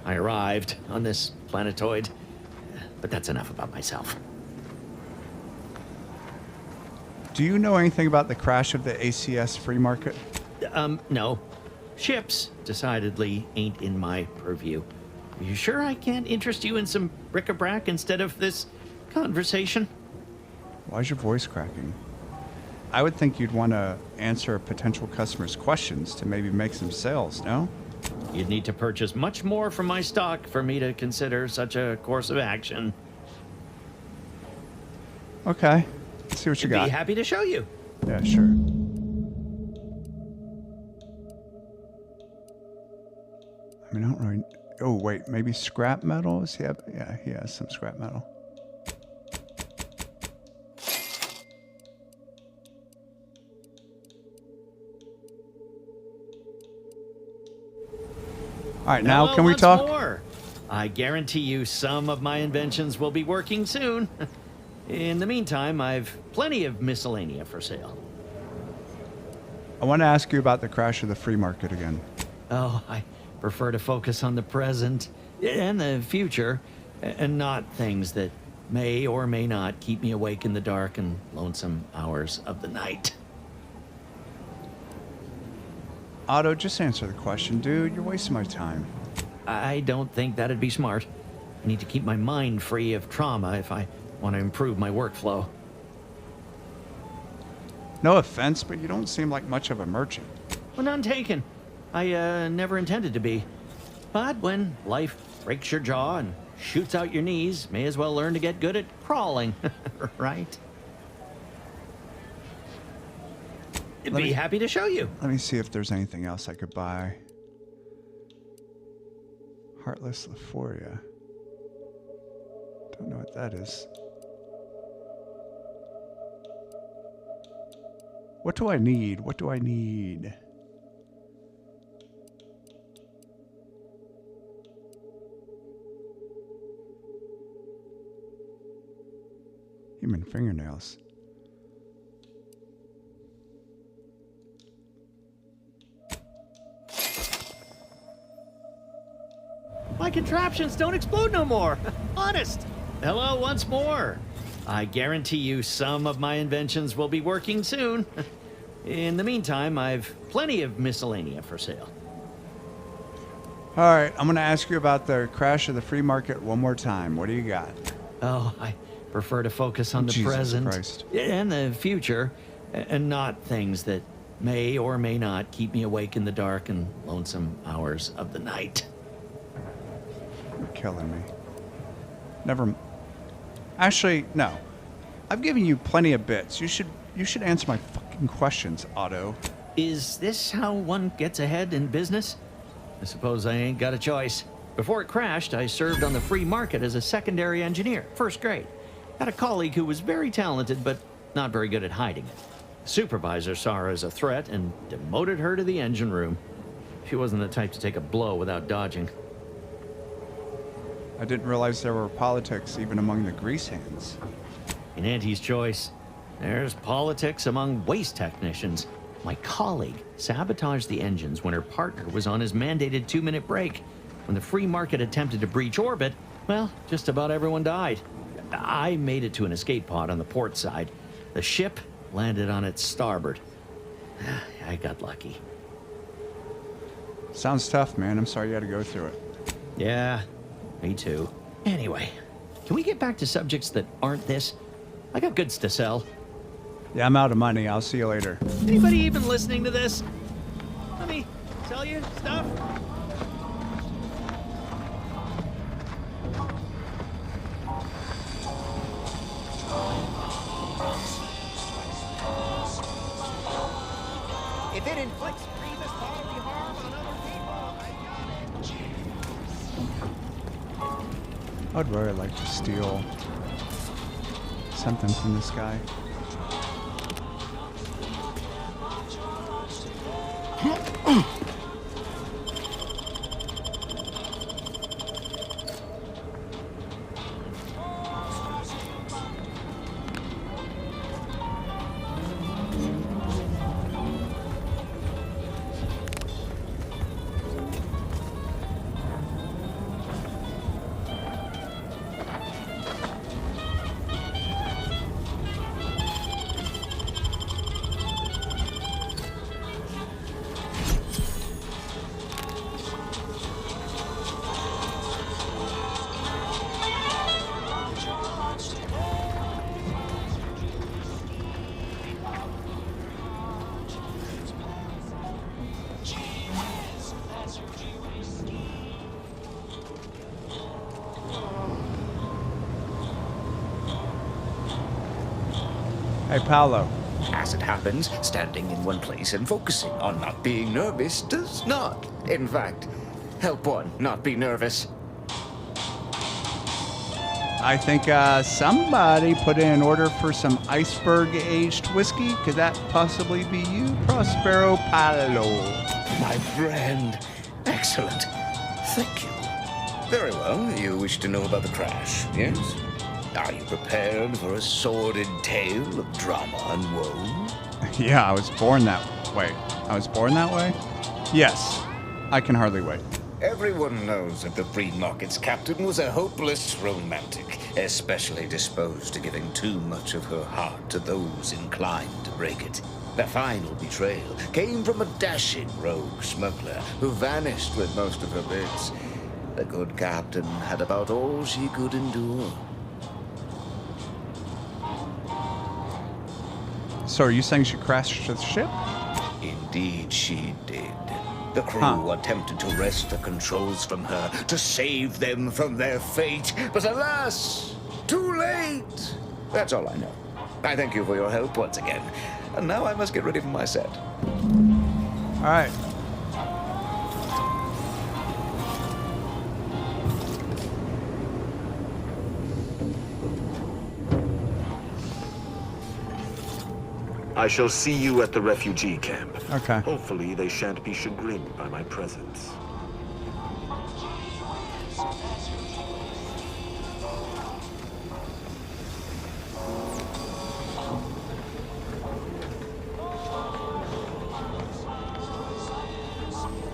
I arrived on this planetoid, but that's enough about myself. Do you know anything about the crash of the ACS free market? No. Ships decidedly ain't in my purview. Are you sure I can't interest you in some bric-a-brac instead of this conversation? Why's your voice cracking? I would think you'd want to answer a potential customer's questions to maybe make some sales, no? You'd need to purchase much more from my stock for me to consider such a course of action. Okay. Let's see what you got. I'd be happy to show you. Yeah, sure. I mean, I don't really... Oh, wait. Maybe scrap metal? Does he have... Yeah, he has some scrap metal. All right, now can we talk? More. I guarantee you some of my inventions will be working soon. In the meantime, I've plenty of miscellanea for sale. I want to ask you about the crash of the free market again. Oh, I prefer to focus on the present and the future, and not things that may or may not keep me awake in the dark and lonesome hours of the night. Otto, just answer the question, dude. You're wasting my time. I don't think that'd be smart. I need to keep my mind free of trauma if I want to improve my workflow. No offense, but you don't seem like much of a merchant. Well, none taken. I never intended to be. But when life breaks your jaw and shoots out your knees, may as well learn to get good at crawling, right? I'd be happy to show you. Let me see if there's anything else I could buy. Heartless Lephoria. Don't know what that is. What do I need? What do I need? Human fingernails. My contraptions don't explode no more. Honest. Hello once more. I guarantee you some of my inventions will be working soon. In the meantime, I've plenty of miscellanea for sale. All right, I'm going to ask you about the crash of the free market one more time. What do you got? Oh, I prefer to focus on the Jesus present Christ. and the future, and not things that may or may not keep me awake in the dark and lonesome hours of the night. You're killing me. Never... Actually, no. I've given you plenty of bits. You should answer my fucking questions, Otto. Is this how one gets ahead in business? I suppose I ain't got a choice. Before it crashed, I served on the free market as a secondary engineer, first grade. Had a colleague who was very talented, but not very good at hiding it. The supervisor saw her as a threat and demoted her to the engine room. She wasn't the type to take a blow without dodging. I didn't realize there were politics even among the grease hands. In Auntie's choice, there's politics among waste technicians. My colleague sabotaged the engines when her partner was on his mandated 2-minute break. When the free market attempted to breach orbit, well, just about everyone died. I made it to an escape pod on the port side. The ship landed on its starboard. I got lucky. Sounds tough, man. I'm sorry you had to go through it. Yeah, me too. Anyway, can we get back to subjects that aren't this? I got goods to sell. Yeah, I'm out of money. I'll see you later. Anybody even listening to this? Let me sell you stuff. If it inflicts grievous bodily harm on other people, I'd really like to steal something from this guy. Hey, Paolo. As it happens, standing in one place and focusing on not being nervous does not, in fact, help one not be nervous. I think somebody put in an order for some iceberg-aged whiskey. Could that possibly be you, Prospero Paolo? My friend. Excellent. Thank you. Very well. You wish to know about the crash, yes? Are you prepared for a sordid tale of drama and woe? Yeah, I was born that way. I was born that way? Yes. I can hardly wait. Everyone knows that the free market's captain was a hopeless romantic, especially disposed to giving too much of her heart to those inclined to break it. The final betrayal came from a dashing rogue smuggler who vanished with most of her bits. The good captain had about all she could endure. So are you saying she crashed the ship? Indeed she did. The crew attempted to wrest the controls from her to save them from their fate, but alas, too late. That's all I know. I thank you for your help once again. And now I must get ready for my set. All right. I shall see you at the refugee camp. Okay. Hopefully they shan't be chagrined by my presence.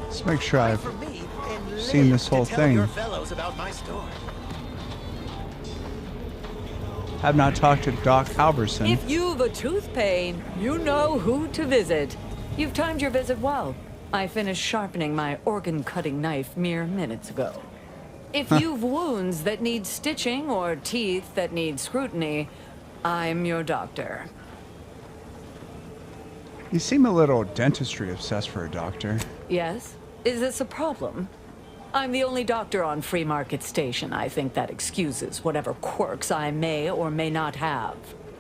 Let's make sure I've seen this whole thing. Have not talked to Doc Halverson. If you've a tooth pain, you know who to visit. You've timed your visit well. I finished sharpening my organ-cutting knife mere minutes ago. If you've wounds that need stitching or teeth that need scrutiny, I'm your doctor. You seem a little dentistry obsessed for a doctor. Yes? Is this a problem? I'm the only doctor on Free Market Station. I think that excuses whatever quirks I may or may not have.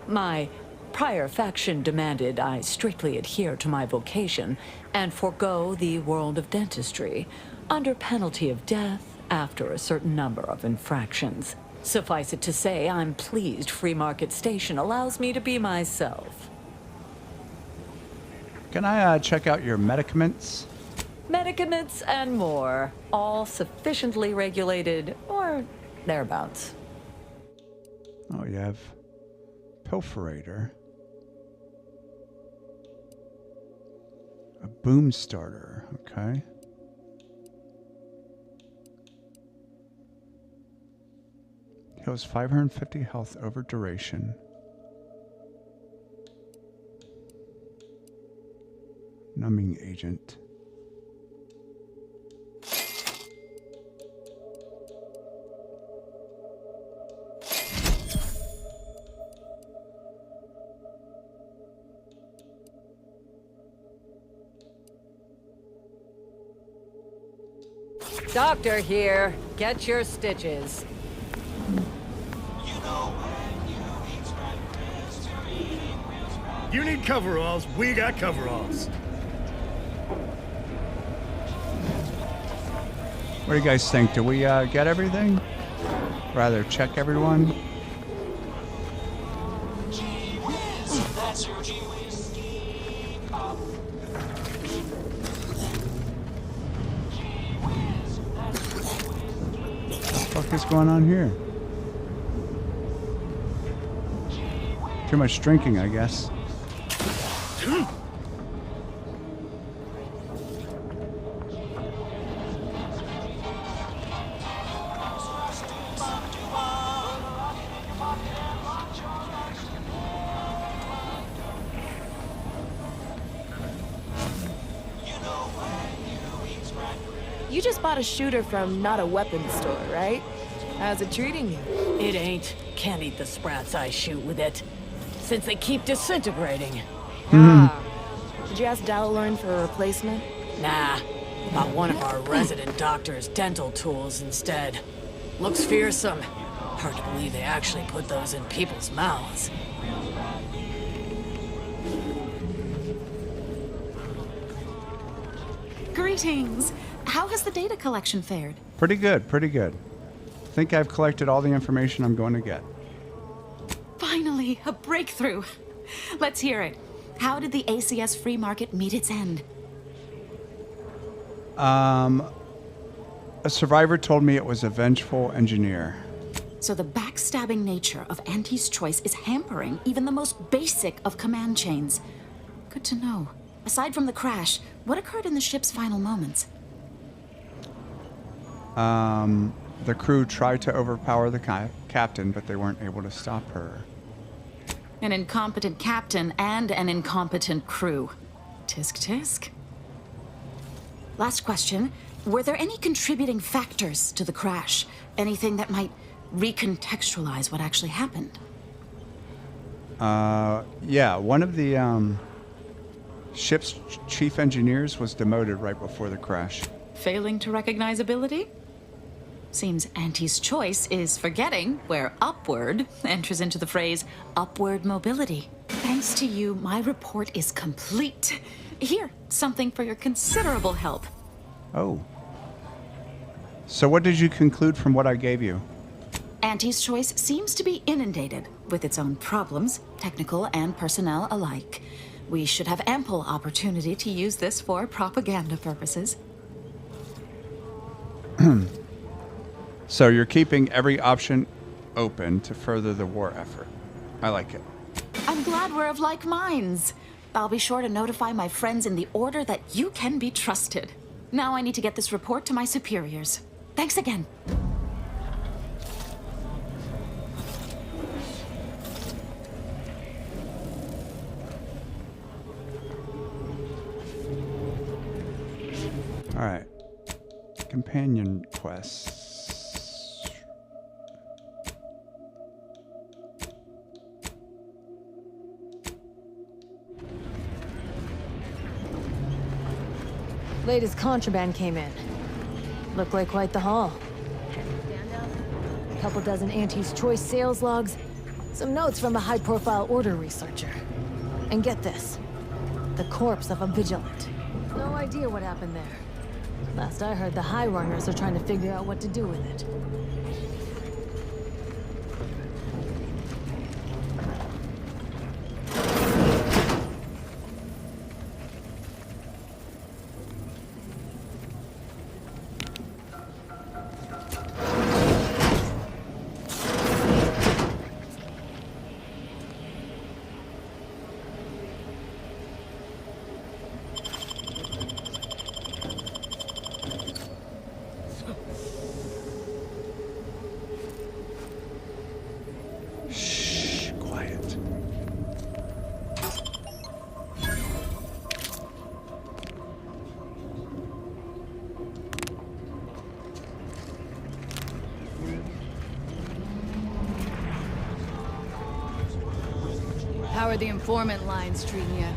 My prior faction demanded I strictly adhere to my vocation and forego the world of dentistry, under penalty of death after a certain number of infractions. Suffice it to say, I'm pleased Free Market Station allows me to be myself. Can I check out your medicaments? Medicaments and more, all sufficiently regulated, or thereabouts. Oh, you have Pilferator. Boom starter. Okay. Heals 550 health over duration. Numbing agent. Doctor here. Get your stitches. You need coveralls, we got coveralls. What do you guys think? Do we get everything? Rather check everyone? What the fuck is going on here? Too much drinking, I guess. You just bought a shooter from not a weapons store, right? How's it treating you? It ain't. Can't eat the sprats I shoot with it. Since they keep disintegrating. Did you ask Dalaran for a replacement? Nah. Bought one of our resident doctor's dental tools instead. Looks fearsome. Hard to believe they actually put those in people's mouths. Greetings. How has the data collection fared? Pretty good, pretty good. I think I've collected all the information I'm going to get. Finally, a breakthrough. Let's hear it. How did the ACS free market meet its end? A survivor told me it was a vengeful engineer. So the backstabbing nature of Auntie's choice is hampering even the most basic of command chains. Good to know. Aside from the crash, what occurred in the ship's final moments? The crew tried to overpower the captain, but they weren't able to stop her. An incompetent captain and an incompetent crew. Tisk tisk. Last question. Were there any contributing factors to the crash? Anything that might recontextualize what actually happened? Yeah, one of the ship's chief engineers was demoted right before the crash. Failing to recognize ability? Seems Auntie's choice is forgetting where upward enters into the phrase upward mobility. Thanks to you, my report is complete. Here, something for your considerable help. Oh. So what did you conclude from what I gave you? Auntie's choice seems to be inundated with its own problems, technical and personnel alike. We should have ample opportunity to use this for propaganda purposes. So you're keeping every option open to further the war effort. I like it. I'm glad we're of like minds. I'll be sure to notify my friends in the order that you can be trusted. Now I need to get this report to my superiors. Thanks again. All right. Companion quests. Latest contraband came in. Looked like quite the haul. A couple dozen Auntie's Choice sales logs, some notes from a high-profile order researcher. And get this, the corpse of a vigilant. No idea what happened there. Last I heard, the High Runners are trying to figure out what to do with it. How are the informant lines treating you?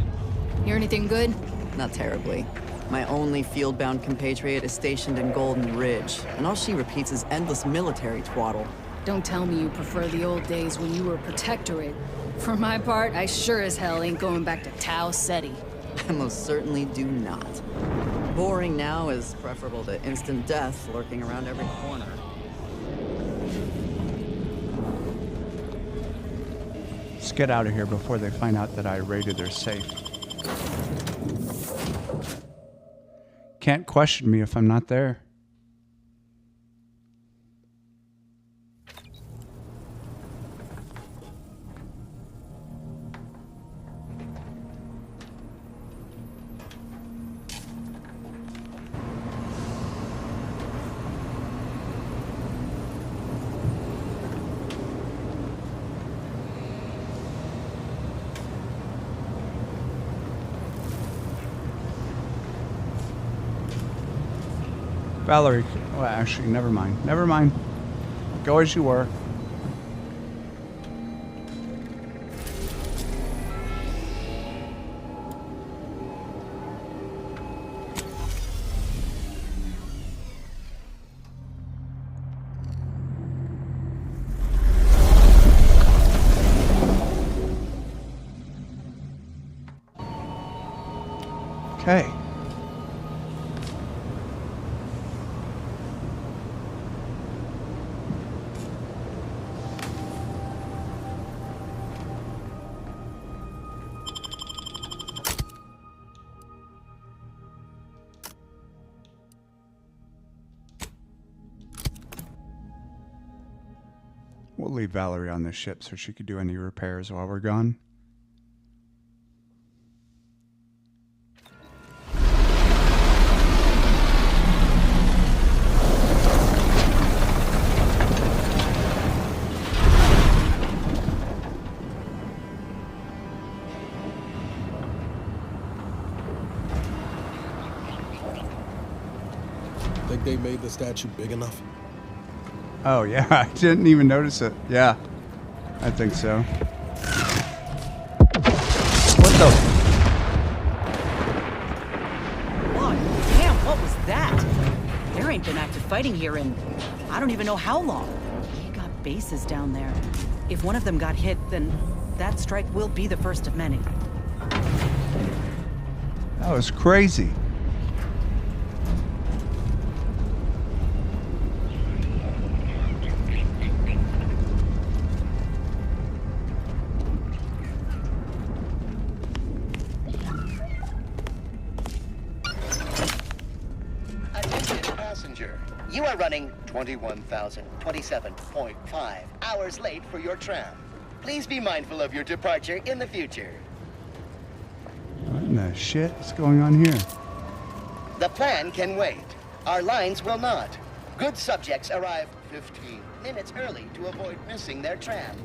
Hear anything good? Not terribly. My only field-bound compatriot is stationed in Golden Ridge, and all she repeats is endless military twaddle. Don't tell me you prefer the old days when you were protectorate. For my part, I sure as hell ain't going back to Tau Ceti. I most certainly do not. Boring now is preferable to instant death lurking around every corner. Let's get out of here before they find out that I raided their safe. Can't question me if I'm not there. Valerie, well, actually, never mind. Never mind. Go as you were. Okay. We'll leave Valerie on this ship so she could do any repairs while we're gone. Think they made the statue big enough? Oh, yeah. I didn't even notice it. Yeah. I think so. What the? Whoa, damn, what was that? There ain't been active fighting here in I don't even know how long. We got bases down there. If one of them got hit, then that strike will be the first of many. That was crazy. You are running 21,027.5 hours late for your tram. Please be mindful of your departure in the future. What in the shit is going on here? The plan can wait. Our lines will not. Good subjects arrive 15 minutes early to avoid missing their tram.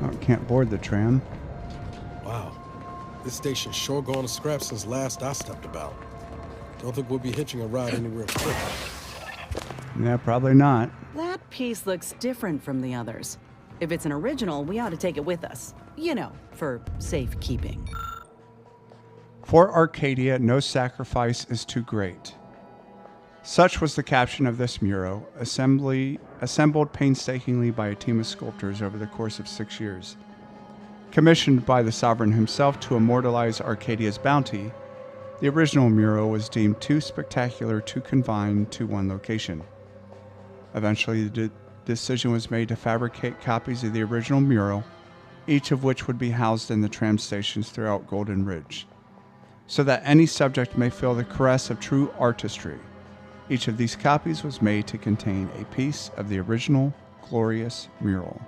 Oh, can't board the tram. Wow. This station's sure gone to scrap since last I stepped about. Don't think we'll be hitching a ride anywhere quick. Yeah, probably not. That piece looks different from the others. If it's an original, we ought to take it with us. You know, for safekeeping. For Arcadia, no sacrifice is too great. Such was the caption of this mural, assembled painstakingly by a team of sculptors over the course of 6 years. Commissioned by the sovereign himself to immortalize Arcadia's bounty, the original mural was deemed too spectacular to confine to one location. Eventually, the decision was made to fabricate copies of the original mural, each of which would be housed in the tram stations throughout Golden Ridge, so that any subject may feel the caress of true artistry. Each of these copies was made to contain a piece of the original glorious mural.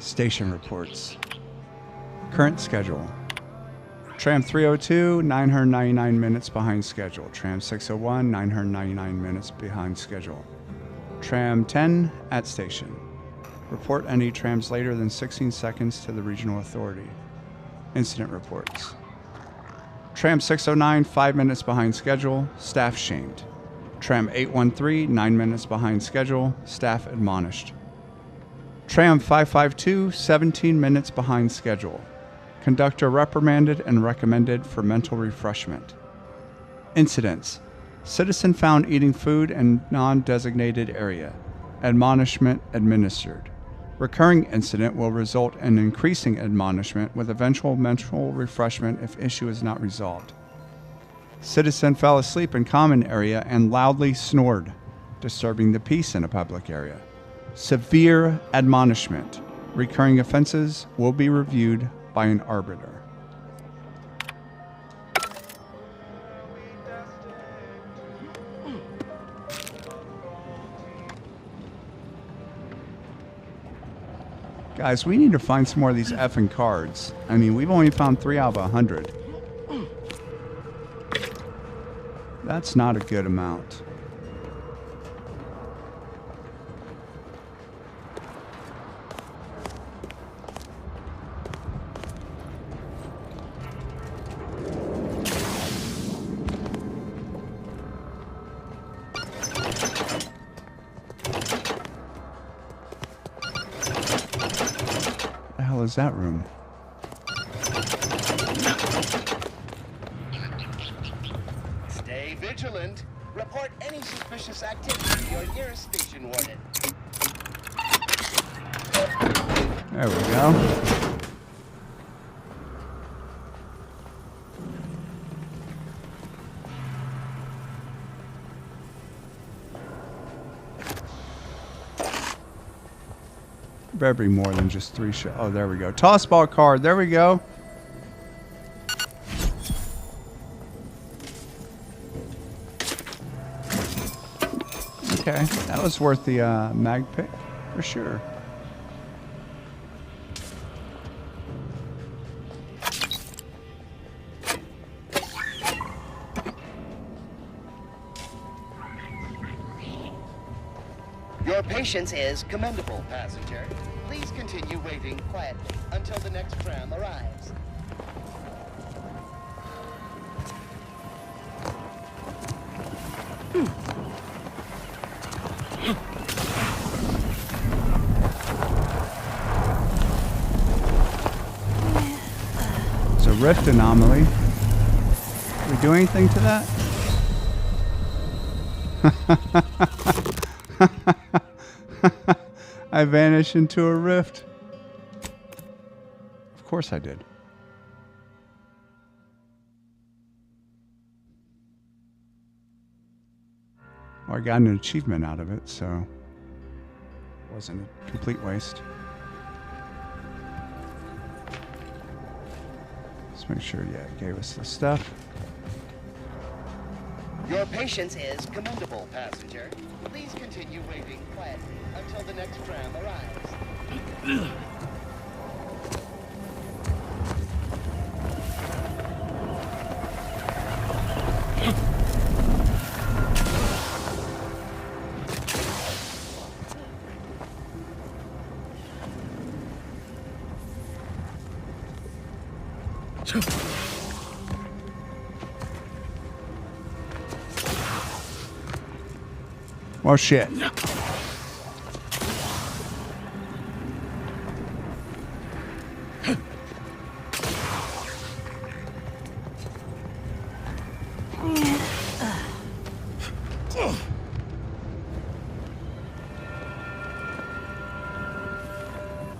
Station reports. Current schedule. Tram 302, 999 minutes behind schedule. Tram 601, 999 minutes behind schedule. Tram 10 at station. Report any trams later than 16 seconds to the regional authority. Incident reports. Tram 609, 5 minutes behind schedule. Staff shamed. Tram 813, 9 minutes behind schedule. Staff admonished. Tram 552, 17 minutes behind schedule. Conductor reprimanded and recommended for mental refreshment. Incidents. Citizen found eating food in non-designated area. Admonishment administered. Recurring incident will result in increasing admonishment with eventual mental refreshment if issue is not resolved. Citizen fell asleep in common area and loudly snored, disturbing the peace in a public area. Severe admonishment. Recurring offenses will be reviewed by an arbiter. Guys, we need to find some more of these effing cards. I mean, we've only found 3 out of 100. That's not a good amount. Is that room? Stay vigilant. Report any suspicious activity to your nearest station warden. There we go. Better be more than just 3 shots. Oh, there we go. Toss ball card. There we go. Okay, that was worth the mag pick for sure. Your patience is commendable, passenger. Please continue waiting quietly until the next tram arrives. It's a rift anomaly. Did we do anything to that? I vanished into a rift. Of course I did. Well, I got an achievement out of it, so it wasn't a complete waste. Let's make sure, yeah, it gave us the stuff. Your patience is commendable, passenger. Please continue waiting quietly until the next tram arrives. Well, shit.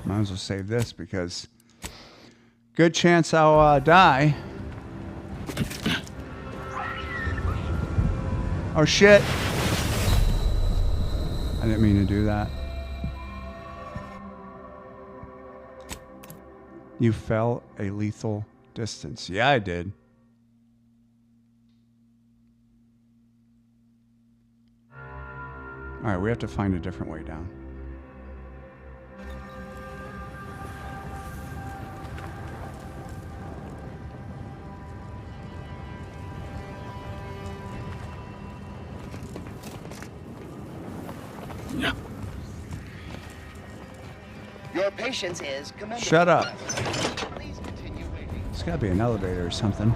Might as well save this because good chance I'll die. Oh shit. I didn't mean to do that. You fell a lethal distance. Yeah, I did. All right, we have to find a different way down. Your patience is commendable. Shut up. There's gotta be an elevator or something.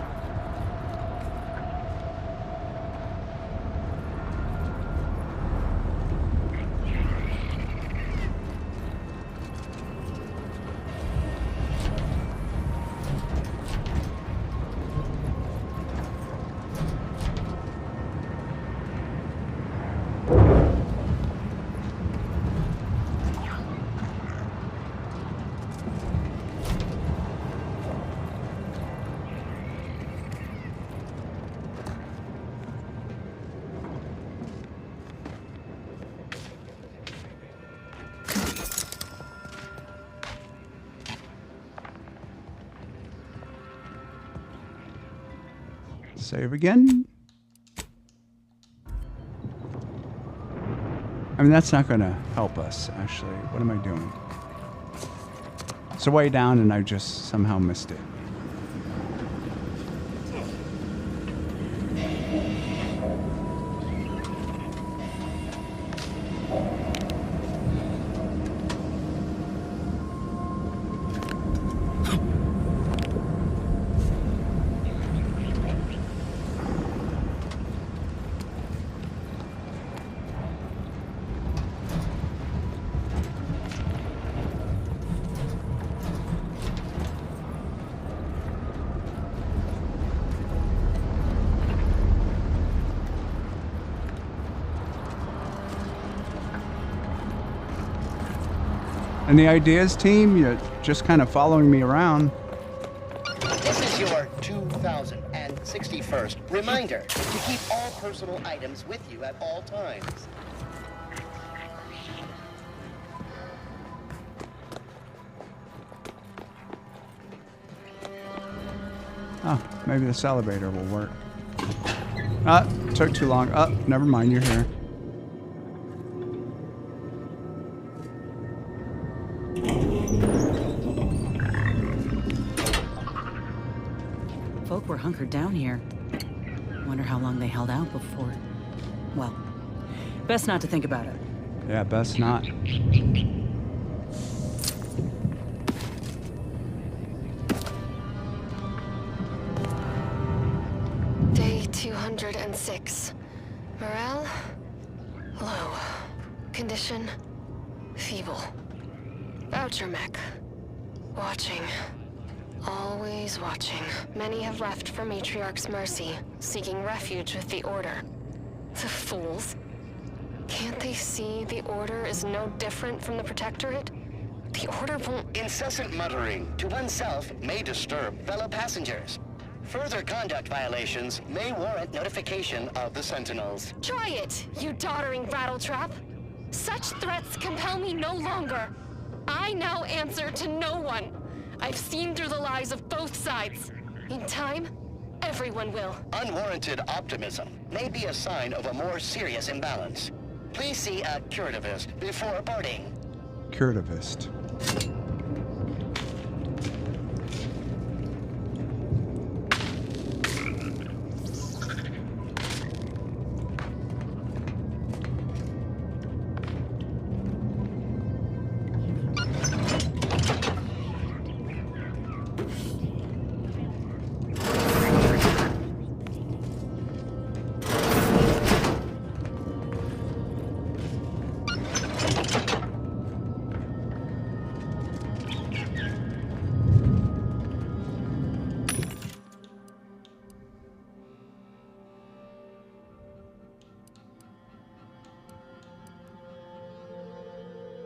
Save again. I mean, that's not going to help us, actually. What am I doing? It's way down, and I just somehow missed it. And the ideas team, you're just kind of following me around. This is your 2061st reminder to keep all personal items with you at all times. Oh, maybe this elevator will work. Ah, took too long. Oh, never mind, you're here. Folk were hunkered down here. Wonder how long they held out before. Well, best not to think about it. Yeah, best not. Day 206. Morale? Low. Condition? Feeble. Voucher mech. Watching. Always watching. Many have left for Matriarch's mercy, seeking refuge with the Order. The fools. Can't they see the Order is no different from the Protectorate? The Order won't... Incessant muttering to oneself may disturb fellow passengers. Further conduct violations may warrant notification of the Sentinels. Try it, you doddering rattletrap! Such threats compel me no longer. I now answer to no one. I've seen through the lies of both sides. In time, everyone will. Unwarranted optimism may be a sign of a more serious imbalance. Please see a curativist before boarding. Curativist.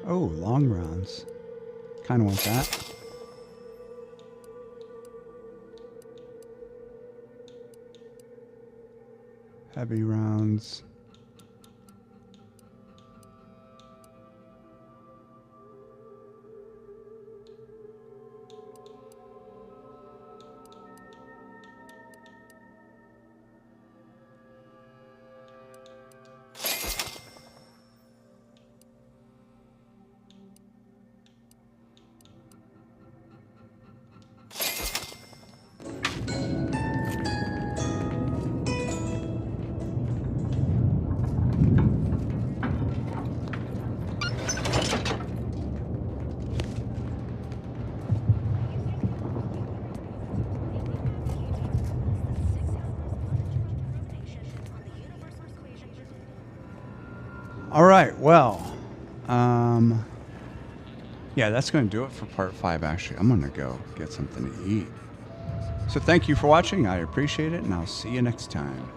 Oh, long rounds. Kind of want that. Heavy rounds. All right, well, yeah, that's going to do it for part 5, actually. I'm going to go get something to eat. So thank you for watching. I appreciate it, and I'll see you next time.